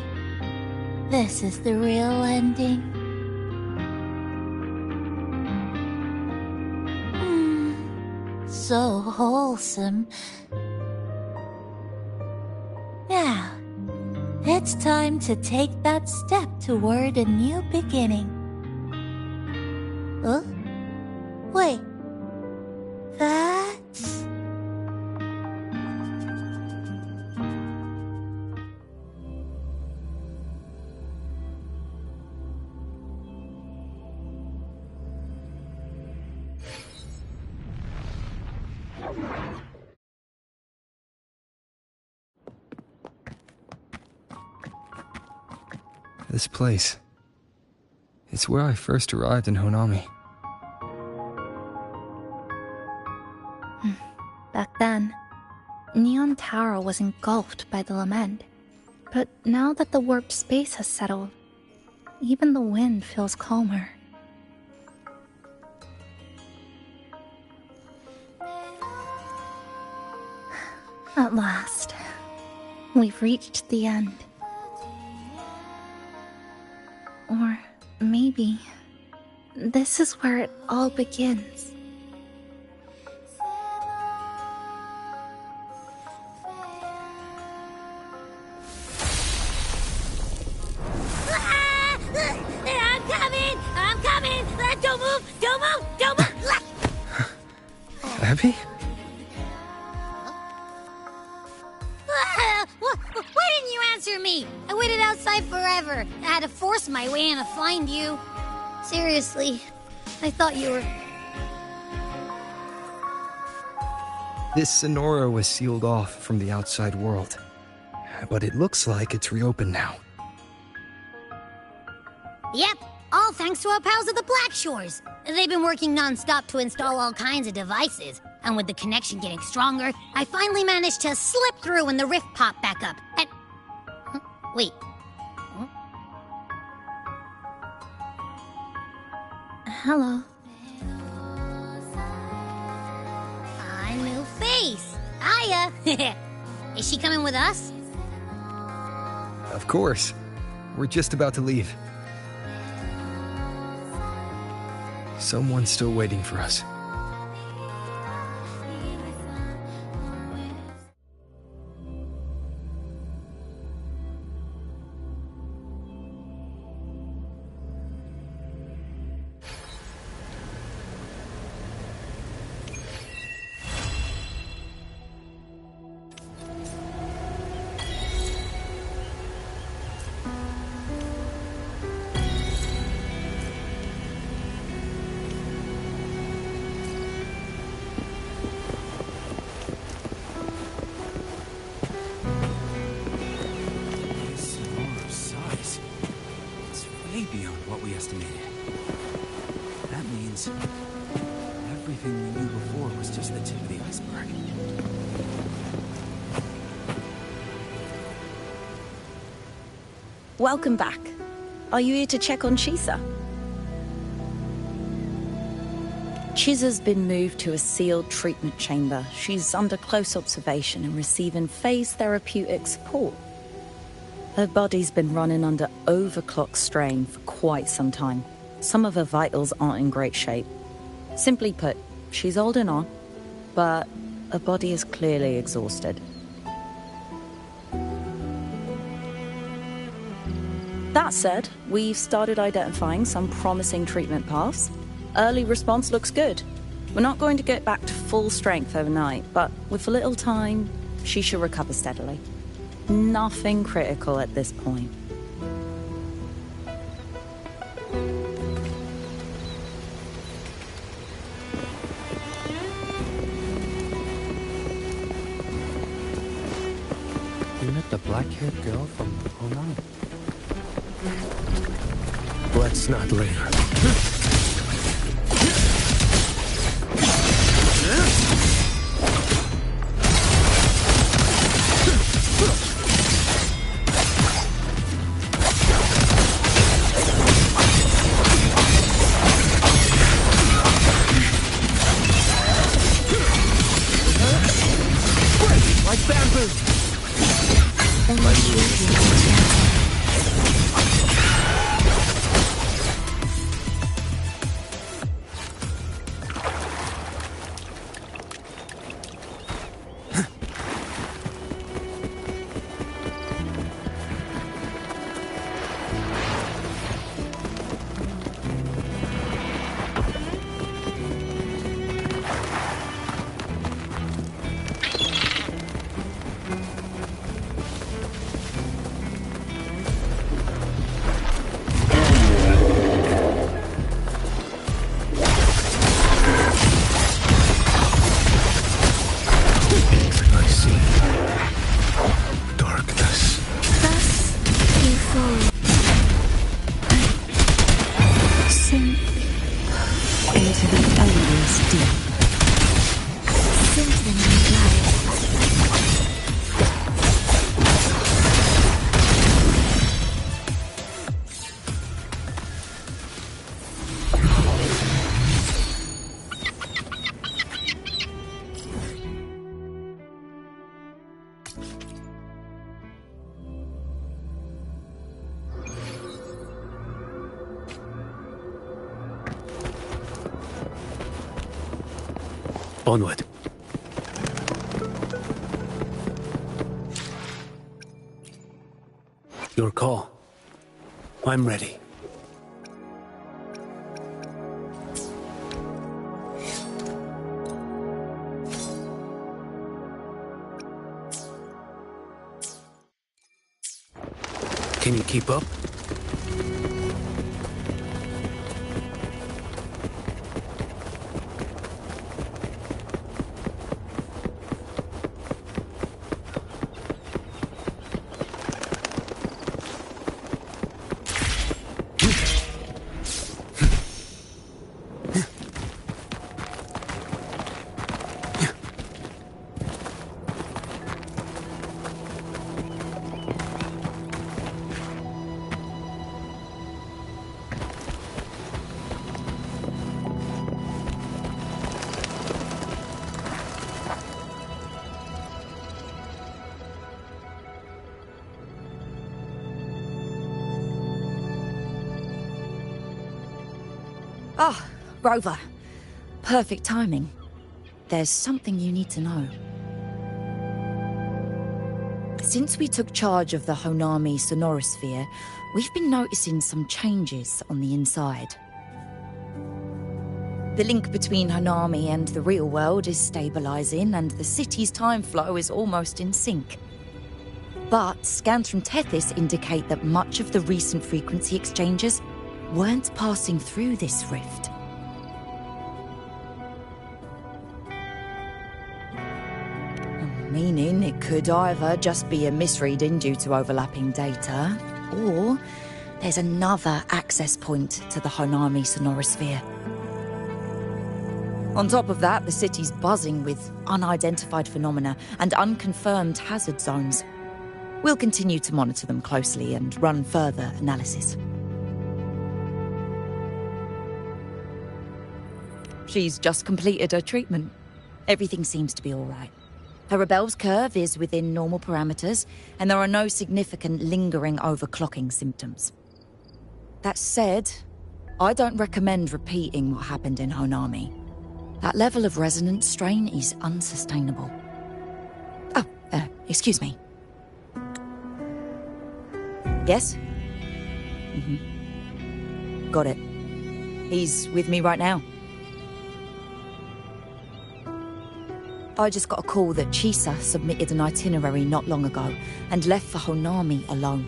This is the real ending. So wholesome. Now, it's time to take that step toward a new beginning. Huh? Wait. That's... This place. It's where I first arrived in Honami. Back then, Neon Tower was engulfed by the lament. But now that the warped space has settled, even the wind feels calmer. At last, we've reached the end. Or maybe this is where it all begins. I'm coming! Don't move! Don't move! Don't move! Abby? Why didn't you answer me? I waited outside forever. I had to force my way in to find you. Seriously, I thought you were... This Sonoro was sealed off from the outside world. But it looks like it's reopened now. Yep, all thanks to our pals at the Black Shores. They've been working non-stop to install all kinds of devices. And with the connection getting stronger, I finally managed to slip through when the rift popped back up. And... Huh? Wait. Huh? Hello. A new face. Hiya. Is she coming with us? Of course. We're just about to leave. Someone's still waiting for us. what we estimated. That means everything we knew before was just the tip of the iceberg. Welcome back. Are you here to check on Chisa? Chisa's been moved to a sealed treatment chamber. She's under close observation and receiving phase therapeutic support. Her body's been running under overclock strain for quite some time. Some of her vitals aren't in great shape. Simply put, she's holding on, but her body is clearly exhausted. That said, we've started identifying some promising treatment paths. Early response looks good. We're not going to get back to full strength overnight, but with a little time, she should recover steadily. Nothing critical at this point. You met the black-haired girl from Honami? Let's not linger. Like bamboo! Onward. Your call. I'm ready. Can you keep up? Ah, Rover. Perfect timing. There's something you need to know. Since we took charge of the Honami sonorosphere, we've been noticing some changes on the inside. The link between Honami and the real world is stabilizing, and the city's time flow is almost in sync. But scans from Tethys indicate that much of the recent frequency exchanges weren't passing through this rift. Meaning it could either just be a misreading due to overlapping data, or there's another access point to the Honami sonorosphere. On top of that, the city's buzzing with unidentified phenomena and unconfirmed hazard zones. We'll continue to monitor them closely and run further analysis. She's just completed her treatment. Everything seems to be all right. Her rebel's curve is within normal parameters, and there are no significant lingering overclocking symptoms. That said, I don't recommend repeating what happened in Honami. That level of resonance strain is unsustainable. Oh, excuse me. Yes? Got it. He's with me right now. I just got a call that Chisa submitted an itinerary not long ago and left for Honami alone.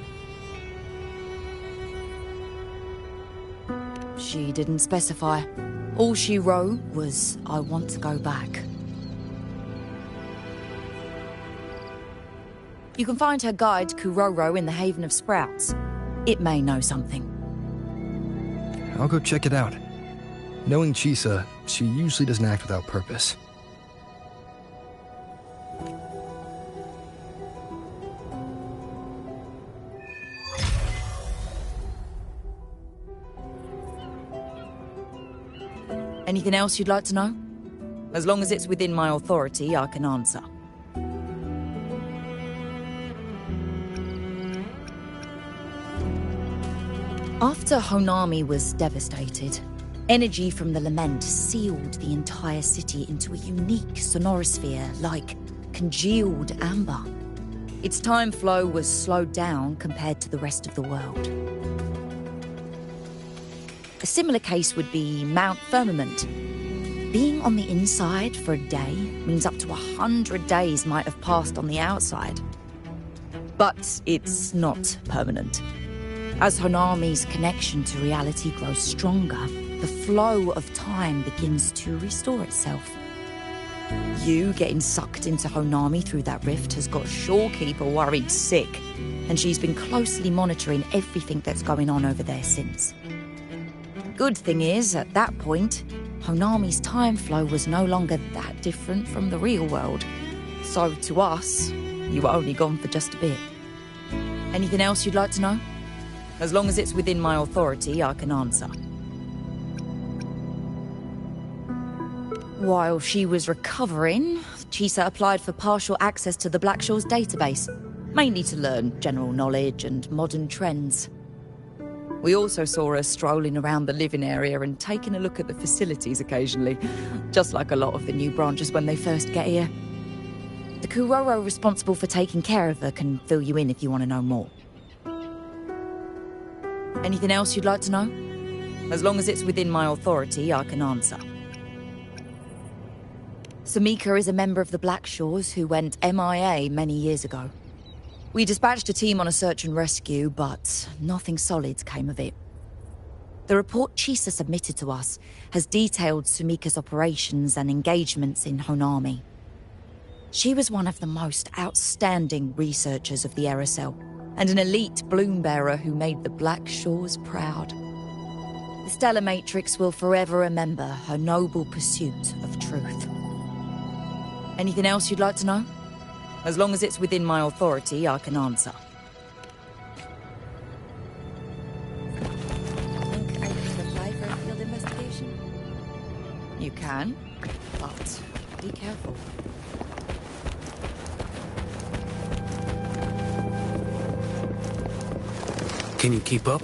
She didn't specify. All she wrote was, "I want to go back." You can find her guide, Kuroro, in the Haven of Sprouts. It may know something. I'll go check it out. Knowing Chisa, she usually doesn't act without purpose. Anything else you'd like to know? As long as it's within my authority, I can answer. After Honami was devastated, energy from the lament sealed the entire city into a unique sonorosphere like congealed amber. Its time flow was slowed down compared to the rest of the world. A similar case would be Mount Firmament. Being on the inside for a day means up to 100 days might have passed on the outside. But it's not permanent. As Honami's connection to reality grows stronger, the flow of time begins to restore itself. You getting sucked into Honami through that rift has got Shorekeeper worried sick, and she's been closely monitoring everything that's going on over there since. Good thing is, at that point, Honami's time flow was no longer that different from the real world. So to us, you were only gone for just a bit. Anything else you'd like to know? As long as it's within my authority, I can answer. While she was recovering, Chisa applied for partial access to the Blackshaws database, mainly to learn general knowledge and modern trends. We also saw her strolling around the living area and taking a look at the facilities occasionally, just like a lot of the new branches when they first get here. The Kuroro responsible for taking care of her can fill you in if you want to know more. Anything else you'd like to know? As long as it's within my authority, I can answer. Samika is a member of the Blackshaws who went MIA many years ago. We dispatched a team on a search and rescue, but nothing solid came of it. The report Chisa submitted to us has detailed Sumika's operations and engagements in Honami. She was one of the most outstanding researchers of the Aerocell, and an elite bloom bearer who made the Blackshaws proud. The Stellar Matrix will forever remember her noble pursuit of truth. Anything else you'd like to know? As long as it's within my authority, I can answer. Think I could apply for a field investigation? You can, but be careful. Can you keep up?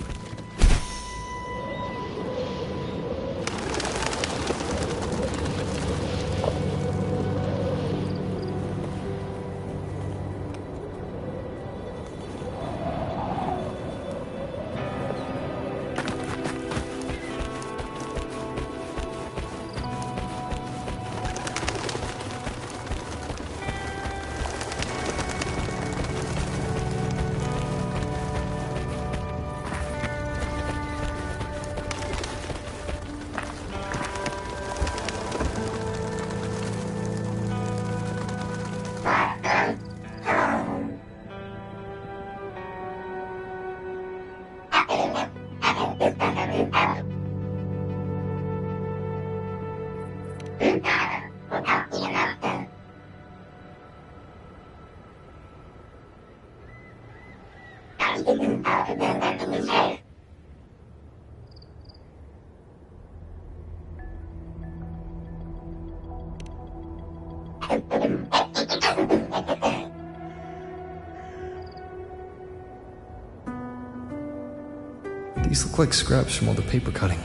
These look like scraps from all the paper cutting.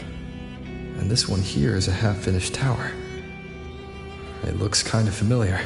And this one here is a half-finished tower. It looks kind of familiar.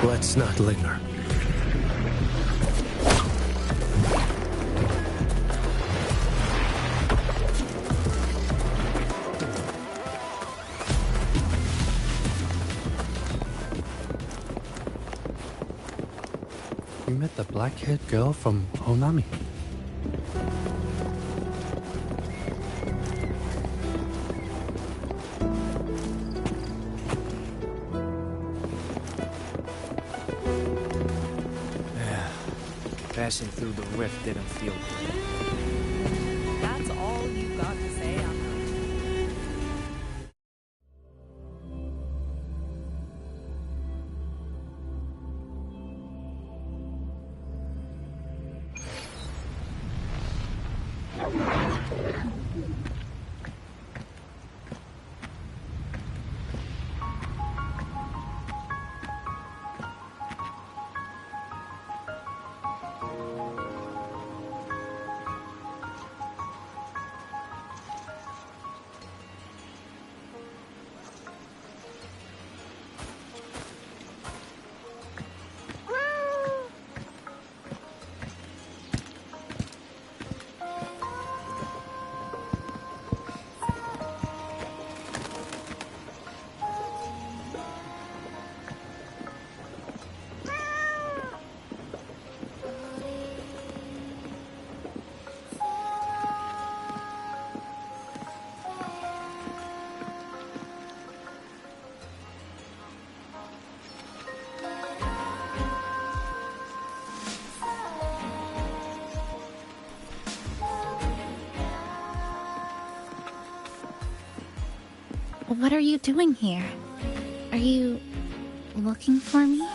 Let's not linger. You met the black-haired girl from Honami. Passing through the rift didn't feel good. That's all you got to say on that. What are you doing here? Are you looking for me?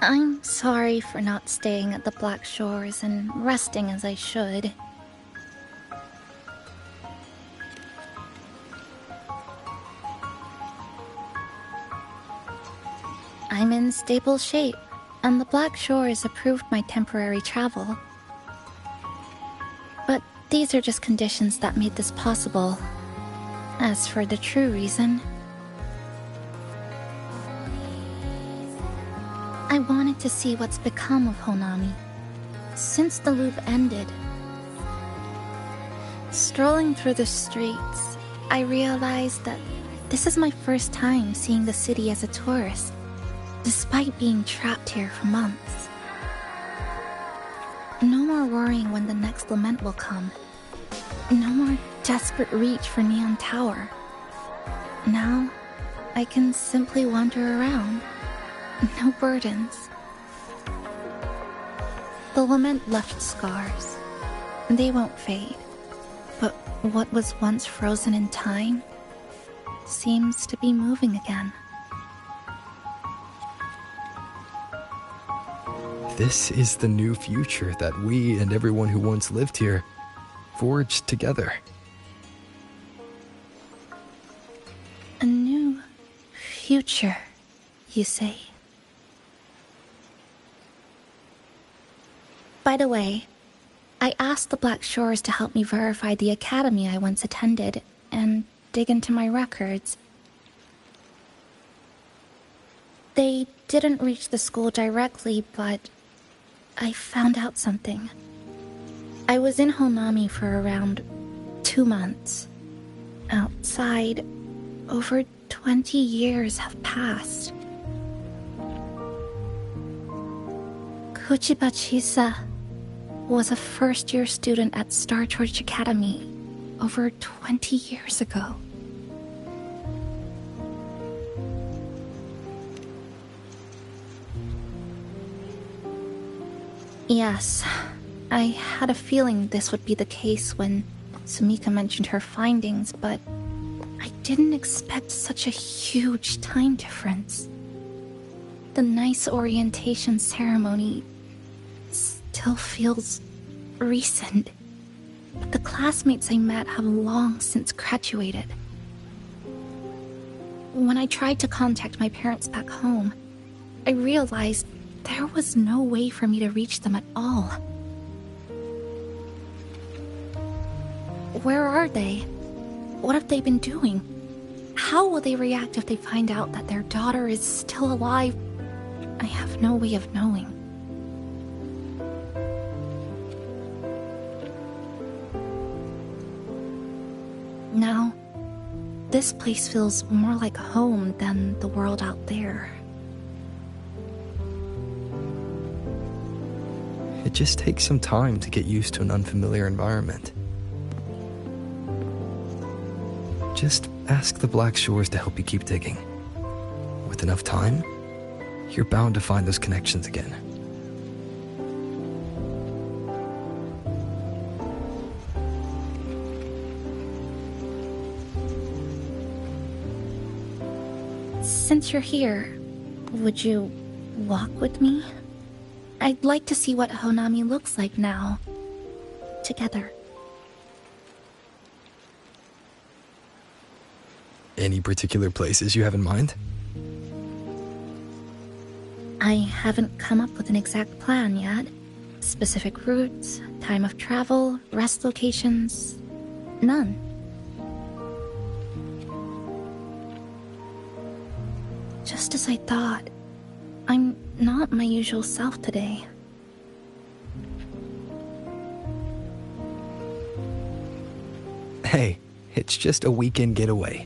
I'm sorry for not staying at the Black Shores and resting as I should. I'm in stable shape, and the Black Shores approved my temporary travel. But these are just conditions that made this possible. As for the true reason, I wanted to see what's become of Honami. Since the loop ended, strolling through the streets, I realized that this is my first time seeing the city as a tourist. Despite being trapped here for months. No more worrying when the next lament will come. No more desperate reach for Neon Tower. Now, I can simply wander around. No burdens. The lament left scars. They won't fade. But what was once frozen in time seems to be moving again. This is the new future that we and everyone who once lived here forged together. A new future, you say? By the way, I asked the Black Shores to help me verify the academy I once attended and dig into my records. They didn't reach the school directly, but I found out something. I was in Honami for around 2 months. Outside, over 20 years have passed. Kuchiba Chisa was a first-year student at Star Church Academy over 20 years ago. Yes, I had a feeling this would be the case when Sumika mentioned her findings, but I didn't expect such a huge time difference. The nice orientation ceremony still feels recent, but the classmates I met have long since graduated. When I tried to contact my parents back home, I realized there was no way for me to reach them at all. Where are they? What have they been doing? How will they react if they find out that their daughter is still alive? I have no way of knowing. Now, this place feels more like home than the world out there. It just takes some time to get used to an unfamiliar environment. Just ask the Black Shores to help you keep digging. With enough time, you're bound to find those connections again. Since you're here, would you walk with me? I'd like to see what Honami looks like now. Together. Any particular places you have in mind? I haven't come up with an exact plan yet. Specific routes, time of travel, rest locations... none. Just as I thought, I'm not my usual self today. Hey, it's just a weekend getaway.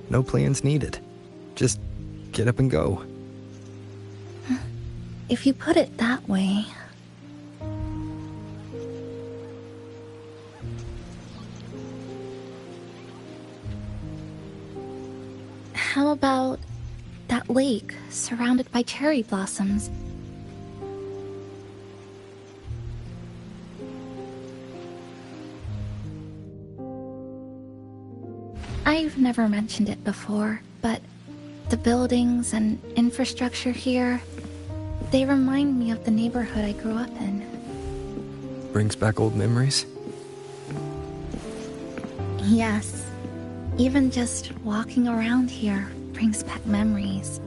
No plans needed. Just get up and go. If you put it that way... How about that lake surrounded by cherry blossoms? I've never mentioned it before, but the buildings and infrastructure here, they remind me of the neighborhood I grew up in. Brings back old memories? Yes. Even just walking around here brings back memories.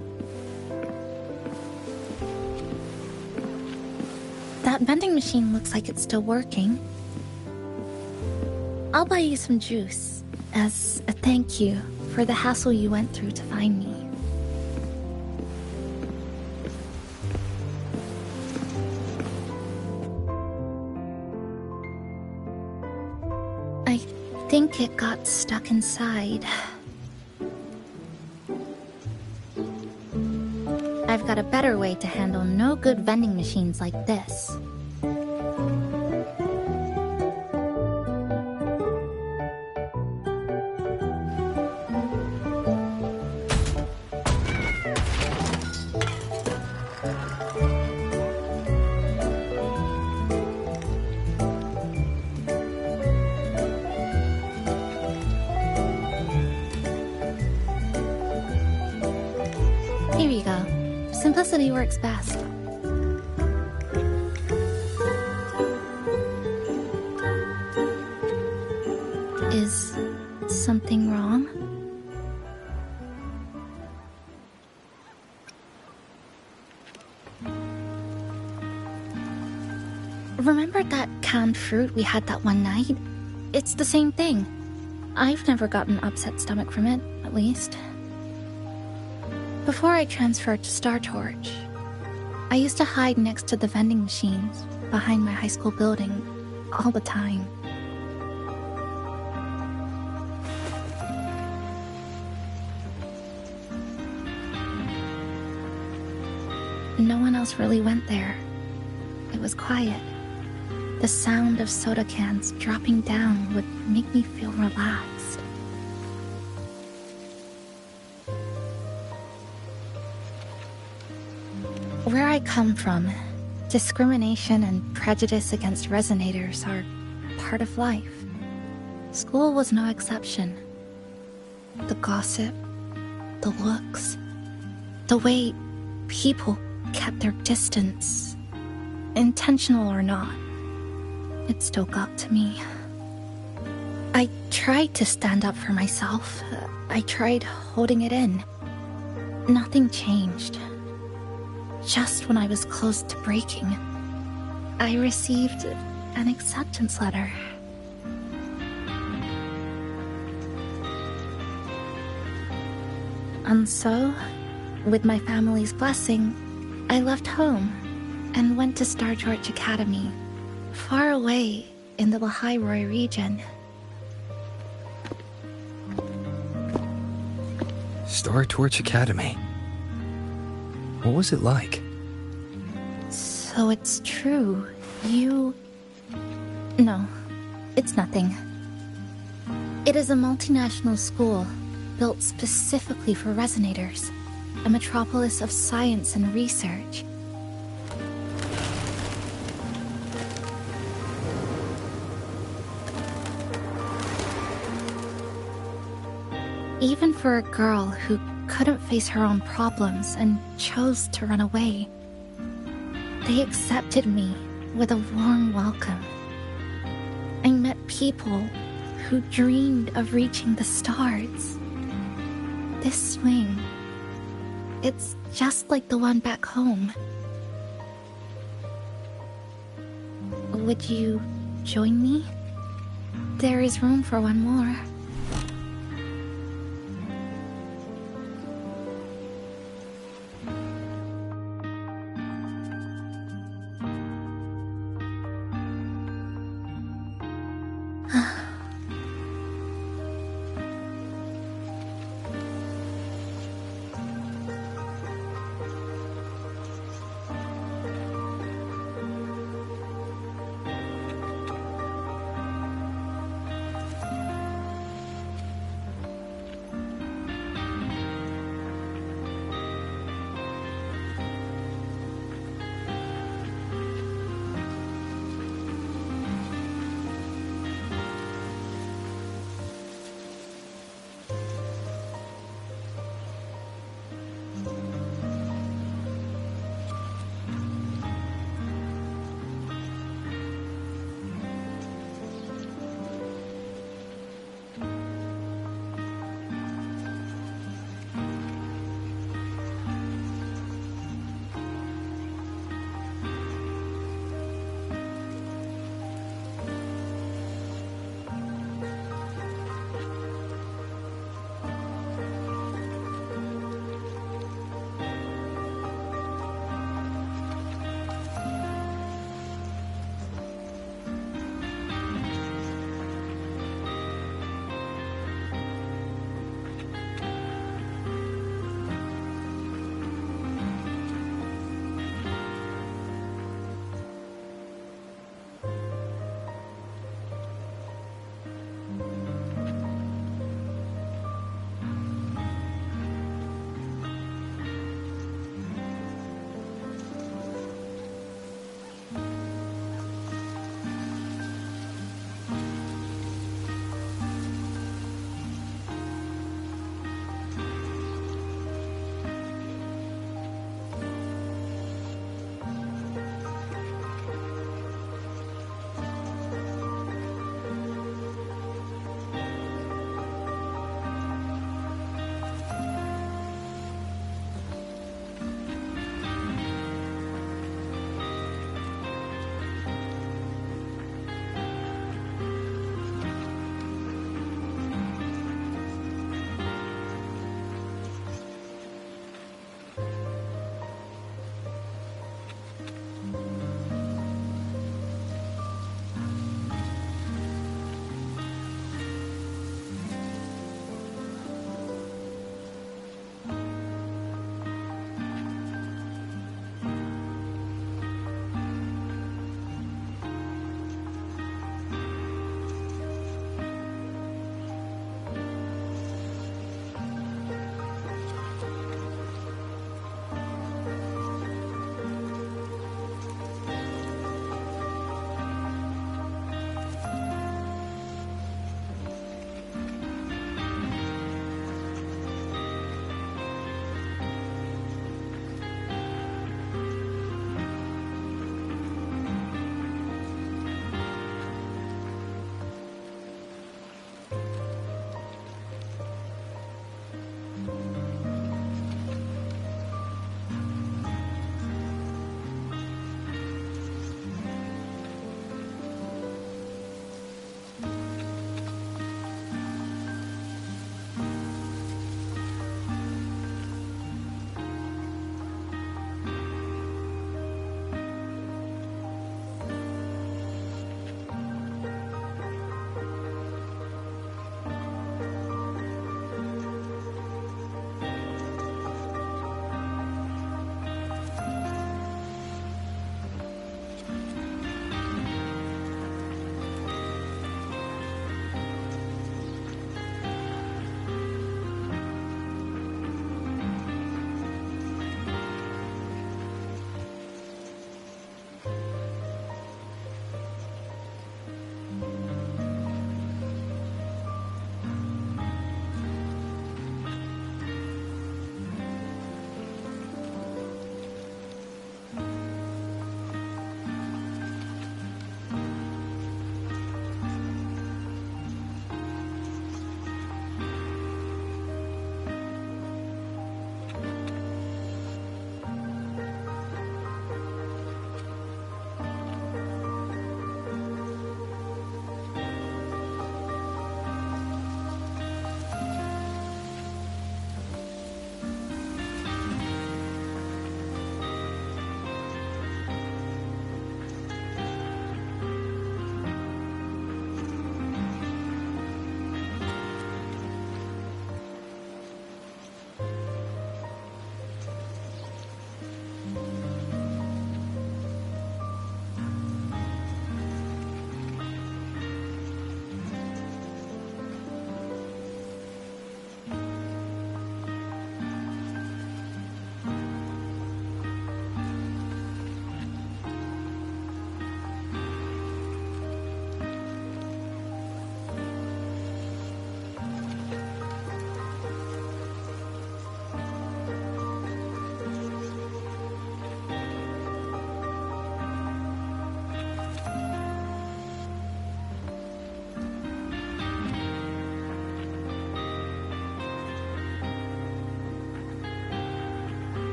That vending machine looks like it's still working. I'll buy you some juice as a thank you for the hassle you went through to find me. I think it got stuck inside. I've got a better way to handle no good vending machines like this. Here you go. Simplicity works best. Is something wrong? Remember that canned fruit we had that one night? It's the same thing. I've never gotten an upset stomach from it, at least. Before I transferred to Star Torch, I used to hide next to the vending machines behind my high school building all the time. No one else really went there. It was quiet. The sound of soda cans dropping down would make me feel relaxed. Where I come from, discrimination and prejudice against resonators are part of life. School was no exception. The gossip, the looks, the way people kept their distance, intentional or not, it still got to me. I tried to stand up for myself. I tried holding it in. Nothing changed. Just when I was close to breaking, I received an acceptance letter. And so, with my family's blessing, I left home and went to Star Torch Academy, far away in the Lahairoi region. Star Torch Academy. What was it like? So it's true. You... No, it's nothing. It is a multinational school built specifically for resonators, a metropolis of science and research. Even for a girl who couldn't face her own problems and chose to run away, they accepted me with a warm welcome. I met people who dreamed of reaching the stars. This swing, it's just like the one back home. Would you join me? There is room for one more.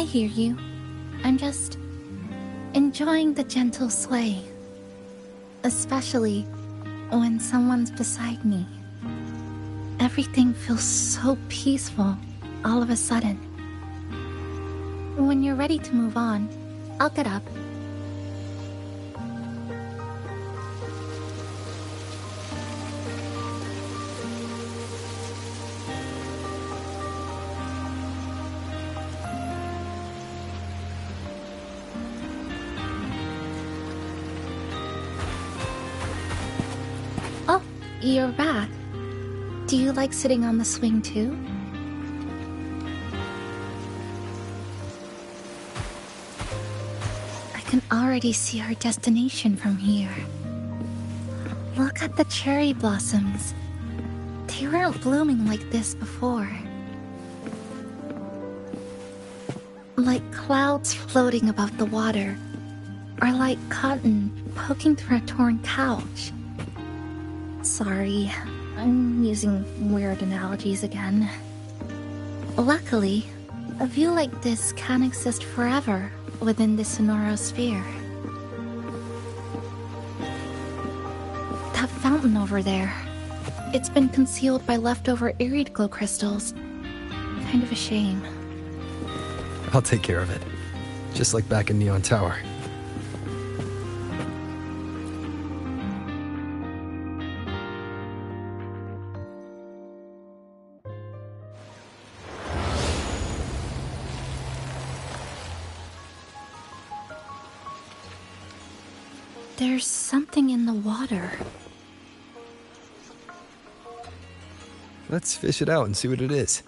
I hear you. I'm just enjoying the gentle sway. Especially when someone's beside me. Everything feels so peaceful all of a sudden. When you're ready to move on, I'll get up. Oh, you're back. Do you like sitting on the swing too? I can already see our destination from here. Look at the cherry blossoms. They weren't blooming like this before. Like clouds floating above the water, or like cotton poking through a torn couch. Sorry, I'm using weird analogies again. Luckily, a view like this can exist forever within the Sonoro sphere. That fountain over there, it's been concealed by leftover irid glow crystals. Kind of a shame. I'll take care of it. Just like back in Neon Tower. There's something in the water. Let's fish it out and see what it is.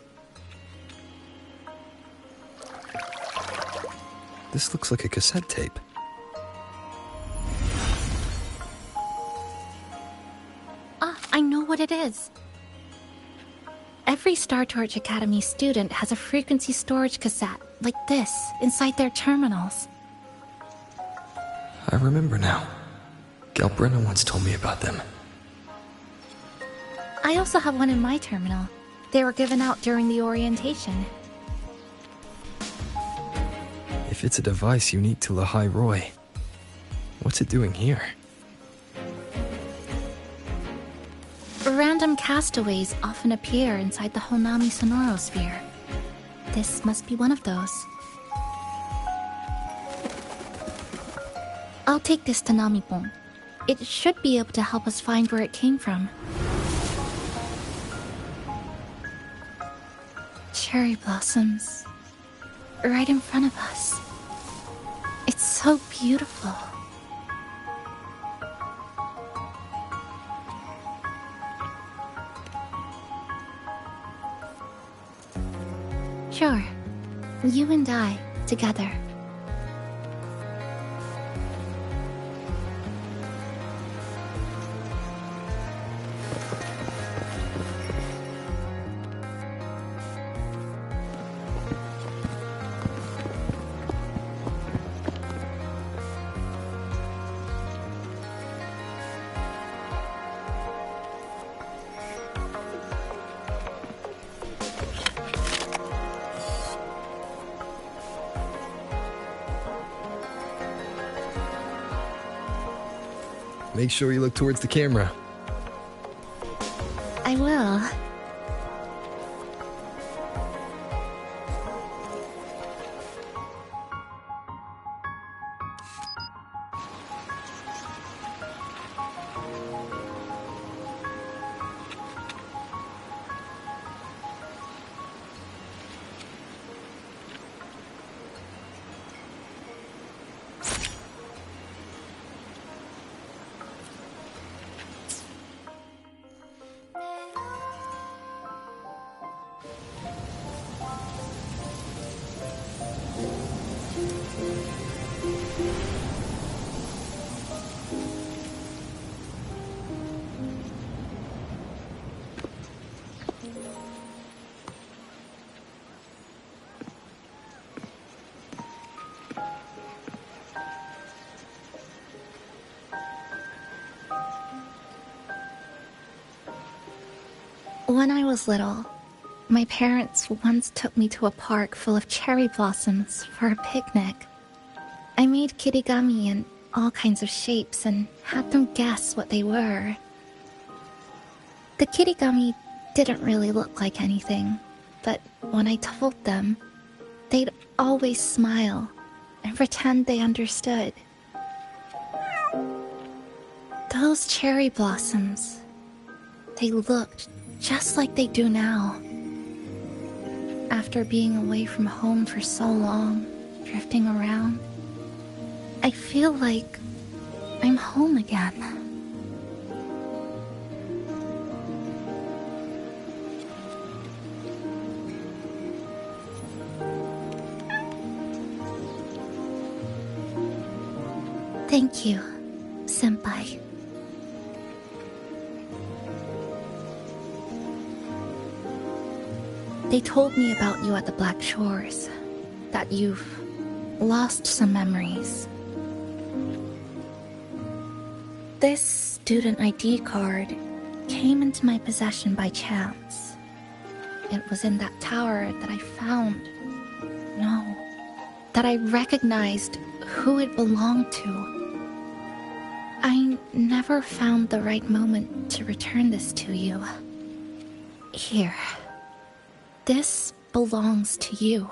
This looks like a cassette tape. Ah, I know what it is. Every Star Torch Academy student has a frequency storage cassette like this inside their terminals. I remember now. Galbrenna once told me about them. I also have one in my terminal. They were given out during the orientation. If it's a device unique to Lahai Roy, what's it doing here? Random castaways often appear inside the Honami Sonoro sphere. This must be one of those. I'll take this to Namipon. It should be able to help us find where it came from. Cherry blossoms. Right in front of us. It's so beautiful. Sure. You and I, together. Make sure you look towards the camera. I will. When I was little, My parents once took me to a park full of cherry blossoms for a picnic. I made kirigami in all kinds of shapes and had them guess what they were. The kirigami didn't really look like anything, but when I told them, they'd always smile and pretend they understood. Those cherry blossoms, they looked just like they do now. After being away from home for so long, drifting around, I feel like I'm home again. Thank you, Senpai. They told me about you at the Black Shores, that you've lost some memories. This student ID card came into my possession by chance. It was in that tower that I found. No, that I recognized who it belonged to. I never found the right moment to return this to you. Here. This belongs to you.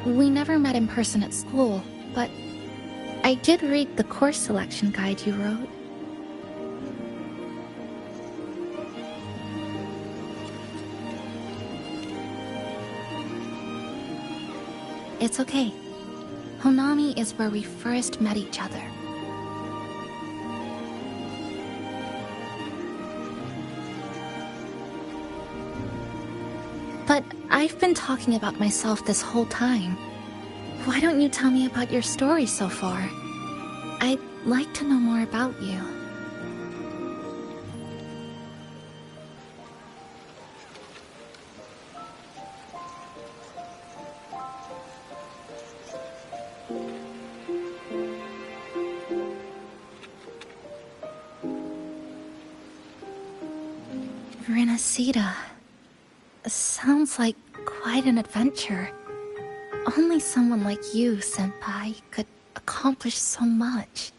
We never met in person at school, but I did read the course selection guide you wrote. It's okay. Honami is where we first met each other. But I've been talking about myself this whole time. Why don't you tell me about your story so far? I'd like to know more about you. Renacida. Sounds like quite an adventure. Only someone like you, Senpai, could accomplish so much.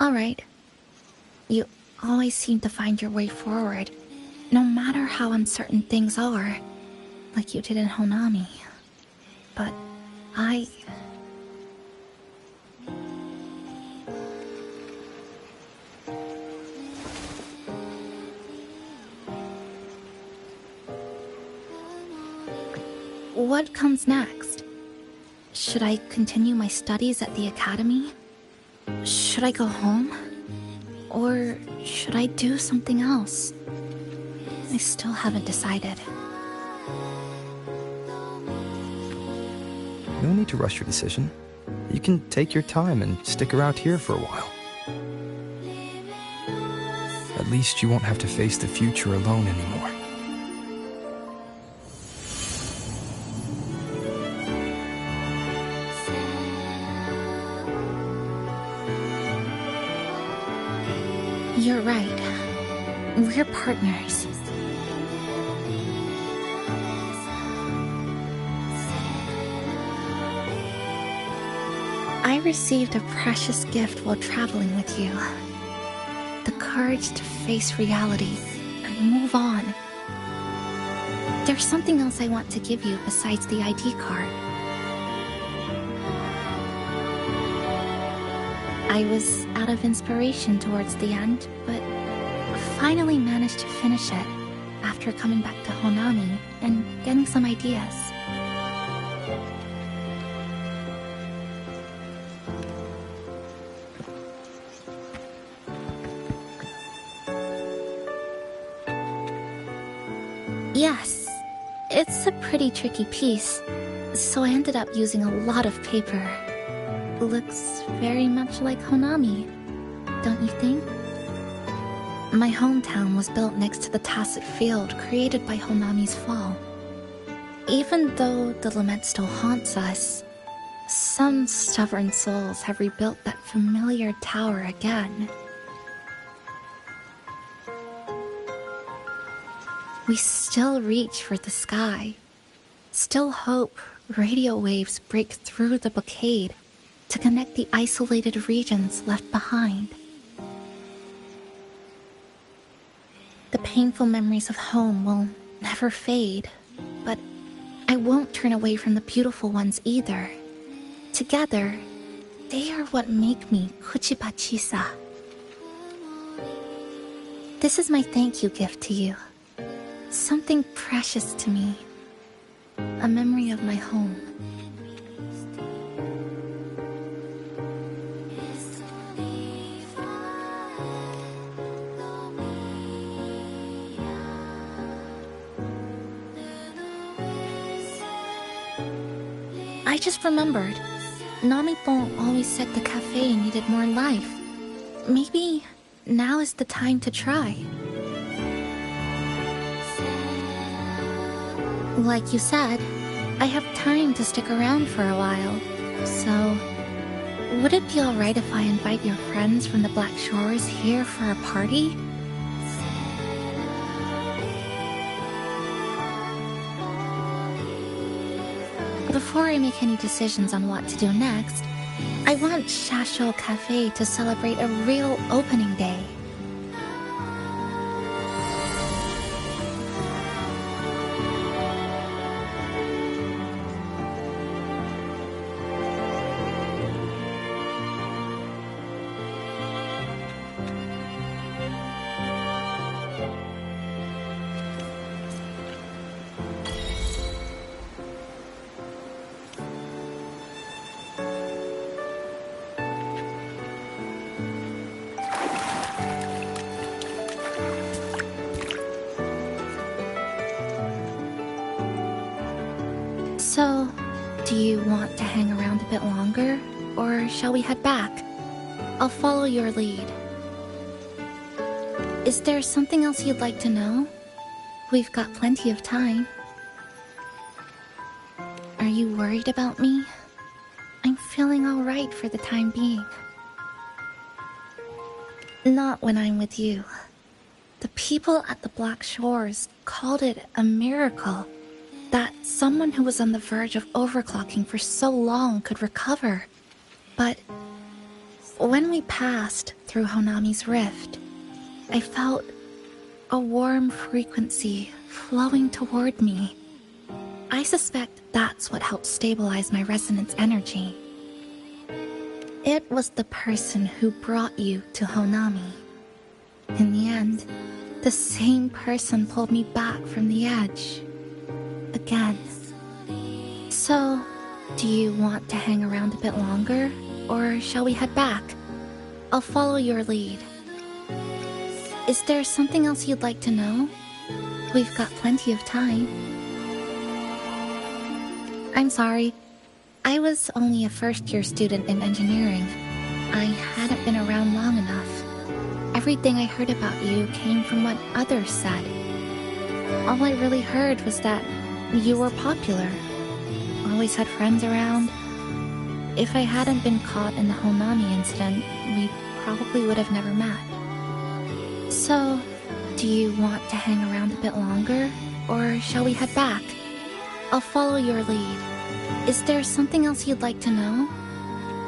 Alright. You always seem to find your way forward, no matter how uncertain things are, like you did in Honami. But what comes next? Should I continue my studies at the academy? Should I go home? Or should I do something else? I still haven't decided. No need to rush your decision. You can take your time and stick around here for a while. At least you won't have to face the future alone anymore. You're right. We're partners. I received a precious gift while traveling with you. The courage to face reality and move on. There's something else I want to give you besides the ID card. I was out of inspiration towards the end, but finally managed to finish it after coming back to Honami and getting some ideas. Yes, it's a pretty tricky piece, so I ended up using a lot of paper. Looks very much like Honami, don't you think? My hometown was built next to the tacit field created by Honami's fall. Even though the lament still haunts us, some stubborn souls have rebuilt that familiar tower again. We still reach for the sky, still hope radio waves break through the blockade to connect the isolated regions left behind. The painful memories of home will never fade, but I won't turn away from the beautiful ones either. Together, they are what make me Kuchiba Chisa. This is my thank you gift to you. Something precious to me. A memory of my home. I just remembered. Namipon always said the cafe needed more life. Maybe now is the time to try. Like you said, I have time to stick around for a while, so would it be alright if I invite your friends from the Black Shores here for a party? Before I make any decisions on what to do next, I want Shasho Cafe to celebrate a real opening day. So, do you want to hang around a bit longer, or shall we head back? I'll follow your lead. Is there something else you'd like to know? We've got plenty of time. Are you worried about me? I'm feeling alright for the time being. Not when I'm with you. The people at the Black Shores called it a miracle that someone who was on the verge of overclocking for so long could recover. But when we passed through Honami's rift, I felt a warm frequency flowing toward me. I suspect that's what helped stabilize my resonance energy. It was the person who brought you to Honami. In the end, the same person pulled me back from the edge. Again. So, do you want to hang around a bit longer, or shall we head back? I'll follow your lead. Is there something else you'd like to know? We've got plenty of time. I'm sorry. I was only a first-year student in engineering. I hadn't been around long enough. Everything I heard about you came from what others said. All I really heard was that you were popular. Always had friends around. If I hadn't been caught in the Honami incident, we probably would have never met. So, do you want to hang around a bit longer, or shall we head back? I'll follow your lead. Is there something else you'd like to know?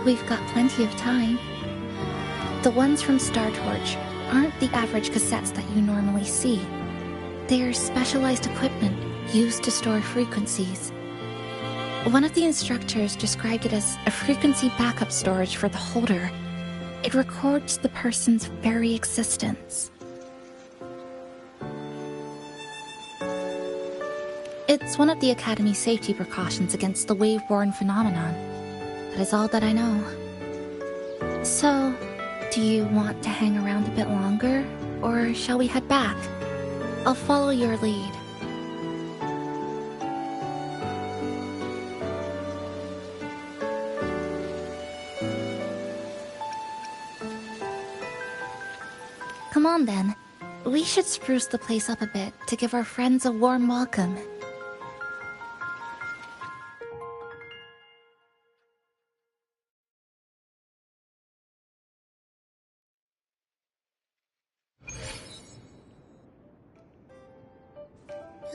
We've got plenty of time. The ones from Star Torch aren't the average cassettes that you normally see. They are specialized equipment used to store frequencies. One of the instructors described it as a frequency backup storage for the holder. It records the person's very existence. It's one of the Academy's safety precautions against the wave-borne phenomenon. That is all that I know. So, do you want to hang around a bit longer, or shall we head back? I'll follow your lead. Come on then. We should spruce the place up a bit to give our friends a warm welcome.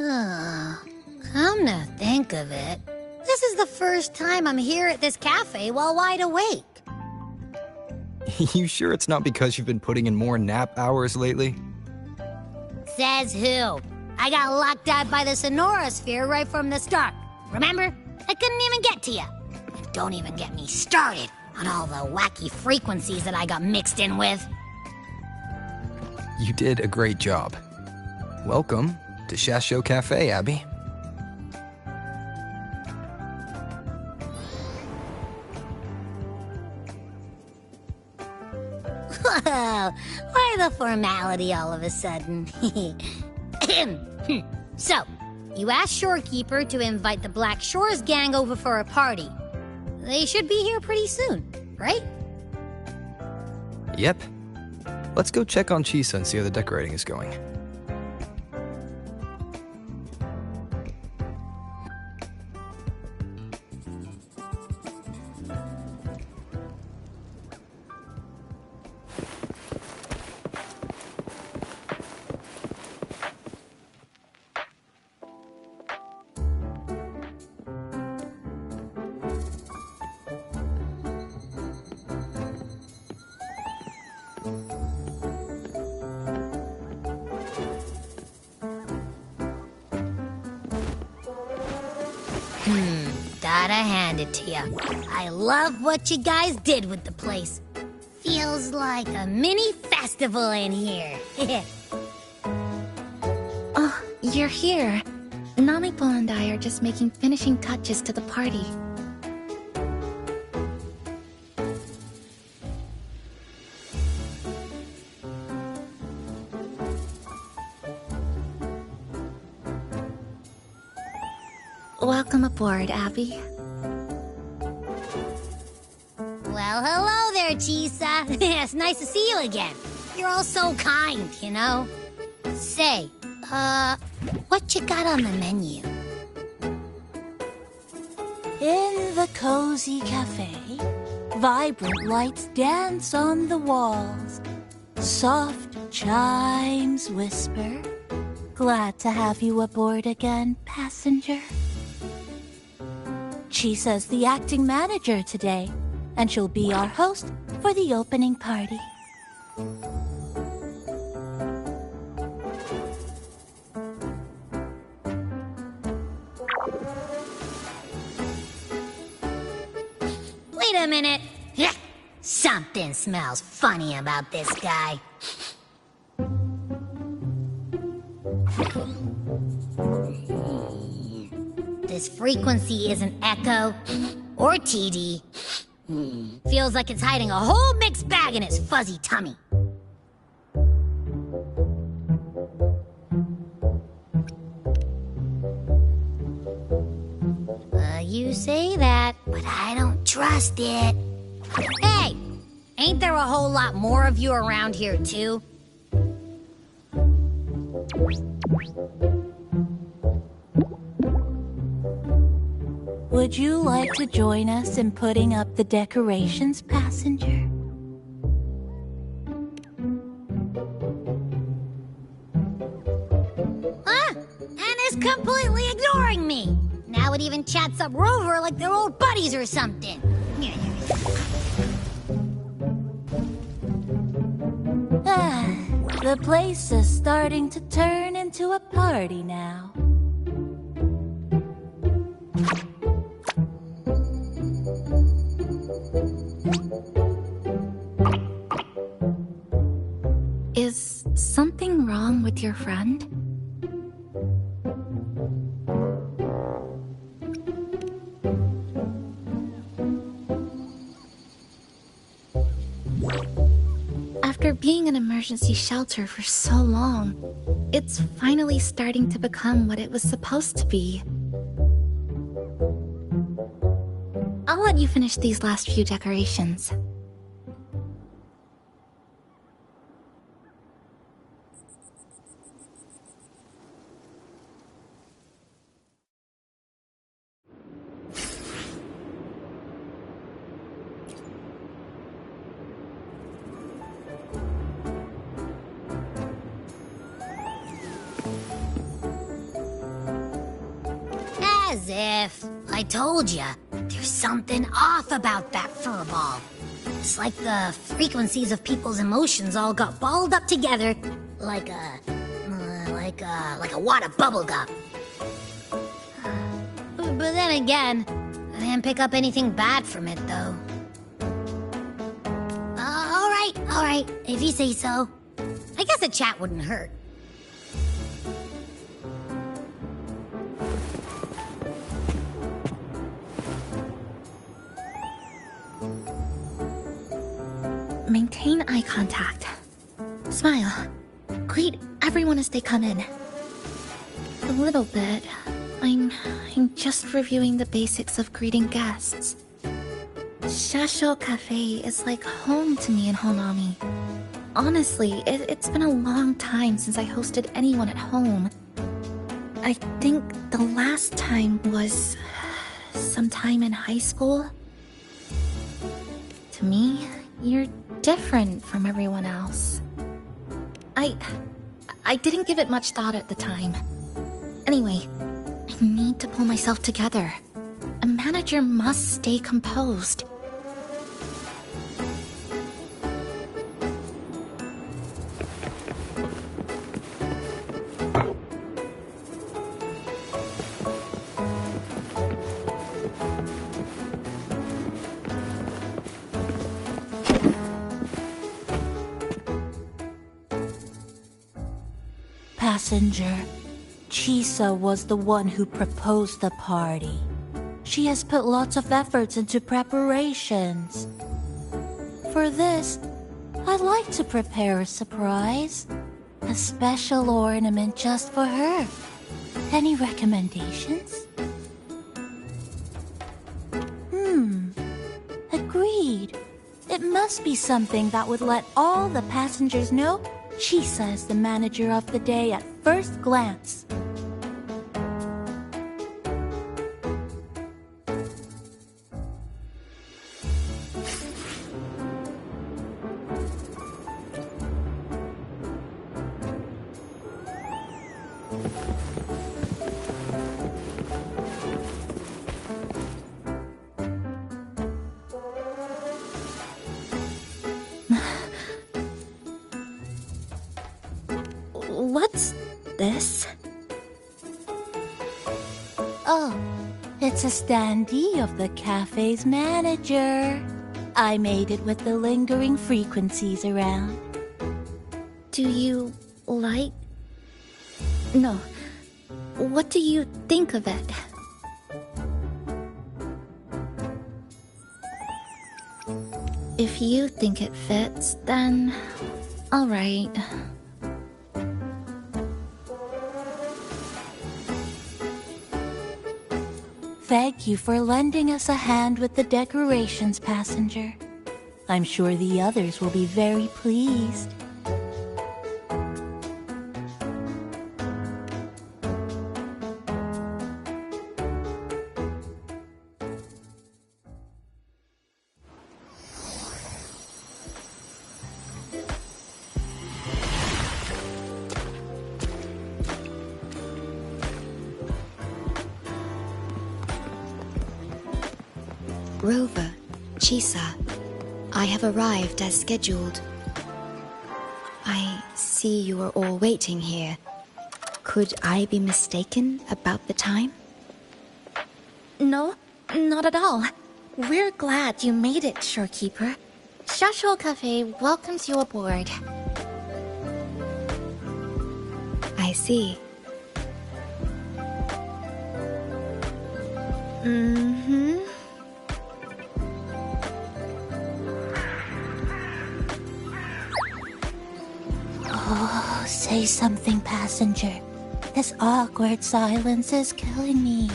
Come to think of it, this is the first time I'm here at this cafe while wide awake. You sure it's not because you've been putting in more nap hours lately? Says who? I got locked out by the Sonora Sphere right from the start. Remember? I couldn't even get to you. And don't even get me started on all the wacky frequencies that I got mixed in with. You did a great job. Welcome to Shasho Cafe, Abby. Whoa, why the formality all of a sudden? So, you asked Shorekeeper to invite the Black Shores gang over for a party. They should be here pretty soon, right? Yep. Let's go check on Chisa and see how the decorating is going. Gotta hand it to you. I love what you guys did with the place. Feels like a mini festival in here. Oh, you're here. Namiko and I are just making finishing touches to the party. Welcome aboard, Abby. Well, hello there, Chisa. It's nice to see you again. You're all so kind, you know? Say, what you got on the menu? In the cozy cafe, vibrant lights dance on the walls. Soft chimes whisper. Glad to have you aboard again, passenger. Chisa's the acting manager today, and she'll be our host for the opening party. Wait a minute. Something smells funny about this guy. This frequency isn't echo or TD. Feels like it's hiding a whole mixed bag in his fuzzy tummy. You say that, but I don't trust it. Hey, ain't there a whole lot more of you around here too? Would you like to join us in putting up the decorations, passenger? And is completely ignoring me. Now it even chats up Rover like they're old buddies or something. The place is starting to turn into a party now. Is something wrong with your friend? After being an emergency shelter for so long, it's finally starting to become what it was supposed to be. I'll let you finish these last few decorations. As if. I told ya, there's something off about that furball. It's like the frequencies of people's emotions all got balled up together like a wad of bubble gum. But then again, I didn't pick up anything bad from it, though. All right, if you say so. I guess a chat wouldn't hurt. Maintain eye contact. Smile. Greet everyone as they come in. A little bit. I'm just reviewing the basics of greeting guests. Shasho Cafe is like home to me in Honami. Honestly, it's been a long time since I hosted anyone at home. I think the last time was sometime in high school. To me, you're different from everyone else. I didn't give it much thought at the time. Anyway, I need to pull myself together. A manager must stay composed. Passenger, Chisa was the one who proposed the party. She has put lots of efforts into preparations. For this, I'd like to prepare a surprise. A special ornament just for her. Any recommendations? Agreed. It must be something that would let all the passengers know Chisa is the manager of the day at first glance. What's this? Oh, it's a standee of the cafe's manager. I made it with the lingering frequencies around. Do you like... No. What do you think of it? If you think it fits, then... all right. Thank you for lending us a hand with the decorations, passenger. I'm sure the others will be very pleased. Rover, Chisa, I have arrived as scheduled. I see you are all waiting here. Could I be mistaken about the time? No, not at all. We're glad you made it, Shorekeeper. Shasho Cafe welcomes you aboard. I see. Oh, say something, passenger. This awkward silence is killing me.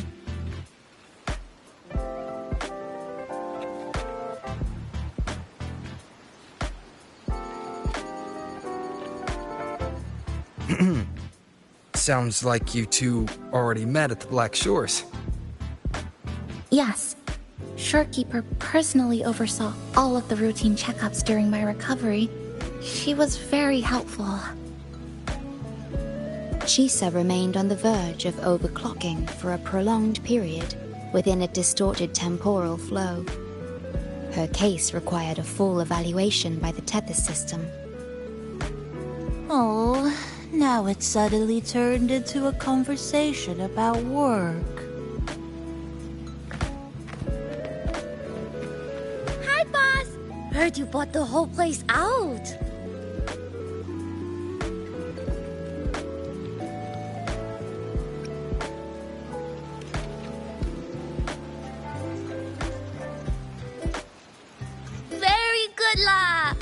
Sounds like you two already met at the Black Shores. Yes. Shorekeeper personally oversaw all of the routine checkups during my recovery. She was very helpful. Chisa remained on the verge of overclocking for a prolonged period within a distorted temporal flow. Her case required a full evaluation by the tether system. Oh, now it's suddenly turned into a conversation about work. Hi, boss! Heard you bought the whole place out. Very good, La!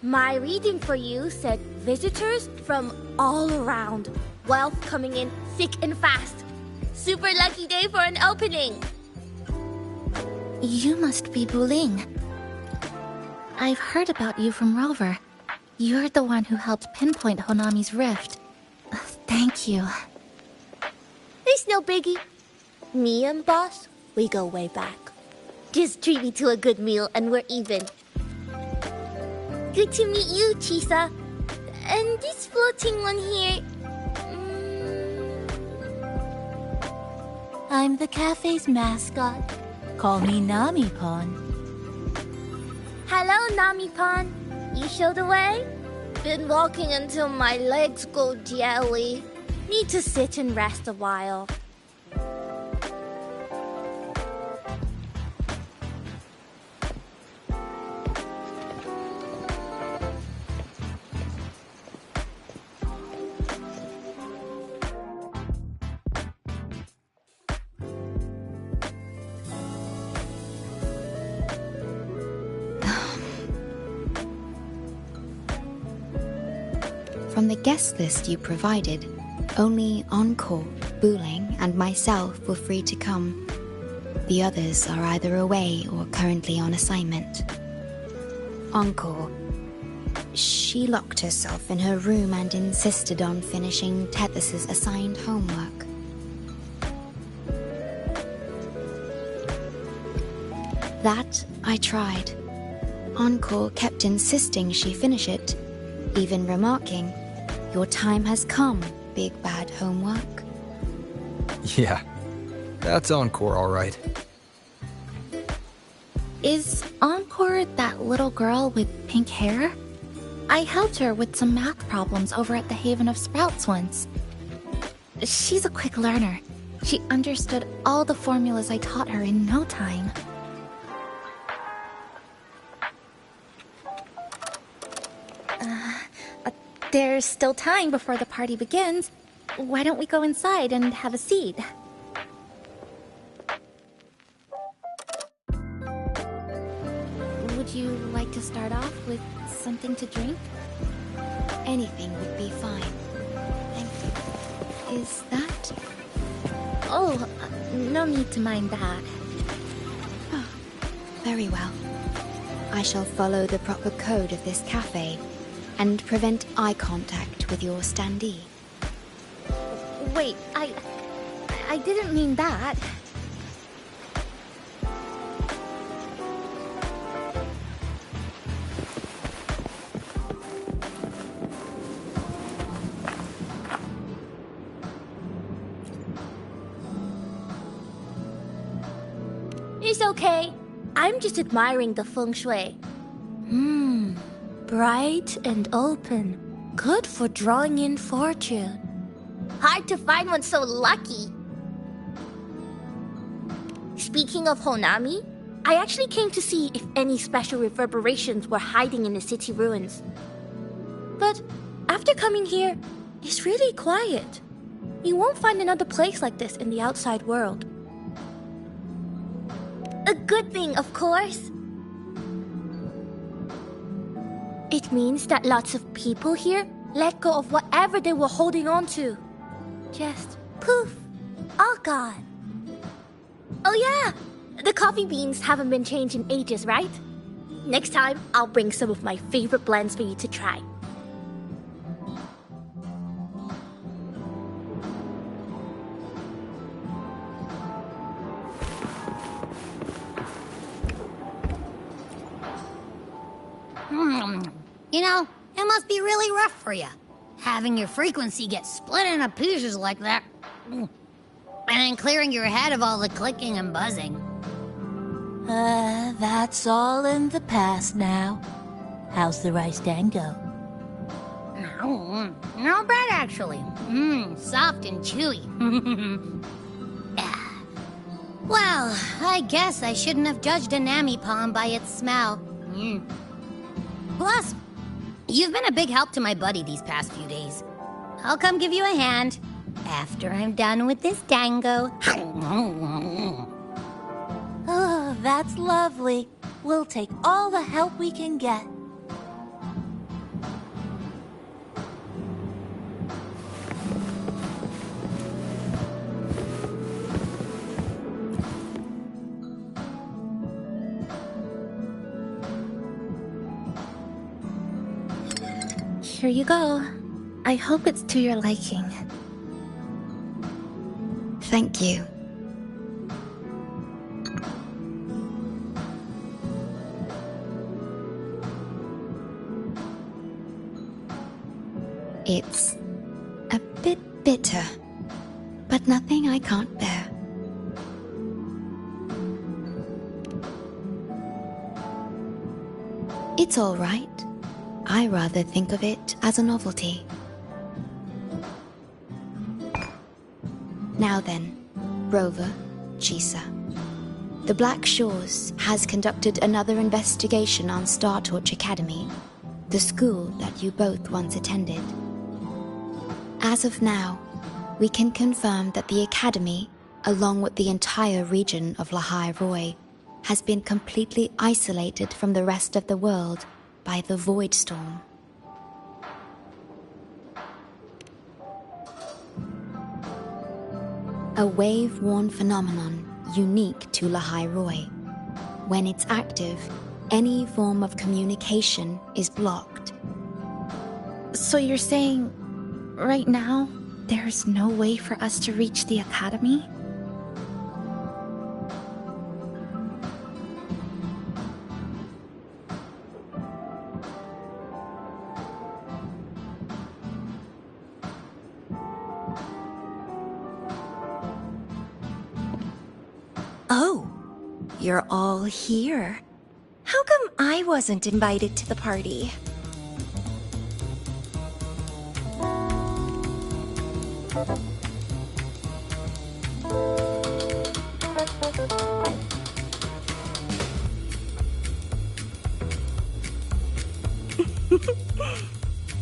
My reading for you said visitors from all around. Wealth coming in thick and fast. Super lucky day for an opening. You must be Buling. I've heard about you from Rover. You're the one who helped pinpoint Honami's rift. Thank you. It's no biggie. Me and boss, we go way back. Just treat me to a good meal and we're even. Good to meet you, Chisa. And this floating one here... I'm the cafe's mascot. Call me Nami-pon. Hello, Nami-pon. You show the way? Been walking until my legs go jelly. Need to sit and rest a while. From the guest list you provided, only Encore, Buling, and myself were free to come. The others are either away or currently on assignment. Encore. She locked herself in her room and insisted on finishing Tethys' assigned homework. That I tried. Encore kept insisting she finish it, even remarking, "Your time has come, big bad homework." Yeah, that's Encore, all right. Is Encore that little girl with pink hair? I helped her with some math problems over at the Haven of Sprouts once. She's a quick learner. She understood all the formulas I taught her in no time. There's still time before the party begins. Why don't we go inside and have a seat? Would you like to start off with something to drink? Anything would be fine. Thank you. Is that... Oh, no need to mind that. Oh, very well. I shall follow the proper code of this cafe and prevent eye contact with your standee. Wait, I didn't mean that. It's okay. I'm just admiring the feng shui. Bright and open. Good for drawing in fortune. Hard to find one so lucky. Speaking of Honami, I actually came to see if any special reverberations were hiding in the city ruins. But after coming here, it's really quiet. You won't find another place like this in the outside world. A good thing, of course. It means that lots of people here let go of whatever they were holding on to. Just poof, all gone. Oh yeah, the coffee beans haven't been changed in ages, right? Next time, I'll bring some of my favorite blends for you to try. You know, it must be really rough for you. Having your frequency get split into pieces like that, and then clearing your head of all the clicking and buzzing. That's all in the past now. How's the rice dango? Not bad, actually. Soft and chewy. Well, I guess I shouldn't have judged a Nami palm by its smell. Plus, you've been a big help to my buddy these past few days. I'll come give you a hand after I'm done with this dango. Oh, that's lovely. We'll take all the help we can get. Here you go. I hope it's to your liking. Thank you. It's a bit bitter, but nothing I can't bear. It's all right. I rather think of it as a novelty. Now then, Rover, Chisa. The Black Shores has conducted another investigation on Star Torch Academy, the school that you both once attended. As of now, we can confirm that the Academy, along with the entire region of Lahai Roi, has been completely isolated from the rest of the world by the Void Storm. A wave-worn phenomenon unique to Lahai Roi. When it's active, any form of communication is blocked. So you're saying, right now, there's no way for us to reach the Academy? Oh, you're all here. How come I wasn't invited to the party?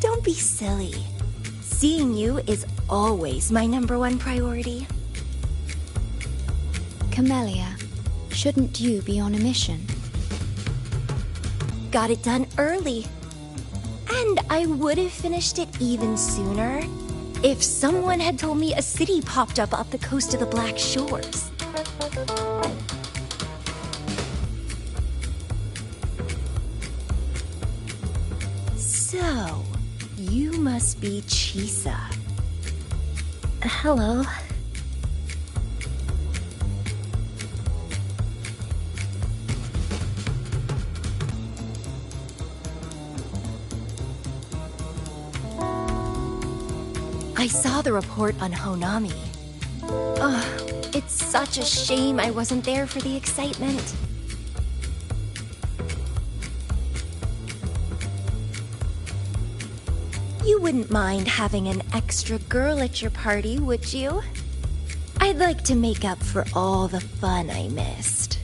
Don't be silly. Seeing you is always my #1 priority. Camellia, shouldn't you be on a mission? Got it done early. And I would have finished it even sooner if someone had told me a city popped up off the coast of the Black Shores. So, you must be Chisa. Hello. I saw the report on Honami. Ugh, it's such a shame I wasn't there for the excitement. You wouldn't mind having an extra girl at your party, would you? I'd like to make up for all the fun I missed.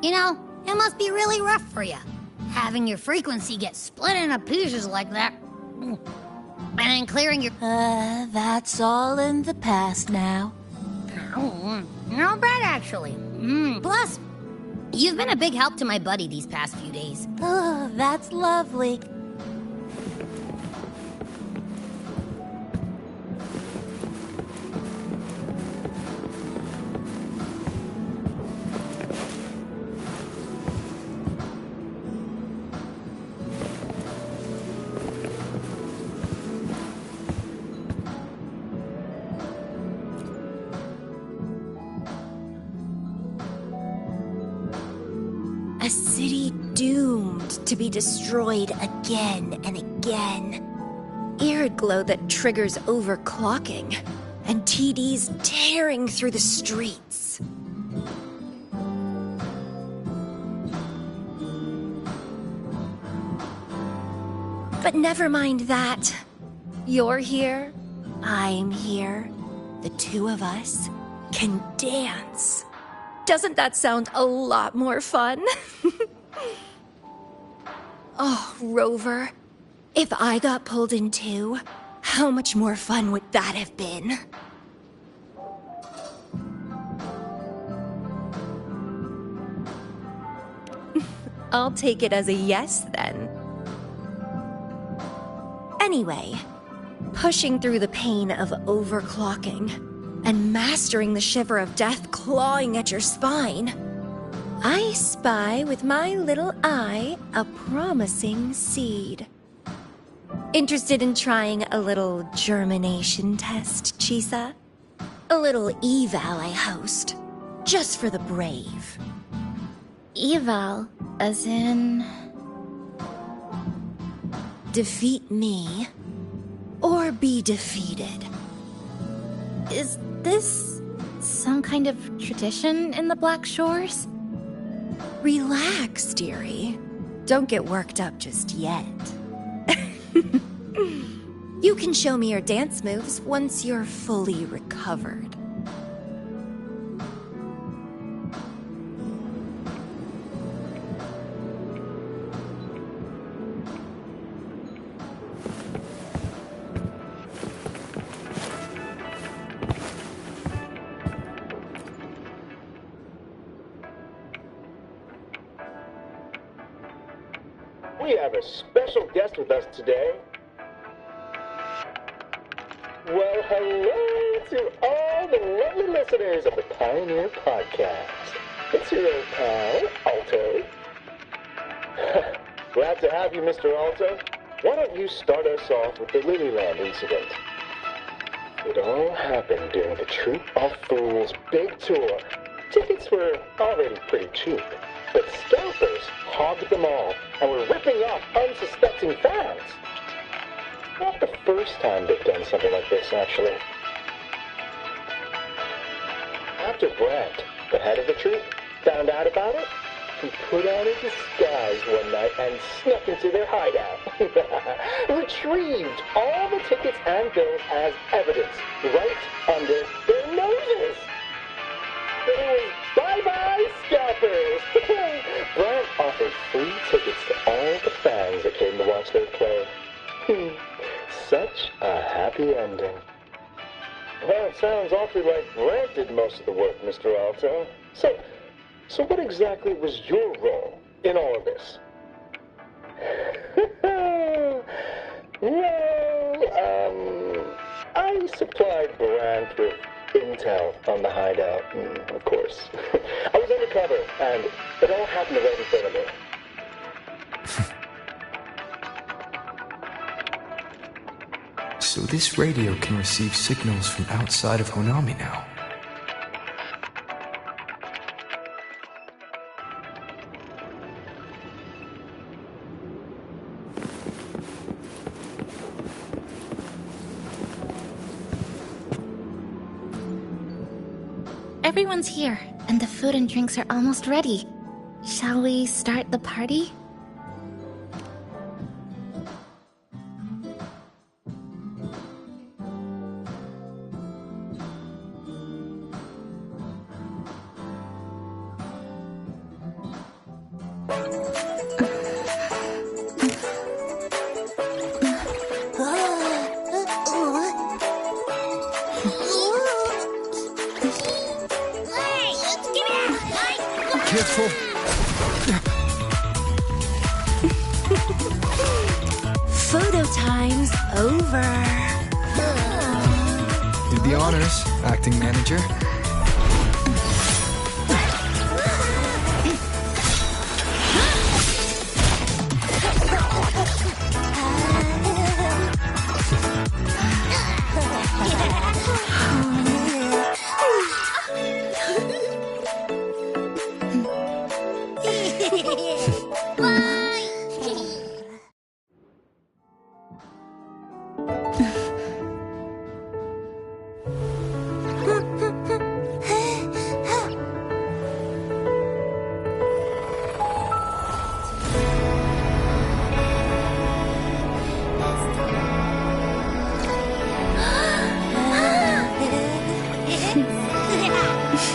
You know, it must be really rough for you, having your frequency get split into pieces like that, and then clearing your... That's all in the past now. Not bad, actually. Plus, you've been a big help to my buddy these past few days. Oh, that's lovely. city doomed to be destroyed again and again. Arid glow that triggers overclocking, and TDs tearing through the streets. But never mind that. You're here, I'm here. The two of us can dance. Doesn't that sound a lot more fun? Oh, Rover, if I got pulled in too, how much more fun would that have been? I'll take it as a yes, then. Anyway, pushing through the pain of overclocking and mastering the shiver of death clawing at your spine, I spy with my little eye a promising seed. Interested in trying a little germination test, Chisa? A little eval I host, just for the brave. Eval, as in... Defeat me, or be defeated. Is this some kind of tradition in the Black Shores? Relax, dearie. Don't get worked up just yet. You can show me your dance moves once you're fully recovered. We have a special guest with us today. Well, hello to all the lovely listeners of the Pioneer Podcast. It's your old pal, Alto. Glad to have you, Mr. Alto. Why don't you start us off with the Lilyland incident? It all happened during the Troop of Fools big tour. Tickets were already pretty cheap, but scalpers hogged them all and were ripping off unsuspecting fans. Not the first time they've done something like this, actually. After Brant, the head of the troop, found out about it, he put on a disguise one night and snuck into their hideout. Retrieved all the tickets and bills as evidence right under their noses. It was bye-bye scalpers. Brant offered free tickets to all the fans that came to watch their play. Such a happy ending. Well, it sounds awfully like Brant did most of the work, Mr. Alto. So what exactly was your role in all of this? I supplied Brant with intel on the hideout, of course. I was undercover, and it all happened right in front of me. So this radio can receive signals from outside of Honami now. Everyone's here, and the food and drinks are almost ready. Shall we start the party? Careful. Photo time's over. Did the honors, acting manager. In this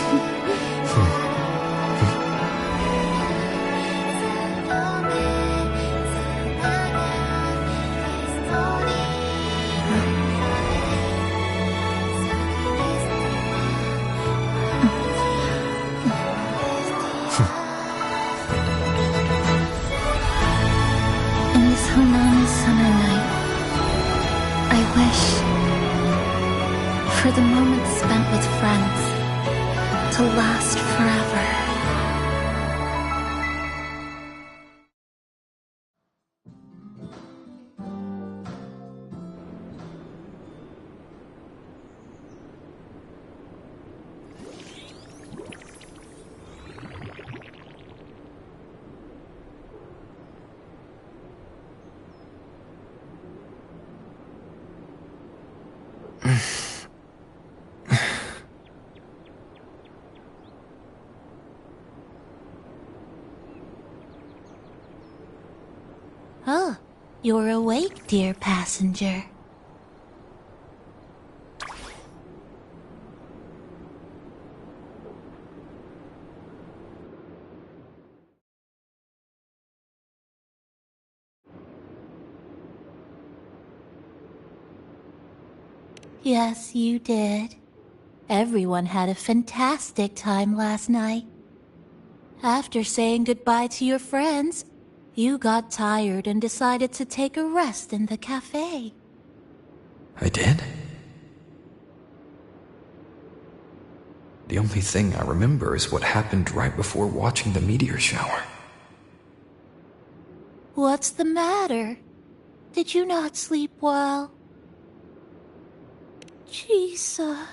Honami summer night, I wish for the moments spent with friends to last forever. Oh, you're awake, dear passenger. Yes, you did. Everyone had a fantastic time last night. After saying goodbye to your friends, you got tired and decided to take a rest in the cafe. I did? The only thing I remember is what happened right before watching the meteor shower. What's the matter? Did you not sleep well? Chisa.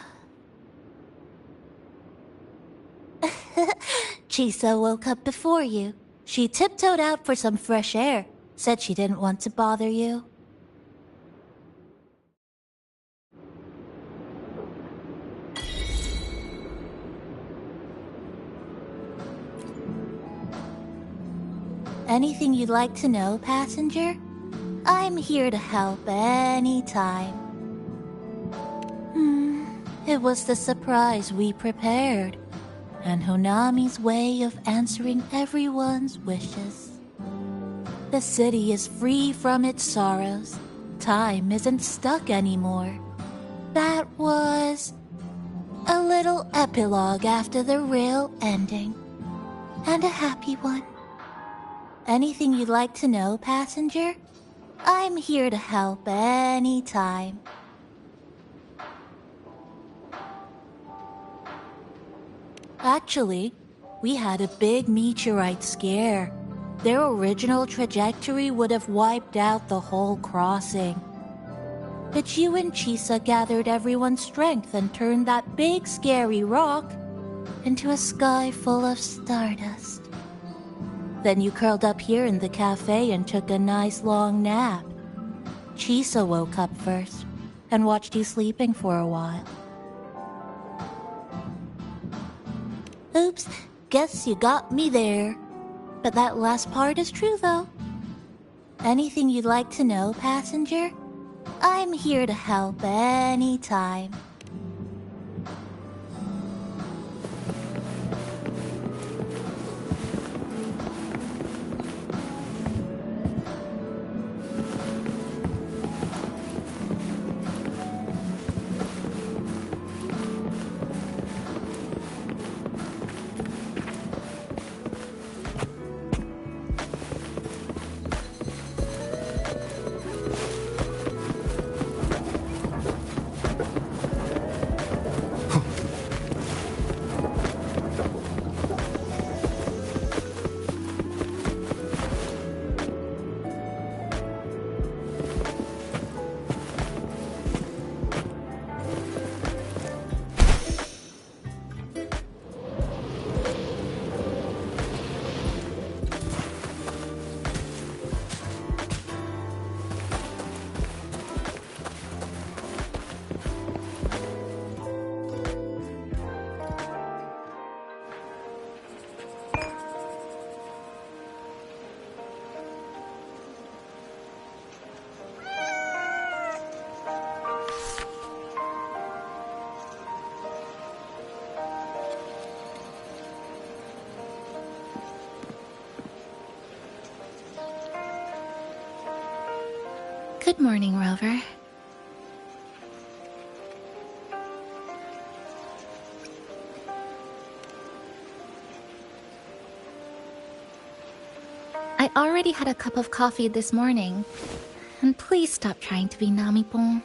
Chisa woke up before you. She tiptoed out for some fresh air, said she didn't want to bother you. Anything you'd like to know, passenger? I'm here to help anytime. It was the surprise we prepared, and Honami's way of answering everyone's wishes. The city is free from its sorrows. Time isn't stuck anymore. That was a little epilogue after the real ending, and a happy one. Anything you'd like to know, passenger? I'm here to help anytime. Actually, we had a big meteorite scare. Their original trajectory would have wiped out the whole crossing. But you and Chisa gathered everyone's strength and turned that big scary rock into a sky full of stardust. Then you curled up here in the cafe and took a nice long nap. Chisa woke up first and watched you sleeping for a while. Oops, guess you got me there. But that last part is true, though. Anything you'd like to know, passenger? I'm here to help anytime. Good morning, Rover. I already had a cup of coffee this morning. And please stop trying to be Namipon.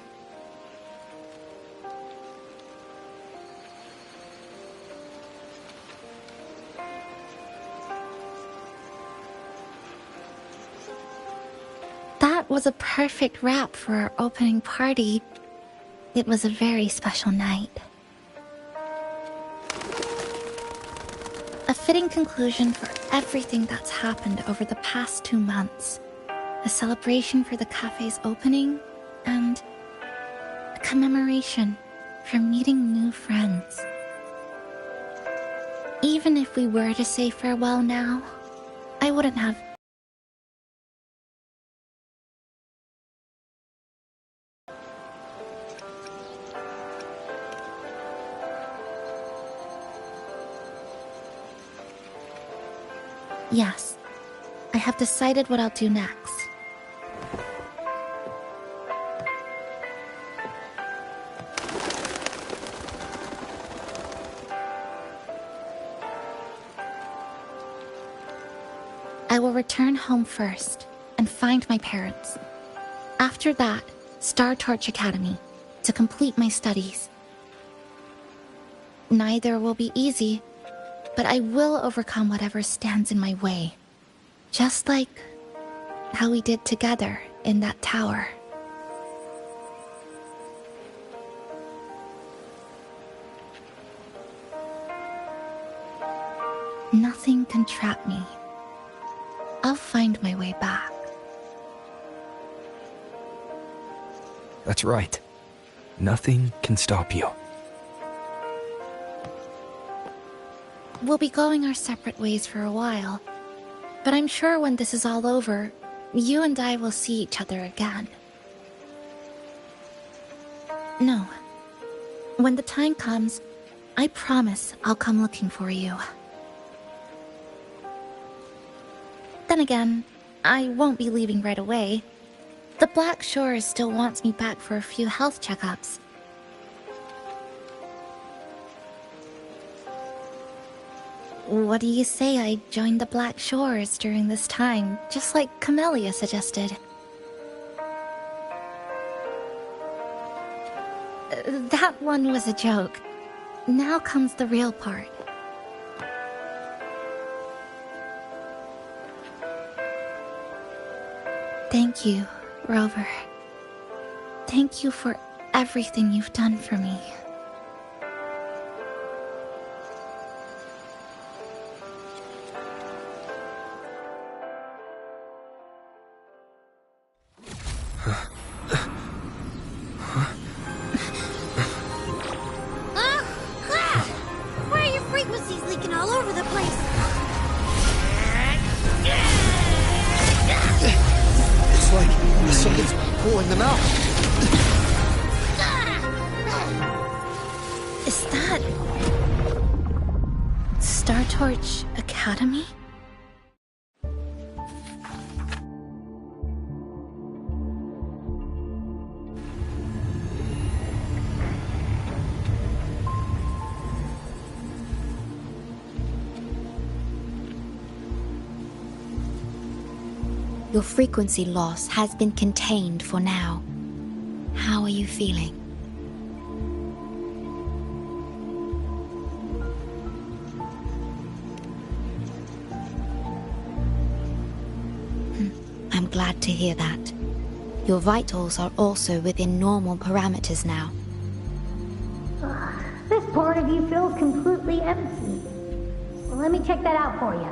That was a perfect wrap for our opening party. It was a very special night. A fitting conclusion for everything that's happened over the past 2 months. A celebration for the cafe's opening, and a commemoration for meeting new friends. Even if we were to say farewell now, I wouldn't have... Yes, I have decided what I'll do next. I will return home first and find my parents. After that, Star Torch Academy to complete my studies. Neither will be easy, but I will overcome whatever stands in my way. Just like how we did together in that tower. Nothing can trap me. I'll find my way back. That's right. Nothing can stop you. We'll be going our separate ways for a while, but I'm sure when this is all over, you and I will see each other again. No. When the time comes, I promise I'll come looking for you. Then again, I won't be leaving right away. The Black Shores still wants me back for a few health checkups. What do you say I join the Black Shores during this time, just like Camellia suggested? That one was a joke. Now comes the real part. Thank you, Rover. Thank you for everything you've done for me. Why are your frequencies leaking all over the place? It's like something's pulling them out. Is that... Star Torch Academy? Your frequency loss has been contained for now. How are you feeling? I'm glad to hear that. Your vitals are also within normal parameters now. This part of you feels completely empty. Well, let me check that out for you.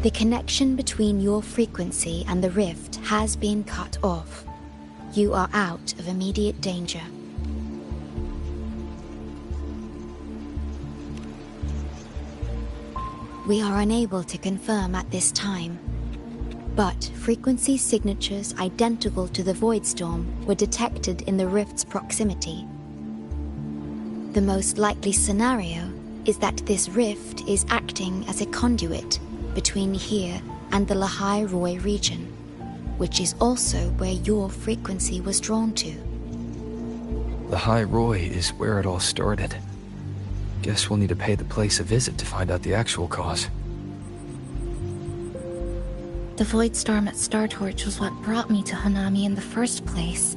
The connection between your frequency and the rift has been cut off. You are out of immediate danger. We are unable to confirm at this time, But frequency signatures identical to the void storm were detected in the rift's proximity. The most likely scenario is that this rift is acting as a conduit between here and the Lahai Roi region, which is also where your frequency was drawn to. Lahai Roi is where it all started. Guess we'll need to pay the place a visit to find out the actual cause. The void storm at Star Torch was what brought me to Honami in the first place.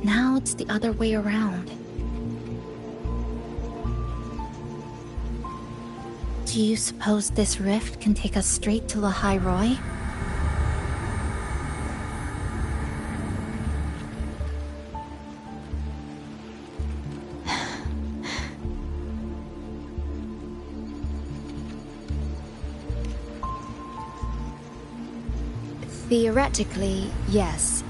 Now it's the other way around. Do you suppose this rift can take us straight to Lahai Roi? Theoretically, yes.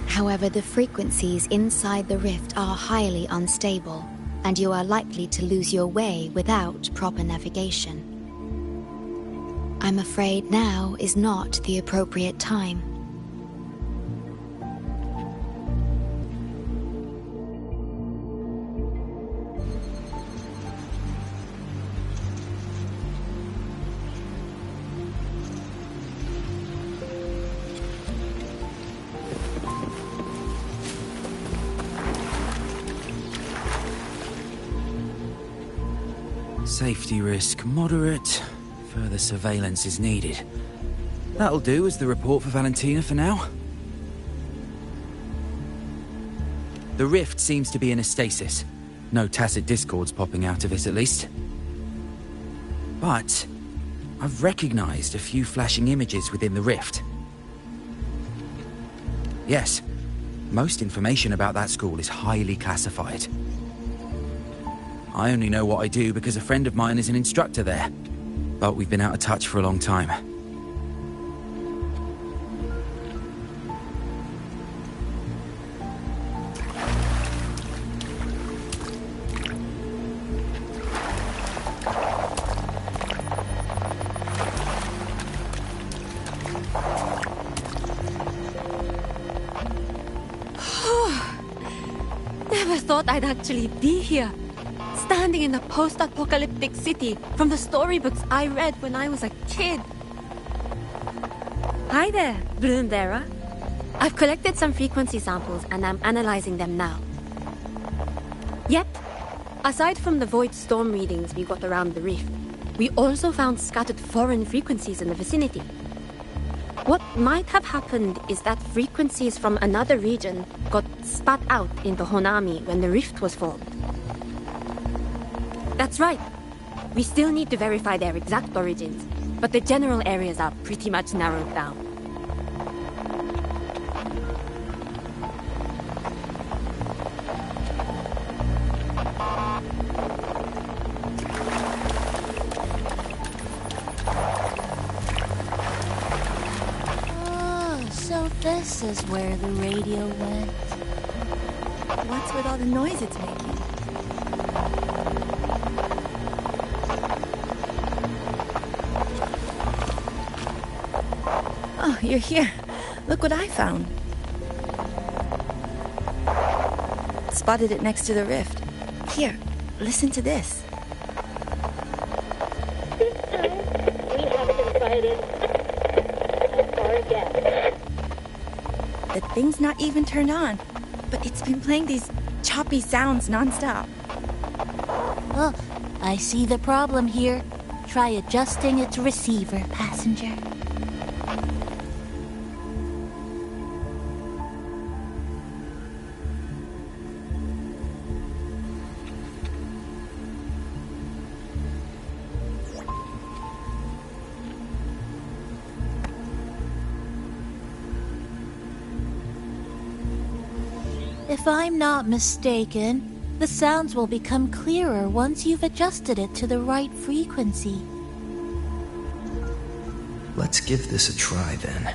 However, the frequencies inside the rift are highly unstable, and you are likely to lose your way without proper navigation. I'm afraid now is not the appropriate time. Safety risk moderate. Further surveillance is needed. That'll do as the report for Valentina for now. The rift seems to be in a stasis. No tacit discords popping out of it, at least. But I've recognized a few flashing images within the rift. Yes, most information about that school is highly classified. I only know what I do because a friend of mine is an instructor there, but we've been out of touch for a long time. Never thought I'd actually be here. Standing in a post-apocalyptic city from the storybooks I read when I was a kid. Hi there, Bloom Bearer. I've collected some frequency samples and I'm analyzing them now. Yep, aside from the void storm readings we got around the rift, we also found scattered foreign frequencies in the vicinity. What might have happened is that frequencies from another region got spat out into Honami when the rift was formed. That's right. We still need to verify their exact origins, but the general areas are pretty much narrowed down. Oh, so this is where the radio went. What's with all the noise it's making? Oh, you're here. Look what I found. Spotted it next to the rift. Here, listen to this. This time, we haven't invited our guests. The thing's not even turned on, but it's been playing these choppy sounds nonstop. Oh, I see the problem here. Try adjusting its receiver, passenger. If I'm not mistaken, the sounds will become clearer once you've adjusted it to the right frequency. Let's give this a try then.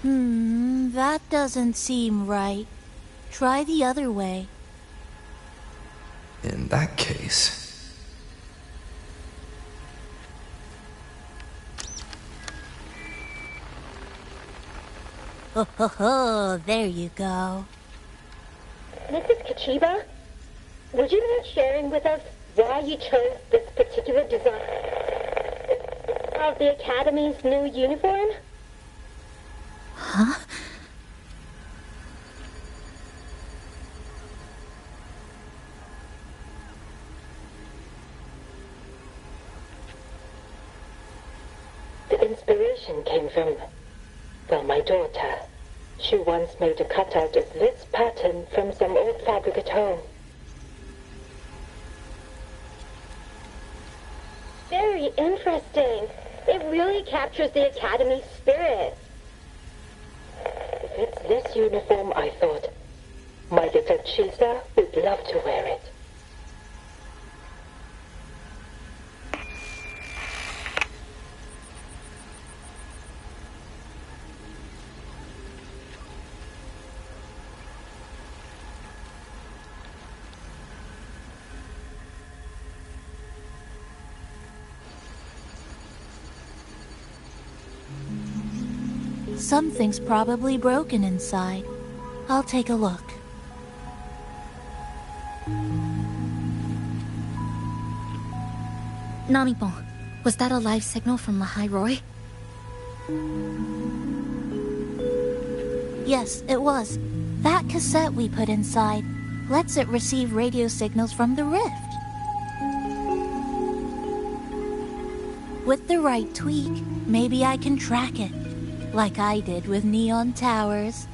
That doesn't seem right. Try the other way. In that case... Oh, there you go. Mrs. Kachiba, would you mind sharing with us why you chose this particular design of the Academy's new uniform? Huh? The inspiration came from, well, my daughter. She once made a cutout of this pattern from some old fabric at home. Very interesting. It really captures the Academy's spirit. If it's this uniform, I thought, my little Chisa would love to wear it. Something's probably broken inside. I'll take a look. Namipon, was that a live signal from Lahai Roy? Yes, it was. That cassette we put inside lets it receive radio signals from the rift. With the right tweak, maybe I can track it. Like I did with Neon Towers.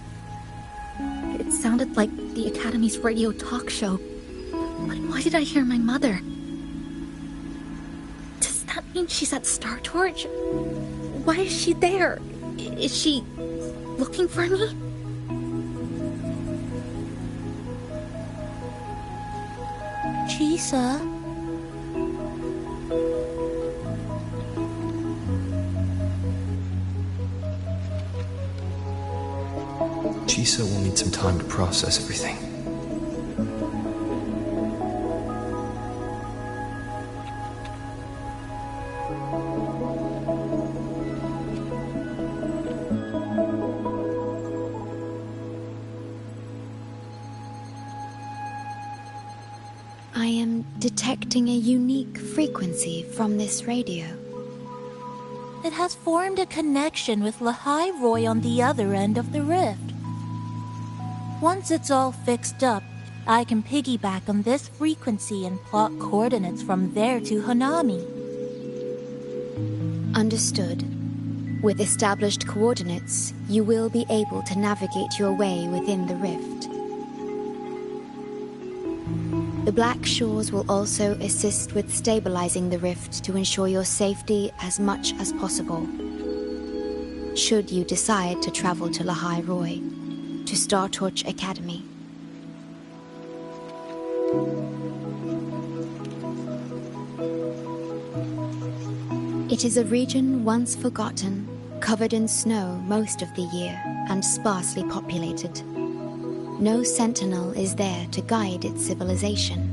It sounded like the Academy's radio talk show. But why did I hear my mother? Does that mean she's at Star Torch? Why is she there? Is she looking for me? Chisa? Chisa will need some time to process everything. I am detecting a unique frequency from this radio. It has formed a connection with Lahai Roy on the other end of the rift. Once it's all fixed up, I can piggyback on this frequency and plot coordinates from there to Hanami. Understood. With established coordinates, you will be able to navigate your way within the rift. The Black Shores will also assist with stabilizing the rift to ensure your safety as much as possible. Should you decide to travel to Lahai Roy, to Star Torch Academy. It is a region once forgotten, covered in snow most of the year, and sparsely populated. No sentinel is there to guide its civilization.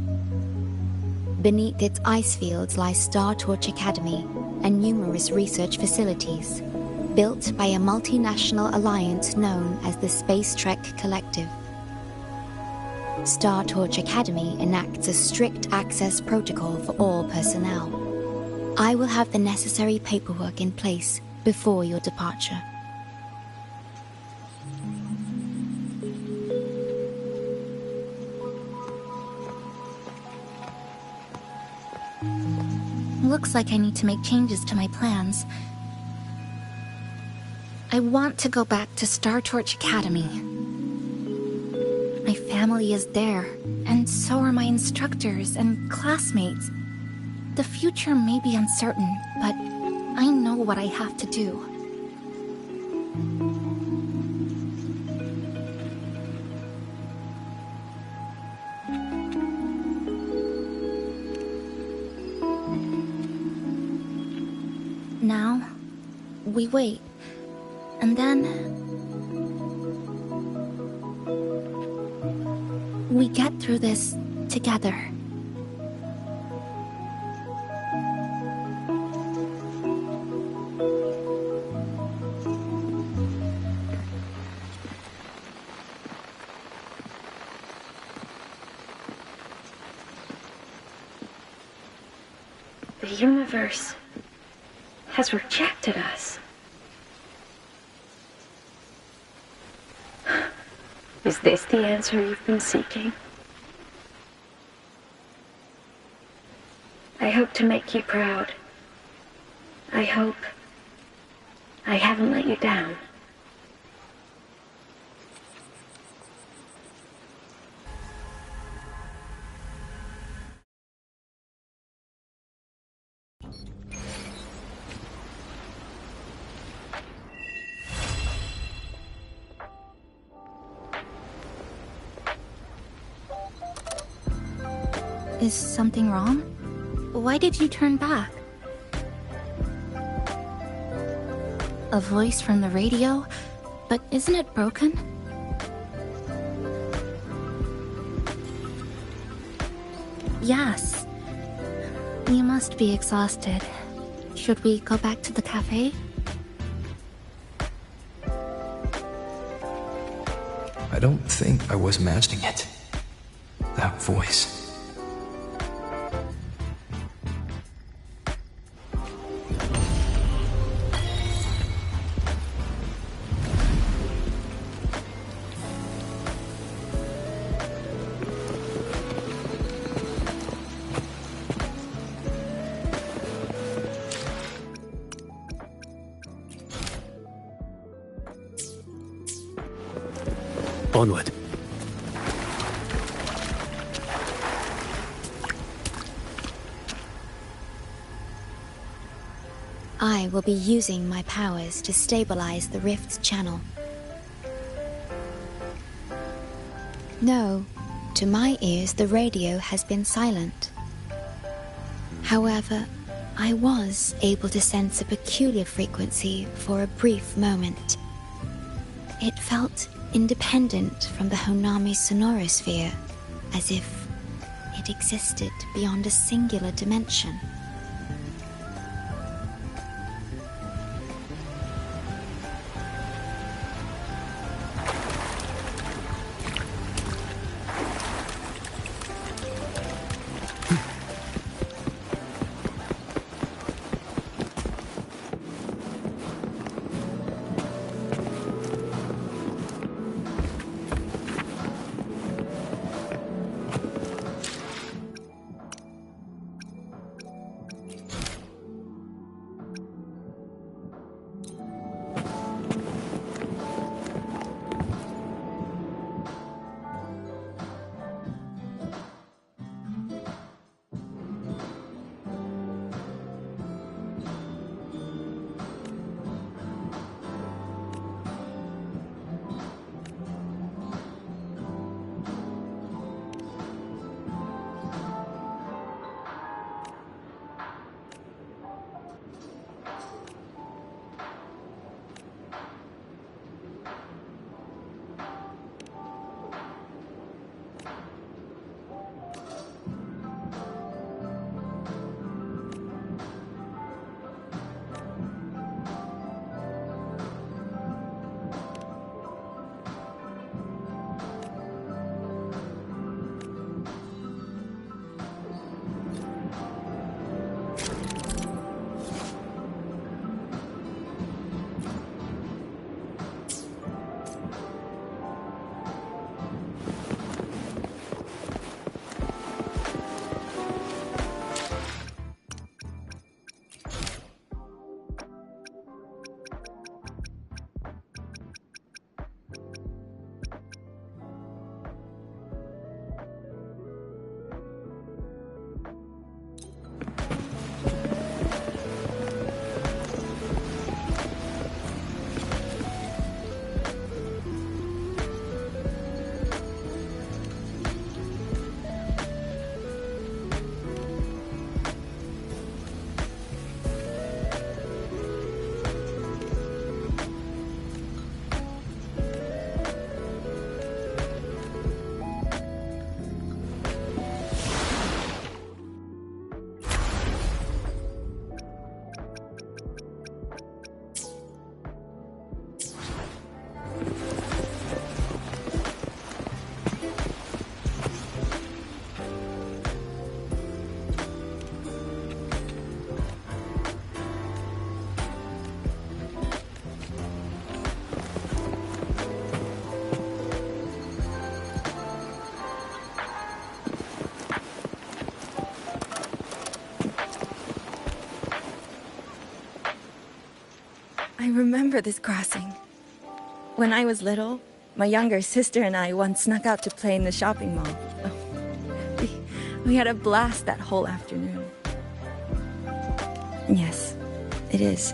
Beneath its ice fields lie Star Torch Academy and numerous research facilities, built by a multinational alliance known as the Space Trek Collective. Star Torch Academy enacts a strict access protocol for all personnel. I will have the necessary paperwork in place before your departure. Looks like I need to make changes to my plans. I want to go back to Star Torch Academy. My family is there, and so are my instructors and classmates. The future may be uncertain, but I know what I have to do. Now, we wait. And then, we get through this together. The universe has rejected us. Is this the answer you've been seeking? I hope to make you proud. I hope I haven't let you down. Is something wrong? Why did you turn back? A voice from the radio? But isn't it broken? Yes. You must be exhausted. Should we go back to the cafe? I don't think I was imagining it. That voice. Onward. I will be using my powers to stabilize the rift's channel. No, to my ears the radio has been silent. However, I was able to sense a peculiar frequency for a brief moment. It felt independent from the Honami sonorosphere, as if it existed beyond a singular dimension. I remember this crossing. When I was little, my younger sister and I once snuck out to play in the shopping mall. Oh, we had a blast that whole afternoon. Yes, it is.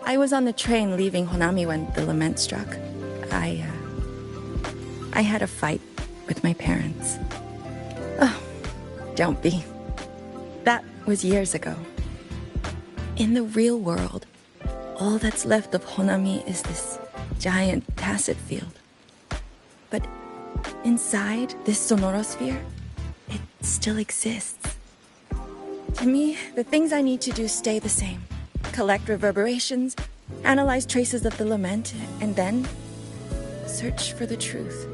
I was on the train leaving Honami when the lament struck. I had a fight with my parents. Oh, don't be. That was years ago. In the real world, all that's left of Honami is this giant tacit field. But inside this sonorosphere, it still exists. To me, the things I need to do stay the same. Collect reverberations, analyze traces of the lament, and then search for the truth.